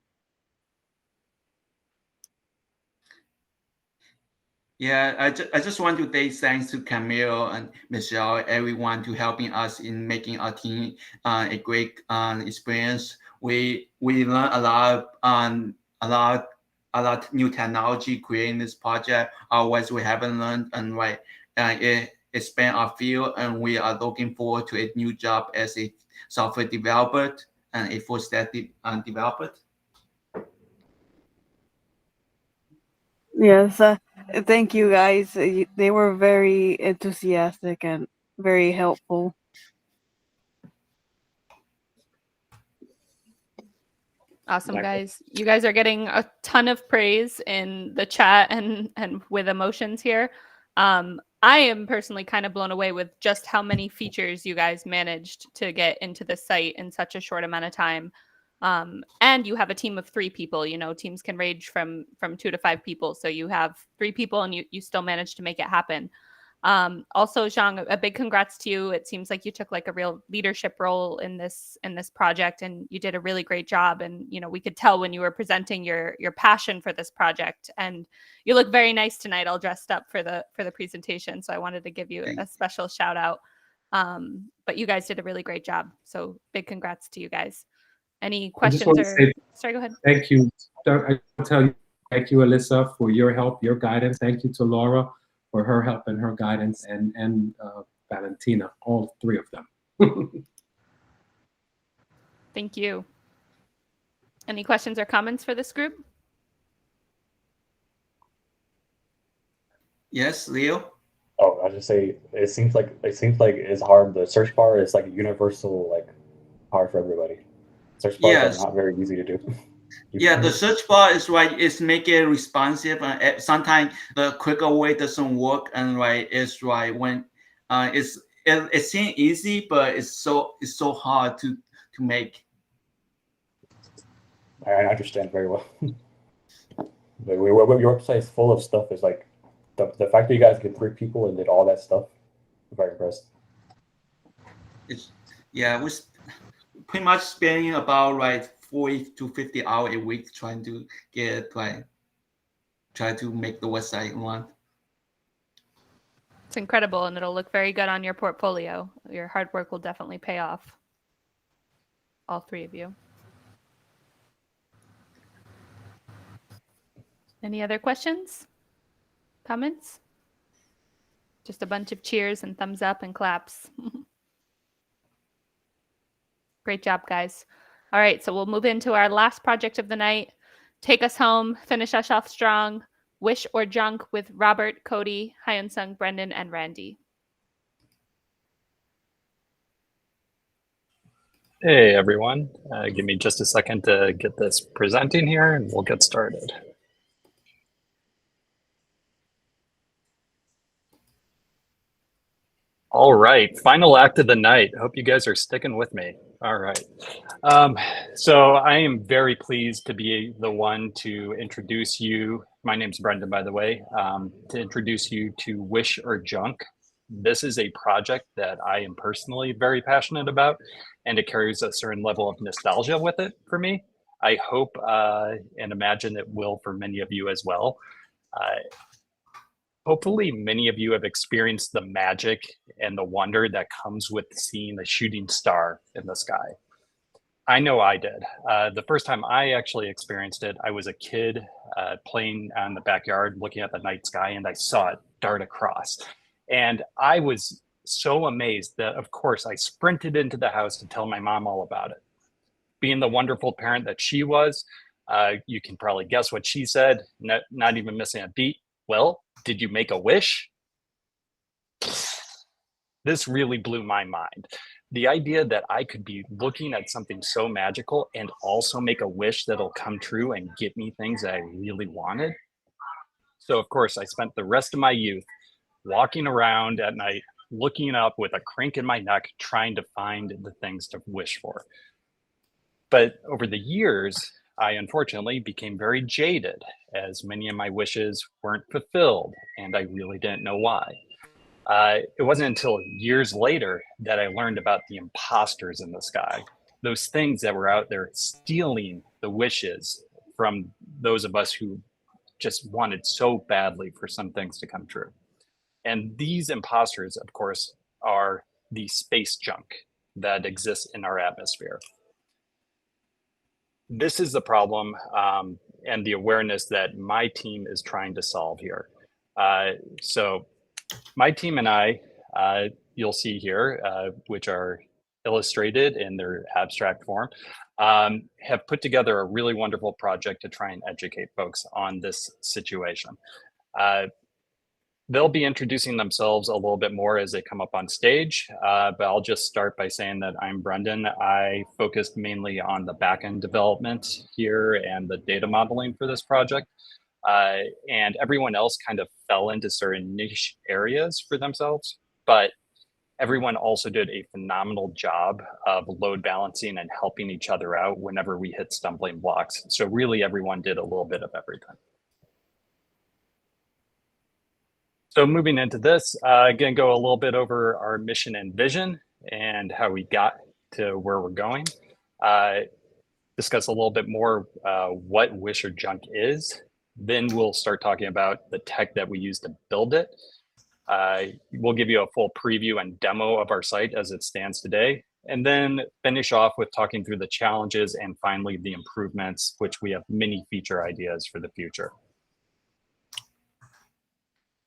Yeah, I just want to say thanks to Camille and Michelle, everyone to helping us in making our team a great experience. We learned a lot new technology creating this project. Otherwise, we haven't learned, and it expand our field, and we are looking forward to a new job as a software developer and a full stack developer. Yes, thank you guys. They were very enthusiastic and very helpful. Awesome, guys. You guys are getting a ton of praise in the chat and with emotions here. I am personally kind of blown away with just how many features you guys managed to get into the site in such a short amount of time. And you have a team of 3 people. You know, teams can range from 2 to 5 people. So you have 3 people and you still managed to make it happen. Also, Zhang, a big congrats to you. It seems like you took like a real leadership role in this project, and you did a really great job. And you know, we could tell when you were presenting your passion for this project. And you look very nice tonight, all dressed up for the presentation. So I wanted to give you a special shout out. But you guys did a really great job. So big congrats to you guys. Any questions sorry, go ahead. Thank you. I tell you, thank you, Alyssa, for your help, your guidance. Thank you to Laura for her help and her guidance, and Valentina, all 3 of them. Thank you. Any questions or comments for this group? Yes, Leo. Oh, I just say it seems like it's hard. The search bar is like universal, like hard for everybody. Search bars are not very easy to do. Yeah, the search bar is make it responsive, and sometimes the quicker way doesn't work, and when it seems easy, but it's so hard to make. I understand very well. Your website is full of stuff. Is like the fact that you guys get 3 people and did all that stuff. I'm very impressed. We're pretty much spending about 40 to 50 hours a week trying to try to make the website run. It's incredible, and it'll look very good on your portfolio. Your hard work will definitely pay off. All 3 of you. Any other questions? Comments? Just a bunch of cheers and thumbs up and claps. Great job, guys. All right, so we'll move into our last project of the night. Take us home, finish us off strong. Wish or Junk with Robert, Cody, Hyun Sung, Brendan, and Randy. Hey everyone, give me just a second to get this presenting here and we'll get started. All right, final act of the night. Hope you guys are sticking with me. All right. So I am very pleased to be the one to introduce you. My name's Brendan, by the way, to introduce you to Wish or Junk. This is a project that I am personally very passionate about, and it carries a certain level of nostalgia with it for me. I hope and imagine it will for many of you as well. Hopefully, many of you have experienced the magic and the wonder that comes with seeing a shooting star in the sky. I know I did. The first time I actually experienced it, I was a kid playing on the backyard, looking at the night sky, and I saw it dart across. And I was so amazed that, of course, I sprinted into the house to tell my mom all about it. Being the wonderful parent that she was, you can probably guess what she said, not even missing a beat. Well, did you make a wish? This really blew my mind. The idea that I could be looking at something so magical and also make a wish that'll come true and get me things that I really wanted. So of course, I spent the rest of my youth walking around at night, looking up with a crank in my neck, trying to find the things to wish for. But over the years, I unfortunately became very jaded, as many of my wishes weren't fulfilled, and I really didn't know why. It wasn't until years later that I learned about the imposters in the sky, those things that were out there stealing the wishes from those of us who just wanted so badly for some things to come true. And these imposters, of course, are the space junk that exists in our atmosphere. This is the problem and the awareness that my team is trying to solve here. So my team and I, you'll see here, which are illustrated in their abstract form, have put together a really wonderful project to try and educate folks on this situation. They'll be introducing themselves a little bit more as they come up on stage, but I'll just start by saying that I'm Brendan. I focused mainly on the backend development here and the data modeling for this project. And everyone else kind of fell into certain niche areas for themselves, but everyone also did a phenomenal job of load balancing and helping each other out whenever we hit stumbling blocks. So really everyone did a little bit of everything. So moving into this, again, go a little bit over our mission and vision and how we got to where we're going. Discuss a little bit more what Wish or Junk is. Then we'll start talking about the tech that we use to build it. We'll give you a full preview and demo of our site as it stands today, and then finish off with talking through the challenges and finally the improvements, which we have many feature ideas for the future.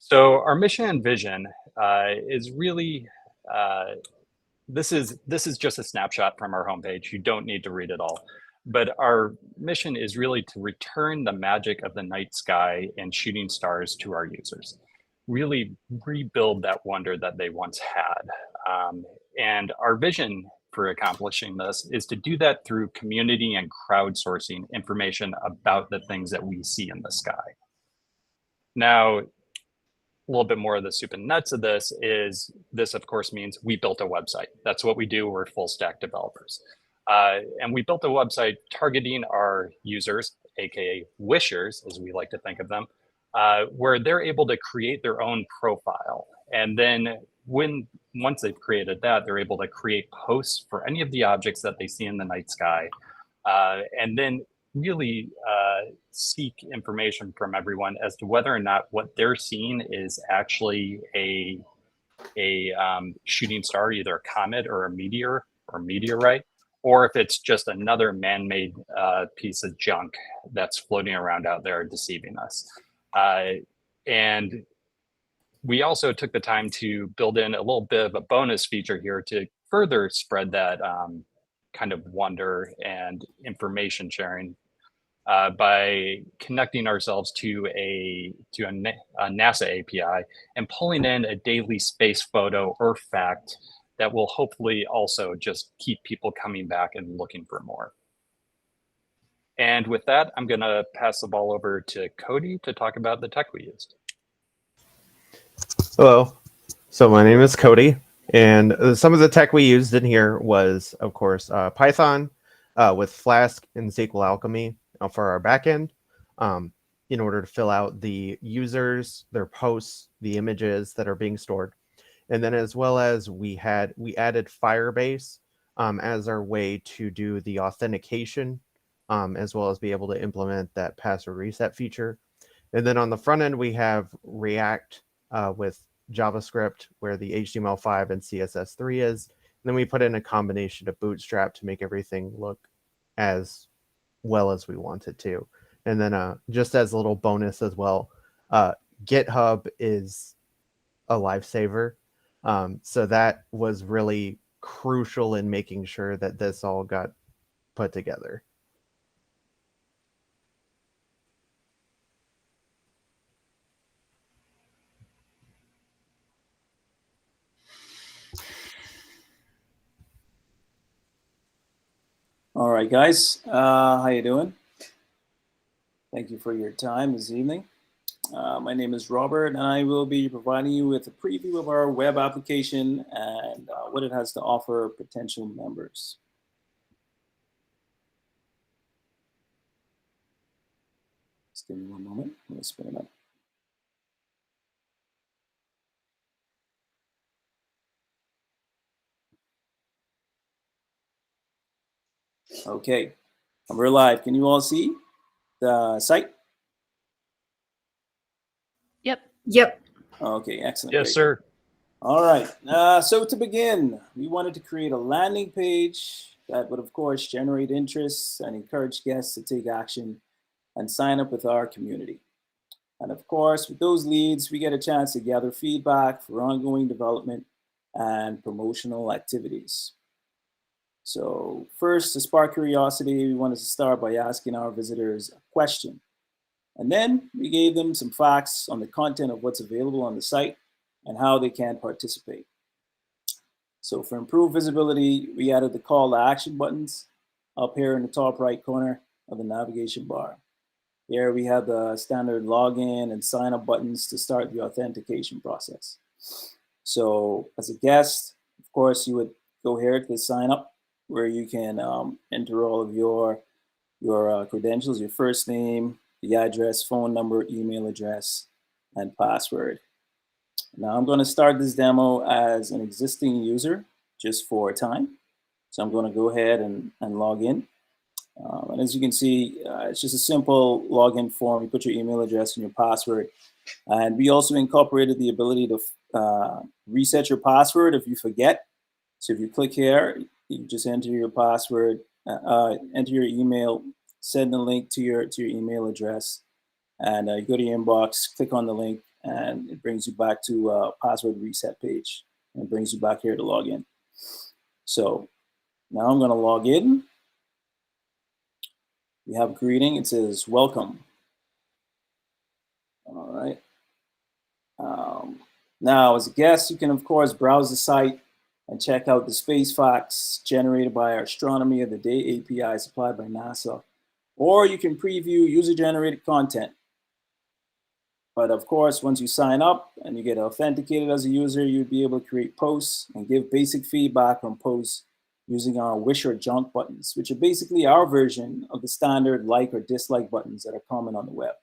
So our mission and vision is really, this is just a snapshot from our homepage. You don't need to read it all. But our mission is really to return the magic of the night sky and shooting stars to our users. Really rebuild that wonder that they once had. And our vision for accomplishing this is to do that through community and crowdsourcing information about the things that we see in the sky. Now, a little bit more of the soup and nuts of this is this, of course, means we built a website. That's what we do. We're full stack developers. And we built a website targeting our users, AKA wishers, as we like to think of them, where they're able to create their own profile. And then once they've created that, they're able to create posts for any of the objects that they see in the night sky. And then really seek information from everyone as to whether or not what they're seeing is actually a shooting star, either a comet or a meteor or meteorite, or if it's just another man-made piece of junk that's floating around out there deceiving us. And we also took the time to build in a little bit of a bonus feature here to further spread that kind of wonder and information sharing by connecting ourselves to a NASA API and pulling in a daily space photo or fact that will hopefully also just keep people coming back and looking for more. And with that, I'm going to pass the ball over to Cody to talk about the tech we used. Hello. So my name is Cody, and some of the tech we used in here was, of course, Python with Flask and SQL Alchemy for our backend in order to fill out the users, their posts, the images that are being stored. And then as well as we added Firebase as our way to do the authentication, as well as be able to implement that password reset feature. And then on the front end, we have React with JavaScript, where the HTML5 and CSS3 is. And then we put in a combination of Bootstrap to make everything look as well as we want it to. And then just as a little bonus as well, GitHub is a lifesaver. So that was really crucial in making sure that this all got put together. All right, guys, how you doing? Thank you for your time this evening. My name is Robert, and I will be providing you with a preview of our web application and what it has to offer potential members. Just give me one moment. I'm going to spin it up. Okay, we're live. Can you all see the site? Yep. Yep. Okay, excellent. Yes, Great. sir. All right. So to begin, we wanted to create a landing page that would, of course, generate interest and encourage guests to take action and sign up with our community. And of course, with those leads, we get a chance to gather feedback for ongoing development and promotional activities. So first, to spark curiosity, we wanted to start by asking our visitors a question. And then we gave them some facts on the content of what's available on the site and how they can participate. So for improved visibility, we added the call to action buttons up here in the top right corner of the navigation bar. Here we have the standard login and sign up buttons to start the authentication process. So as a guest, of course, you would go here to sign up, where you can enter all of your credentials, your first name, the address, phone number, email address, and password. Now I'm going to start this demo as an existing user just for a time. So I'm going to go ahead and log in. And as you can see, it's just a simple login form. You put your email address and your password. And we also incorporated the ability to reset your password if you forget. So if you click here, you just enter your password, enter your email, send the link to your email address, and you go to your inbox, click on the link, and it brings you back to a password reset page, and it brings you back here to log in. So now I'm going to log in. We have a greeting. It says, welcome. All right. Now, as a guest, you can, of course, browse the site and check out the space facts generated by our Astronomy of the Day API supplied by NASA. Or you can preview user-generated content. But of course, once you sign up and you get authenticated as a user, you'd be able to create posts and give basic feedback on posts using our wish or junk buttons, which are basically our version of the standard like or dislike buttons that are common on the web.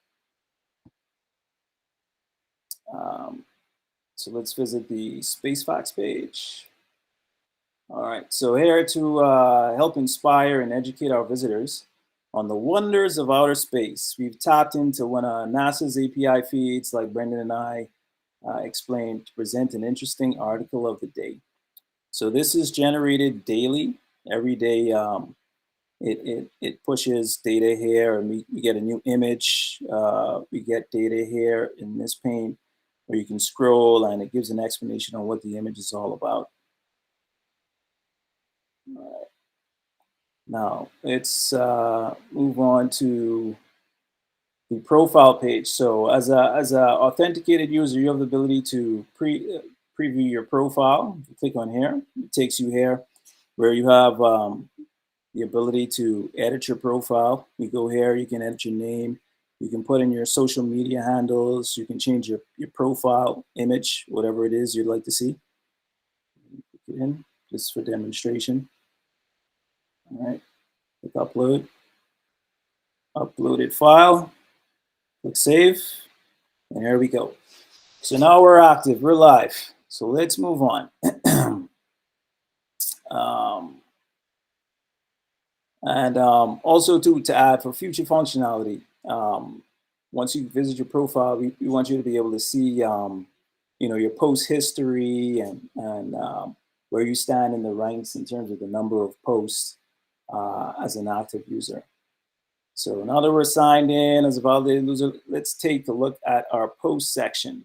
So let's visit the Space Facts page. All right, so here to help inspire and educate our visitors on the wonders of outer space, we've tapped into one of NASA's API feeds, like Brendan and I explained, to present an interesting article of the day. So this is generated daily. Every day it pushes data here, and we get a new image. We get data here in this pane where you can scroll, and it gives an explanation on what the image is all about. Now let's move on to the profile page. So as a authenticated user, you have the ability to preview your profile. If you click on here, it takes you here where you have the ability to edit your profile. You go here, you can edit your name, you can put in your social media handles, you can change your profile image, whatever it is you'd like to see. Put it in just for demonstration. All right, click upload, uploaded file, click save, and here we go. So now we're active, we're live. So let's move on. Also to add for future functionality, once you visit your profile, we want you to be able to see, your post history and where you stand in the ranks in terms of the number of posts as an active user. So now that we're signed in as a validated user, let's take a look at our post section.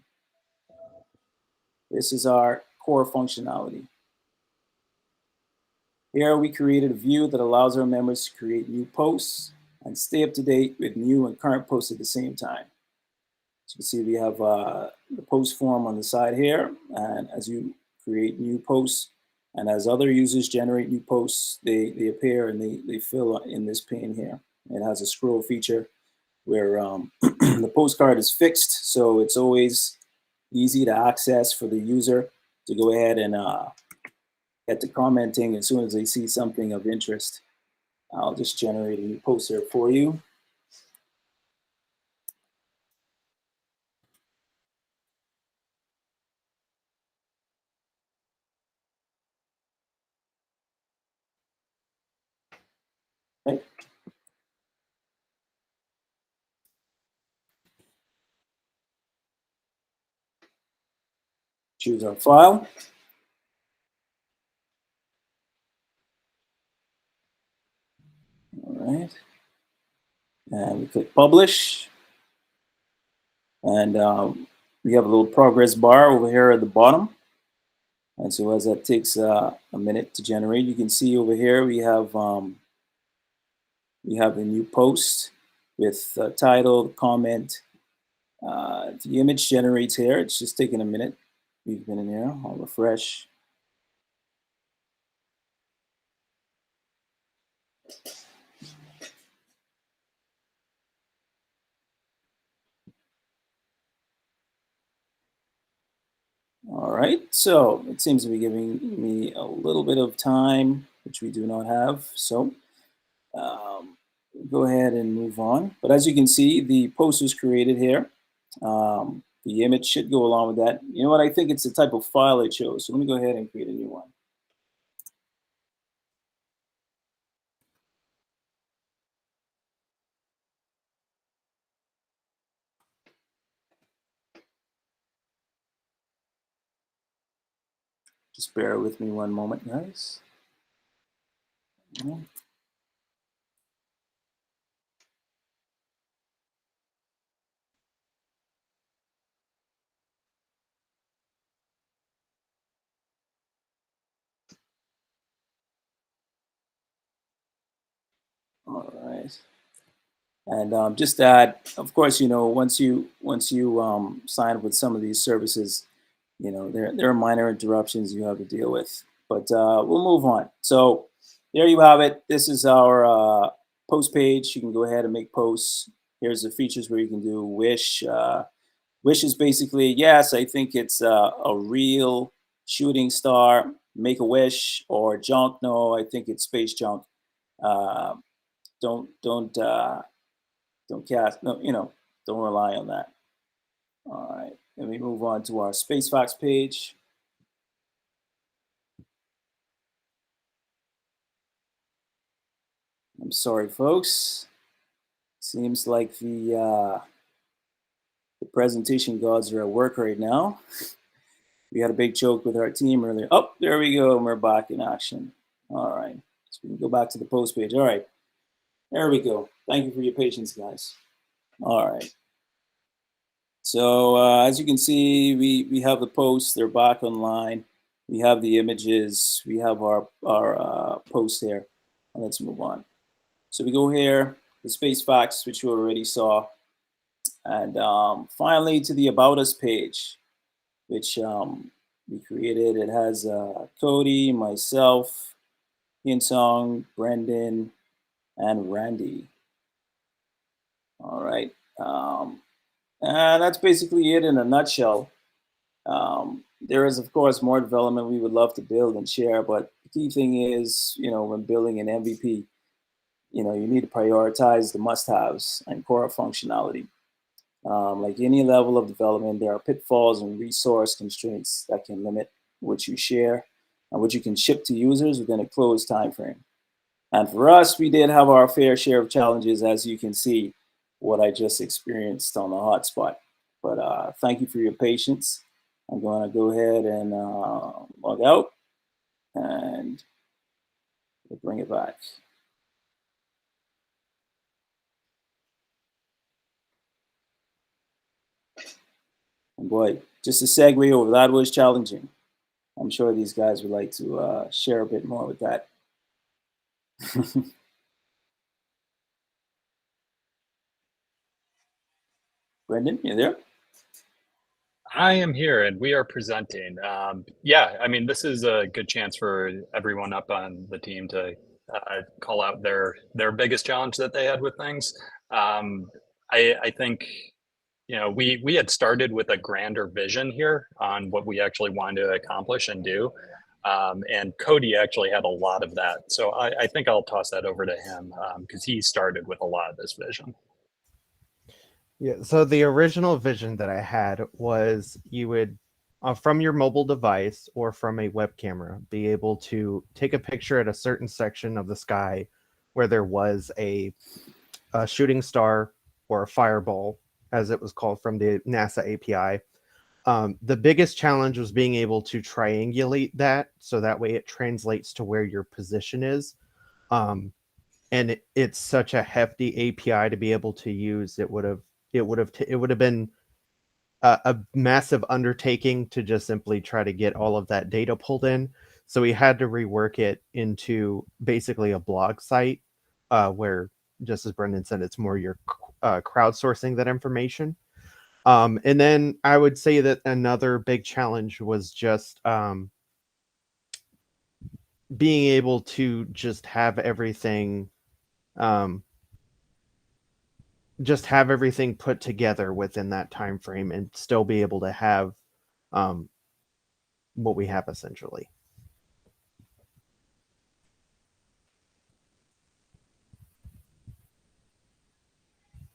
This is our core functionality. Here we created a view that allows our members to create new posts and stay up to date with new and current posts at the same time. So you can see we have the post form on the side here, and as you create new posts and as other users generate new posts, they appear and they fill in this pane here. It has a scroll feature where the postcard is fixed, so it's always easy to access for the user to go ahead and get to commenting as soon as they see something of interest. I'll just generate a new post here for you. Okay. Choose our file. All right. And we click publish. And we have a little progress bar over here at the bottom. And so as that takes a minute to generate, you can see over here we have a new post with the title, comment. The image generates here. It's just taking a minute. We've been in here. I'll refresh. All right, so it seems to be giving me a little bit of time, which we do not have. So go ahead and move on. But as you can see, the post was created here. The image should go along with that. You know what? I think it's the type of file it shows. So let me go ahead and create a new one. Just bear with me one moment, guys. All right. And just to add, of course, once you sign up with some of these services, there are minor interruptions you have to deal with. But we'll move on. So there you have it. This is our post page. You can go ahead and make posts. Here's the features where you can do wish. Wish is basically, yes, I think it's a real shooting star. Make a wish. Or junk. No, I think it's space junk. Don't cast. No, don't rely on that. All right. Let me move on to our SpaceFox page. I'm sorry, folks. Seems like the presentation gods are at work right now. We had a big joke with our team earlier. Oh, there we go. We're back in action. All right. So we can go back to the post page. All right. There we go. Thank you for your patience, guys. All right. So as you can see, we have the posts. They're back online. We have the images. We have our post here. And let's move on. So we go here, the space facts, which you already saw. And finally to the About Us page, which we created. It has Cody, myself, Hinsong, Brendan, and Randy. All right. And that's basically it in a nutshell. There is, of course, more development we would love to build and share, but the key thing is, when building an MVP, you need to prioritize the must-haves and core functionality. Like any level of development, there are pitfalls and resource constraints that can limit what you share and what you can ship to users within a closed time frame. And for us, we did have our fair share of challenges, as you can see, what I just experienced on the hotspot. But thank you for your patience. I'm going to go ahead and log out and bring it back. And boy, just a segue over, that was challenging. I'm sure these guys would like to share a bit more with that. Brendan, you there? I am here and we are presenting. Yeah, I mean, this is a good chance for everyone up on the team to call out their biggest challenge that they had with things. I think, we had started with a grander vision here on what we actually wanted to accomplish and do. And Cody actually had a lot of that. So I think I'll toss that over to him because he started with a lot of this vision. Yeah, so the original vision that I had was you would, from your mobile device or from a web camera, be able to take a picture at a certain section of the sky where there was a shooting star or a fireball, as it was called from the NASA API. The biggest challenge was being able to triangulate that so that way it translates to where your position is. And it's such a hefty API to be able to use. It would have been a massive undertaking to just simply try to get all of that data pulled in. So we had to rework it into basically a blog site where, just as Brendan said, it's more you're crowdsourcing that information. And then I would say that another big challenge was just being able to just have everything put together within that time frame and still be able to have what we have essentially.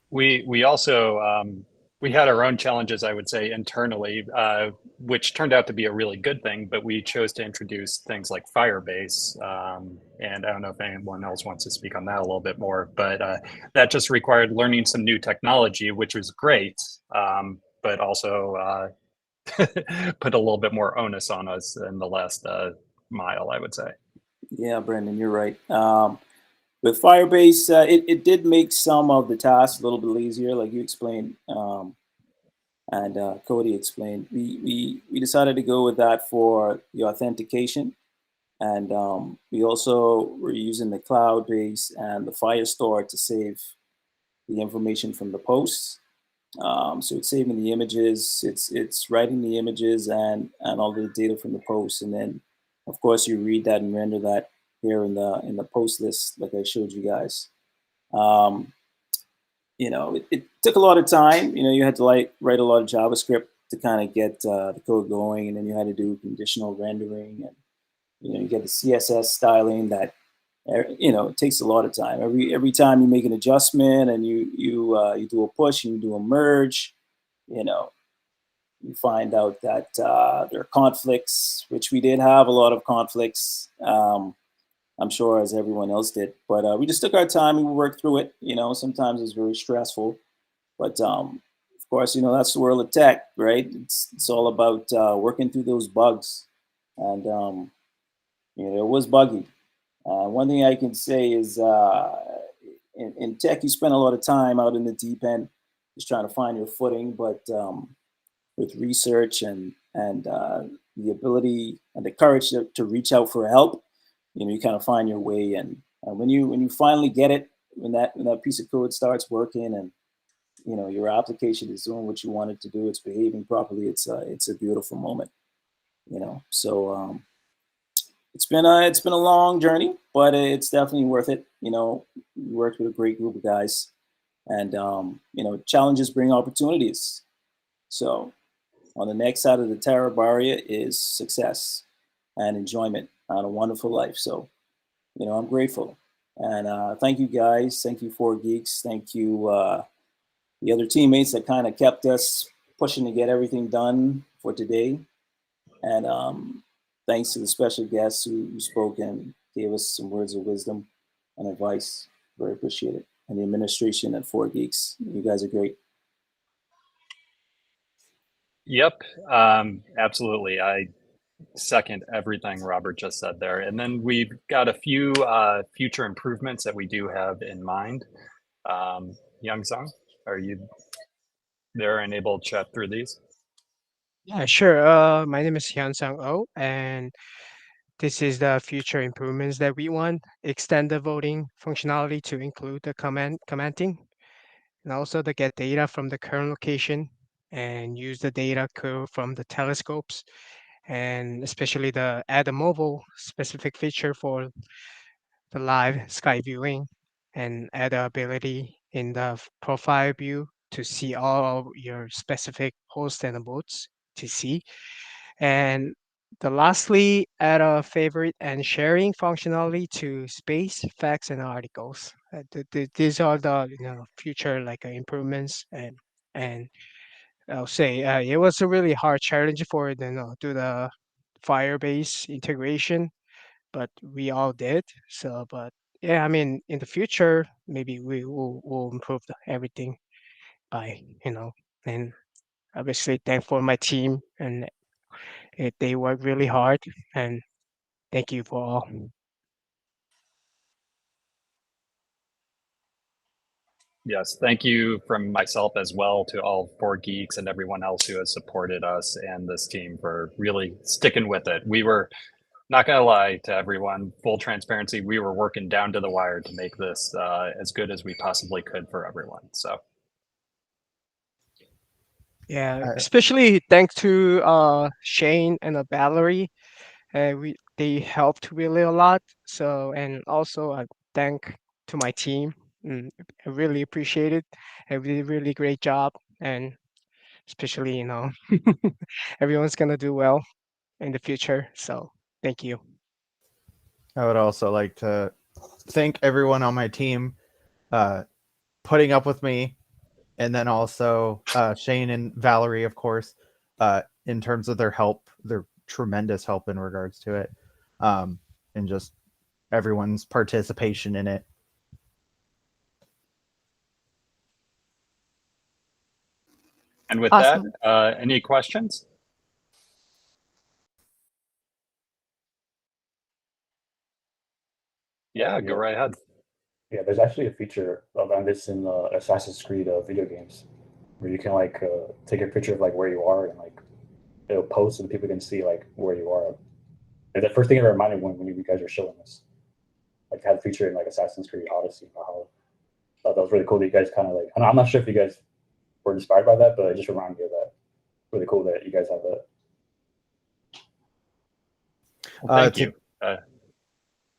We also we had our own challenges, I would say, internally, which turned out to be a really good thing. But we chose to introduce things like Firebase, and I don't know if anyone else wants to speak on that a little bit more. But that just required learning some new technology, which was great, but also put a little bit more onus on us in the last mile, I would say. Yeah, Brendan, you're right. With Firebase, it did make some of the tasks a little bit easier, like you explained, and Cody explained. We decided to go with that for the authentication, and we also were using the cloud base and the Firestore to save the information from the posts. So it's saving the images, it's writing the images and all the data from the posts, and then of course you read that and render that here in the post list, like I showed you guys. It took a lot of time. You had to write a lot of JavaScript to kind of get the code going, and then you had to do conditional rendering, and you get the CSS styling that it takes a lot of time. Every time you make an adjustment and you do a push and you do a merge, you find out that there are conflicts, which we did have a lot of conflicts. I'm sure as everyone else did, but we just took our time and we worked through it. Sometimes it's very stressful, but of course, that's the world of tech, right? It's all about working through those bugs, and it was buggy. One thing I can say is in tech, you spend a lot of time out in the deep end, just trying to find your footing, but with research and the ability and the courage to reach out for help, you kind of find your way, and When you finally get it, when that piece of code starts working and your application is doing what you want it to do, it's behaving properly, it's a beautiful moment. So it's been a long journey, but it's definitely worth it. We worked with a great group of guys, and challenges bring opportunities. So on the next side of the terror barrier is success and enjoyment and a wonderful life. So I'm grateful, and thank you guys. Thank you 4Geeks. Thank you the other teammates that kind of kept us pushing to get everything done for today. And thanks to the special guests who spoke and gave us some words of wisdom and advice. Very appreciated. And the administration at 4Geeks. You guys are great. Yep, absolutely. I second everything Robert just said there. And then we've got a few future improvements that we do have in mind. Young Sung, are you there and able to chat through these? Yeah, sure. My name is Hyun Sang Oh, and this is the future improvements that we want. Extend the voting functionality to include the commenting, and also to get data from the current location and use the data from the telescopes, and especially add a mobile specific feature for the live sky viewing, and add the ability in the profile view to see all of your specific hosts and boats to see. And lastly, add a favorite and sharing functionality to space, facts, and articles. These are the future improvements, and I'll say it was a really hard challenge for do the Firebase integration, but we all did. So, but yeah, I mean, in the future, maybe we'll improve everything by and obviously thankful my team, and they work really hard, and thank you for all. Yes, thank you from myself as well to all 4Geeks and everyone else who has supported us and this team for really sticking with it. We were, not gonna lie to everyone, full transparency, we were working down to the wire to make this as good as we possibly could for everyone. So Yeah, especially thanks to Shane and Valerie. They helped really a lot. So, and also I thank to my team. I really appreciate it. They did a really great job, and especially everyone's gonna do well in the future. So thank you. I would also like to thank everyone on my team putting up with me, and then also Shane and Valerie, of course, in terms of their help, their tremendous help in regards to it, and just everyone's participation in it. And with Awesome. that, any questions? Yeah, go right ahead. Yeah, there's actually a feature on this in Assassin's Creed video games, where you can take a picture of where you are, and it'll post so that people can see where you are. And the first thing it reminded when you guys were showing this, had a feature in Assassin's Creed Odyssey. I thought that was really cool that you guys kind of I'm not sure if you guys were inspired by that, but it just reminded me of that. Really cool that you guys have that. Well, thank you.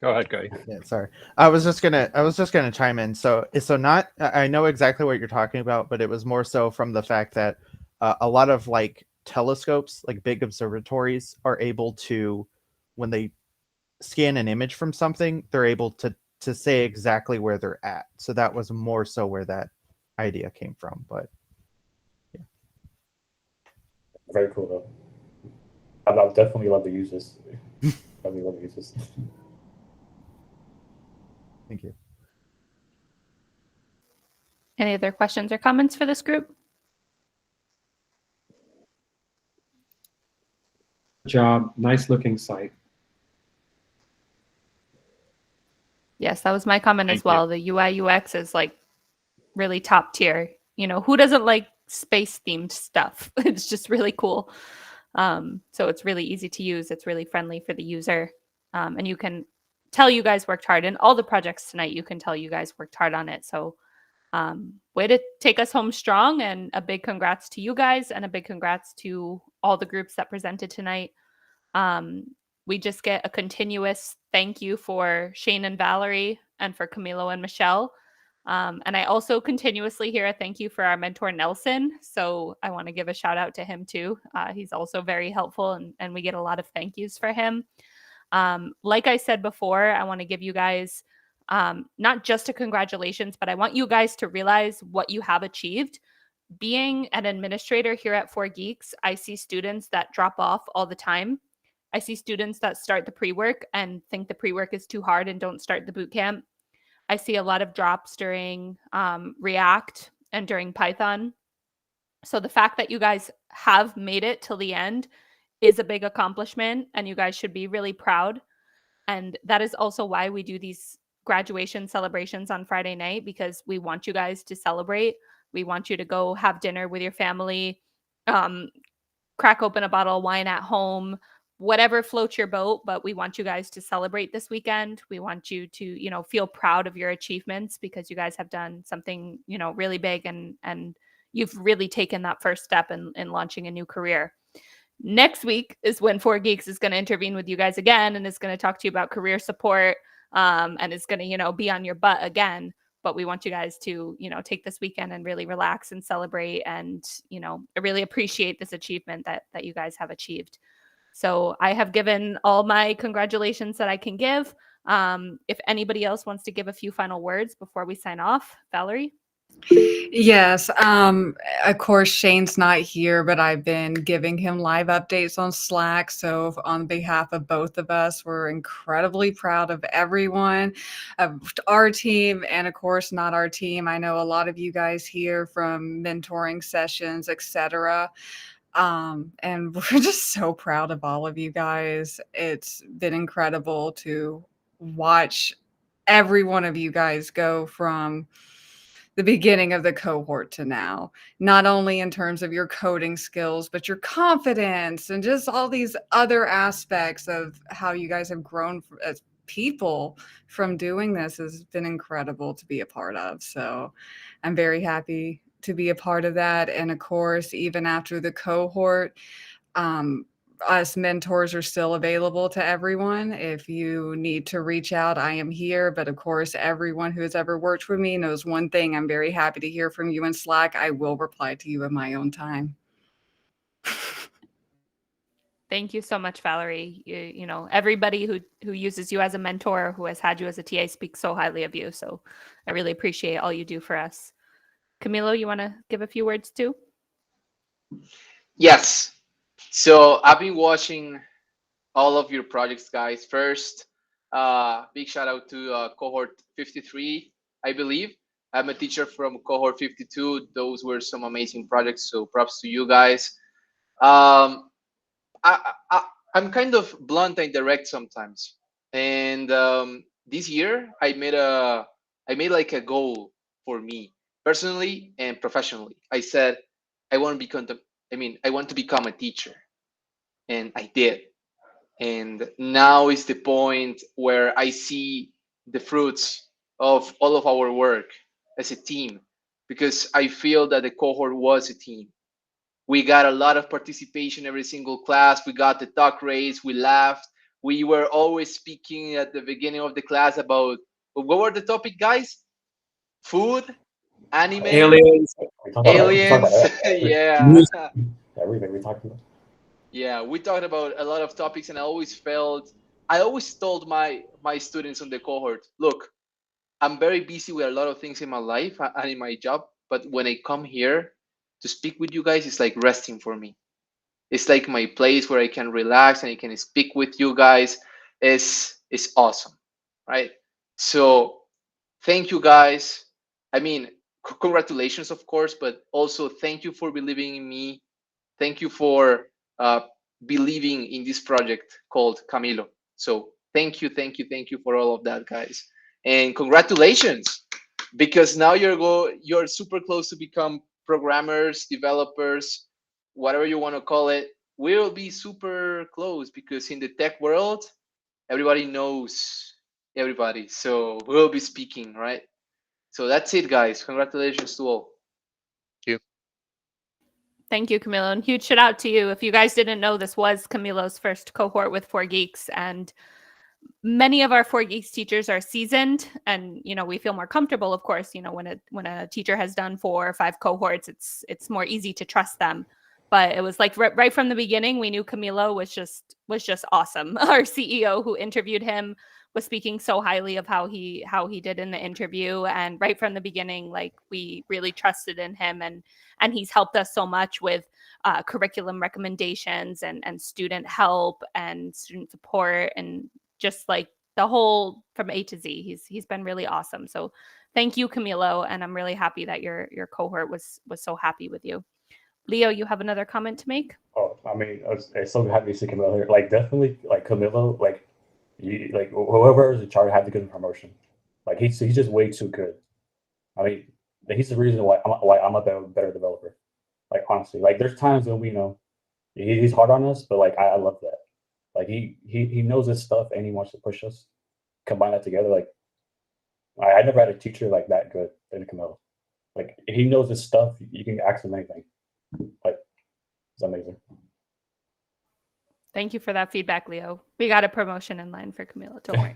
Go ahead, Cody. Yeah, sorry. I was just gonna chime in. So not. I know exactly what you're talking about, but it was more so from the fact that a lot of telescopes, big observatories, are able to, when they scan an image from something, they're able to say exactly where they're at. So that was more so where that idea came from. But yeah, very cool though. I'd definitely love to use this. Definitely love to use this. Thank you. Any other questions or comments for this group? Job, nice looking site. Yes, that was my comment Thank as well. The UI UX is really top tier. Who doesn't like space themed stuff? It's just really cool. So it's really easy to use. It's really friendly for the user. And you can tell you guys worked hard. And all the projects tonight, you can tell you guys worked hard on it. So way to take us home strong, and a big congrats to you guys, and a big congrats to all the groups that presented tonight. We just get a continuous thank you for Shane and Valerie, and for Camilo and Michelle. And I also continuously hear a thank you for our mentor, Nelson. So I want to give a shout out to him too. He's also very helpful, and we get a lot of thank yous for him. Like I said before, I want to give you guys not just a congratulations, but I want you guys to realize what you have achieved. Being an administrator here at 4Geeks, I see students that drop off all the time. I see students that start the pre-work and think the pre-work is too hard and don't start the boot camp. I see a lot of drops during React and during Python. So the fact that you guys have made it till the end is a big accomplishment, and you guys should be really proud. And that is also why we do these graduation celebrations on Friday night, because we want you guys to celebrate. We want you to go have dinner with your family, crack open a bottle of wine at home, whatever floats your boat, but we want you guys to celebrate this weekend. We want you to, feel proud of your achievements, because you guys have done something, really big, and you've really taken that first step in launching a new career. Next week is when 4Geeks is going to intervene with you guys again, and is going to talk to you about career support, and it's going to, be on your butt again. But we want you guys to, take this weekend and really relax and celebrate, and, really appreciate this achievement that you guys have achieved. So I have given all my congratulations that I can give. If anybody else wants to give a few final words before we sign off, Valerie? Yes. Of course, Shane's not here, but I've been giving him live updates on Slack. So on behalf of both of us, we're incredibly proud of everyone, of our team, and of course, not our team. I know a lot of you guys here from mentoring sessions, etc. And we're just so proud of all of you guys. It's been incredible to watch every one of you guys go from the beginning of the cohort to now, not only in terms of your coding skills, but your confidence and just all these other aspects of how you guys have grown as people from doing this has been incredible to be a part of. So I'm very happy to be a part of that. And of course, even after the cohort, us mentors are still available to everyone. If you need to reach out, I am here. But of course, everyone who has ever worked with me knows one thing: I'm very happy to hear from you in Slack. I will reply to you in my own time. Thank you so much, Valerie. Everybody who uses you as a mentor, who has had you as a TA, speaks so highly of you. So I really appreciate all you do for us. Camilo, you want to give a few words too? Yes. So I've been watching all of your projects, guys. First, big shout out to cohort 53, I believe. I'm a teacher from cohort 52. Those were some amazing projects, so props to you guys. I'm kind of blunt and direct sometimes, and this year I made like a goal for me personally and professionally. I said I want to become a teacher, and I did. And now is the point where I see the fruits of all of our work as a team, because I feel that the cohort was a team. We got a lot of participation every single class. We got the talk rates. We laughed. We were always speaking at the beginning of the class about, what were the topic, guys? Food, anime, Aliens. aliens. Yeah. Everything we talked about. Yeah, we talked about a lot of topics, and I always told my students on the cohort, look, I'm very busy with a lot of things in my life and in my job, but when I come here to speak with you guys, it's like resting for me. It's like my place where I can relax and I can speak with you guys. It's awesome, right? So thank you guys. I mean, congratulations, of course, but also thank you for believing in me. Thank you for believing in this project called Camilo. So thank you for all of that, guys, and congratulations, because now you're super close to become programmers, developers, whatever you want to call it. We'll be super close, because in the tech world, everybody knows everybody. So we'll be speaking, right? So that's it, guys. Congratulations to all. Thank you, Camilo. And huge shout out to you. If you guys didn't know, this was Camilo's first cohort with 4Geeks. And many of our 4Geeks teachers are seasoned, and we feel more comfortable, of course, when a teacher has done 4 or 5 cohorts, it's more easy to trust them. But it was like right from the beginning, we knew Camilo was just awesome. Our CEO who interviewed him was speaking so highly of how he did in the interview, and right from the beginning, like, we really trusted in him, and he's helped us so much with curriculum recommendations and student help and student support, and just like the whole from A to Z. He's been really awesome. So thank you, Camilo, and I'm really happy that your cohort was so happy with you. Leo, you have another comment to make? Oh, I mean, it's so happy to see Camilo here. Like, definitely, like, Camilo, like, whoever is in charge had to give him promotion. Like, he's just way too good. I mean, he's the reason why I'm a better developer. Like, honestly, like, there's times when he's hard on us, but like, I love that. Like, he knows his stuff and he wants to push us. Combine that together, like, I never had a teacher like that good than Camilo. Like, he knows his stuff. You can ask him anything. Like, it's amazing. Thank you for that feedback, Leo. We got a promotion in line for Camilo. Don't worry.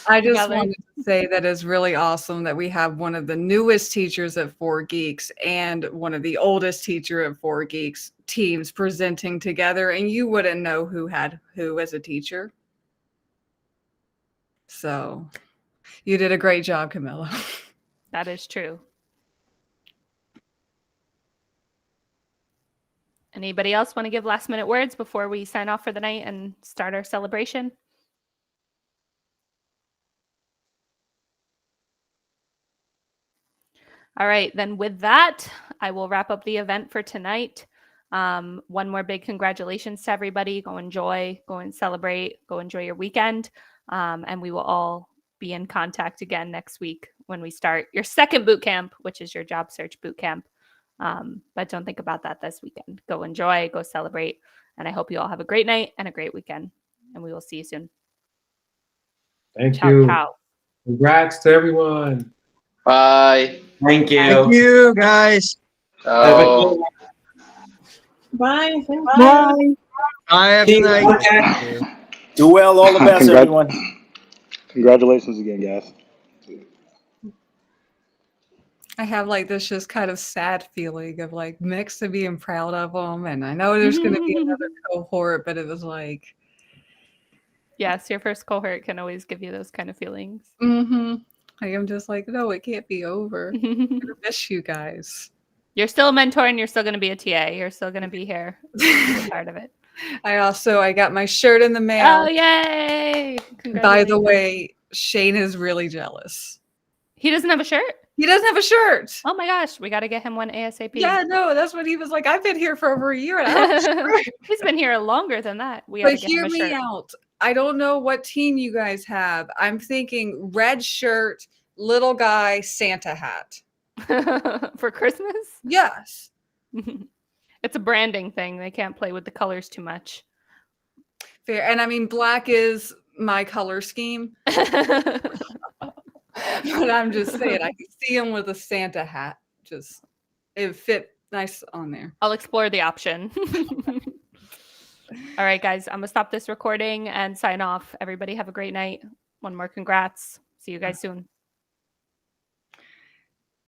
I just wanted to say that it's really awesome that we have one of the newest teachers at 4Geeks and one of the oldest teacher at 4Geeks teams presenting together, and you wouldn't know who had who as a teacher. So you did a great job, Camilo. That is true. Anybody else want to give last minute words before we sign off for the night and start our celebration? All right, then with that, I will wrap up the event for tonight. One more big congratulations to everybody. Go enjoy, go and celebrate, go enjoy your weekend. And we will all be in contact again next week when we start your second boot camp, which is your job search boot camp. But don't think about that this weekend. Go enjoy, go celebrate. And I hope you all have a great night and a great weekend. And we will see you soon. Thank you. Ciao. Congrats to everyone. Bye. Thank you. Thank you, guys. Oh. Bye. Bye. Bye. Have a good night. Do well. All the best, everyone. Congratulations again, guys. I have like this just kind of sad feeling of like mixed to being proud of them. And I know there's going to be another cohort, but it was like. Yes, your first cohort can always give you those kind of feelings. Like, I'm just like, no, it can't be over. I'm going to miss you guys. You're still a mentor and you're still going to be a TA. You're still going to be here. You're part of it. I got my shirt in the mail. Oh, yay. By the way, Shane is really jealous. He doesn't have a shirt? He doesn't have a shirt. Oh my gosh, we got to get him one ASAP. Yeah, no, that's what he was like. I've been here for over a year and I don't have a shirt. He's been here longer than that. But hear me out. I don't know what team you guys have. I'm thinking red shirt, little guy, Santa hat. For Christmas? Yes. It's a branding thing. They can't play with the colors too much. Fair. And I mean, black is my color scheme. But I'm just saying, I can see him with a Santa hat. Just, it fit nice on there. I'll explore the option. All right, guys, I'm going to stop this recording and sign off. Everybody have a great night. One more congrats. See you guys soon.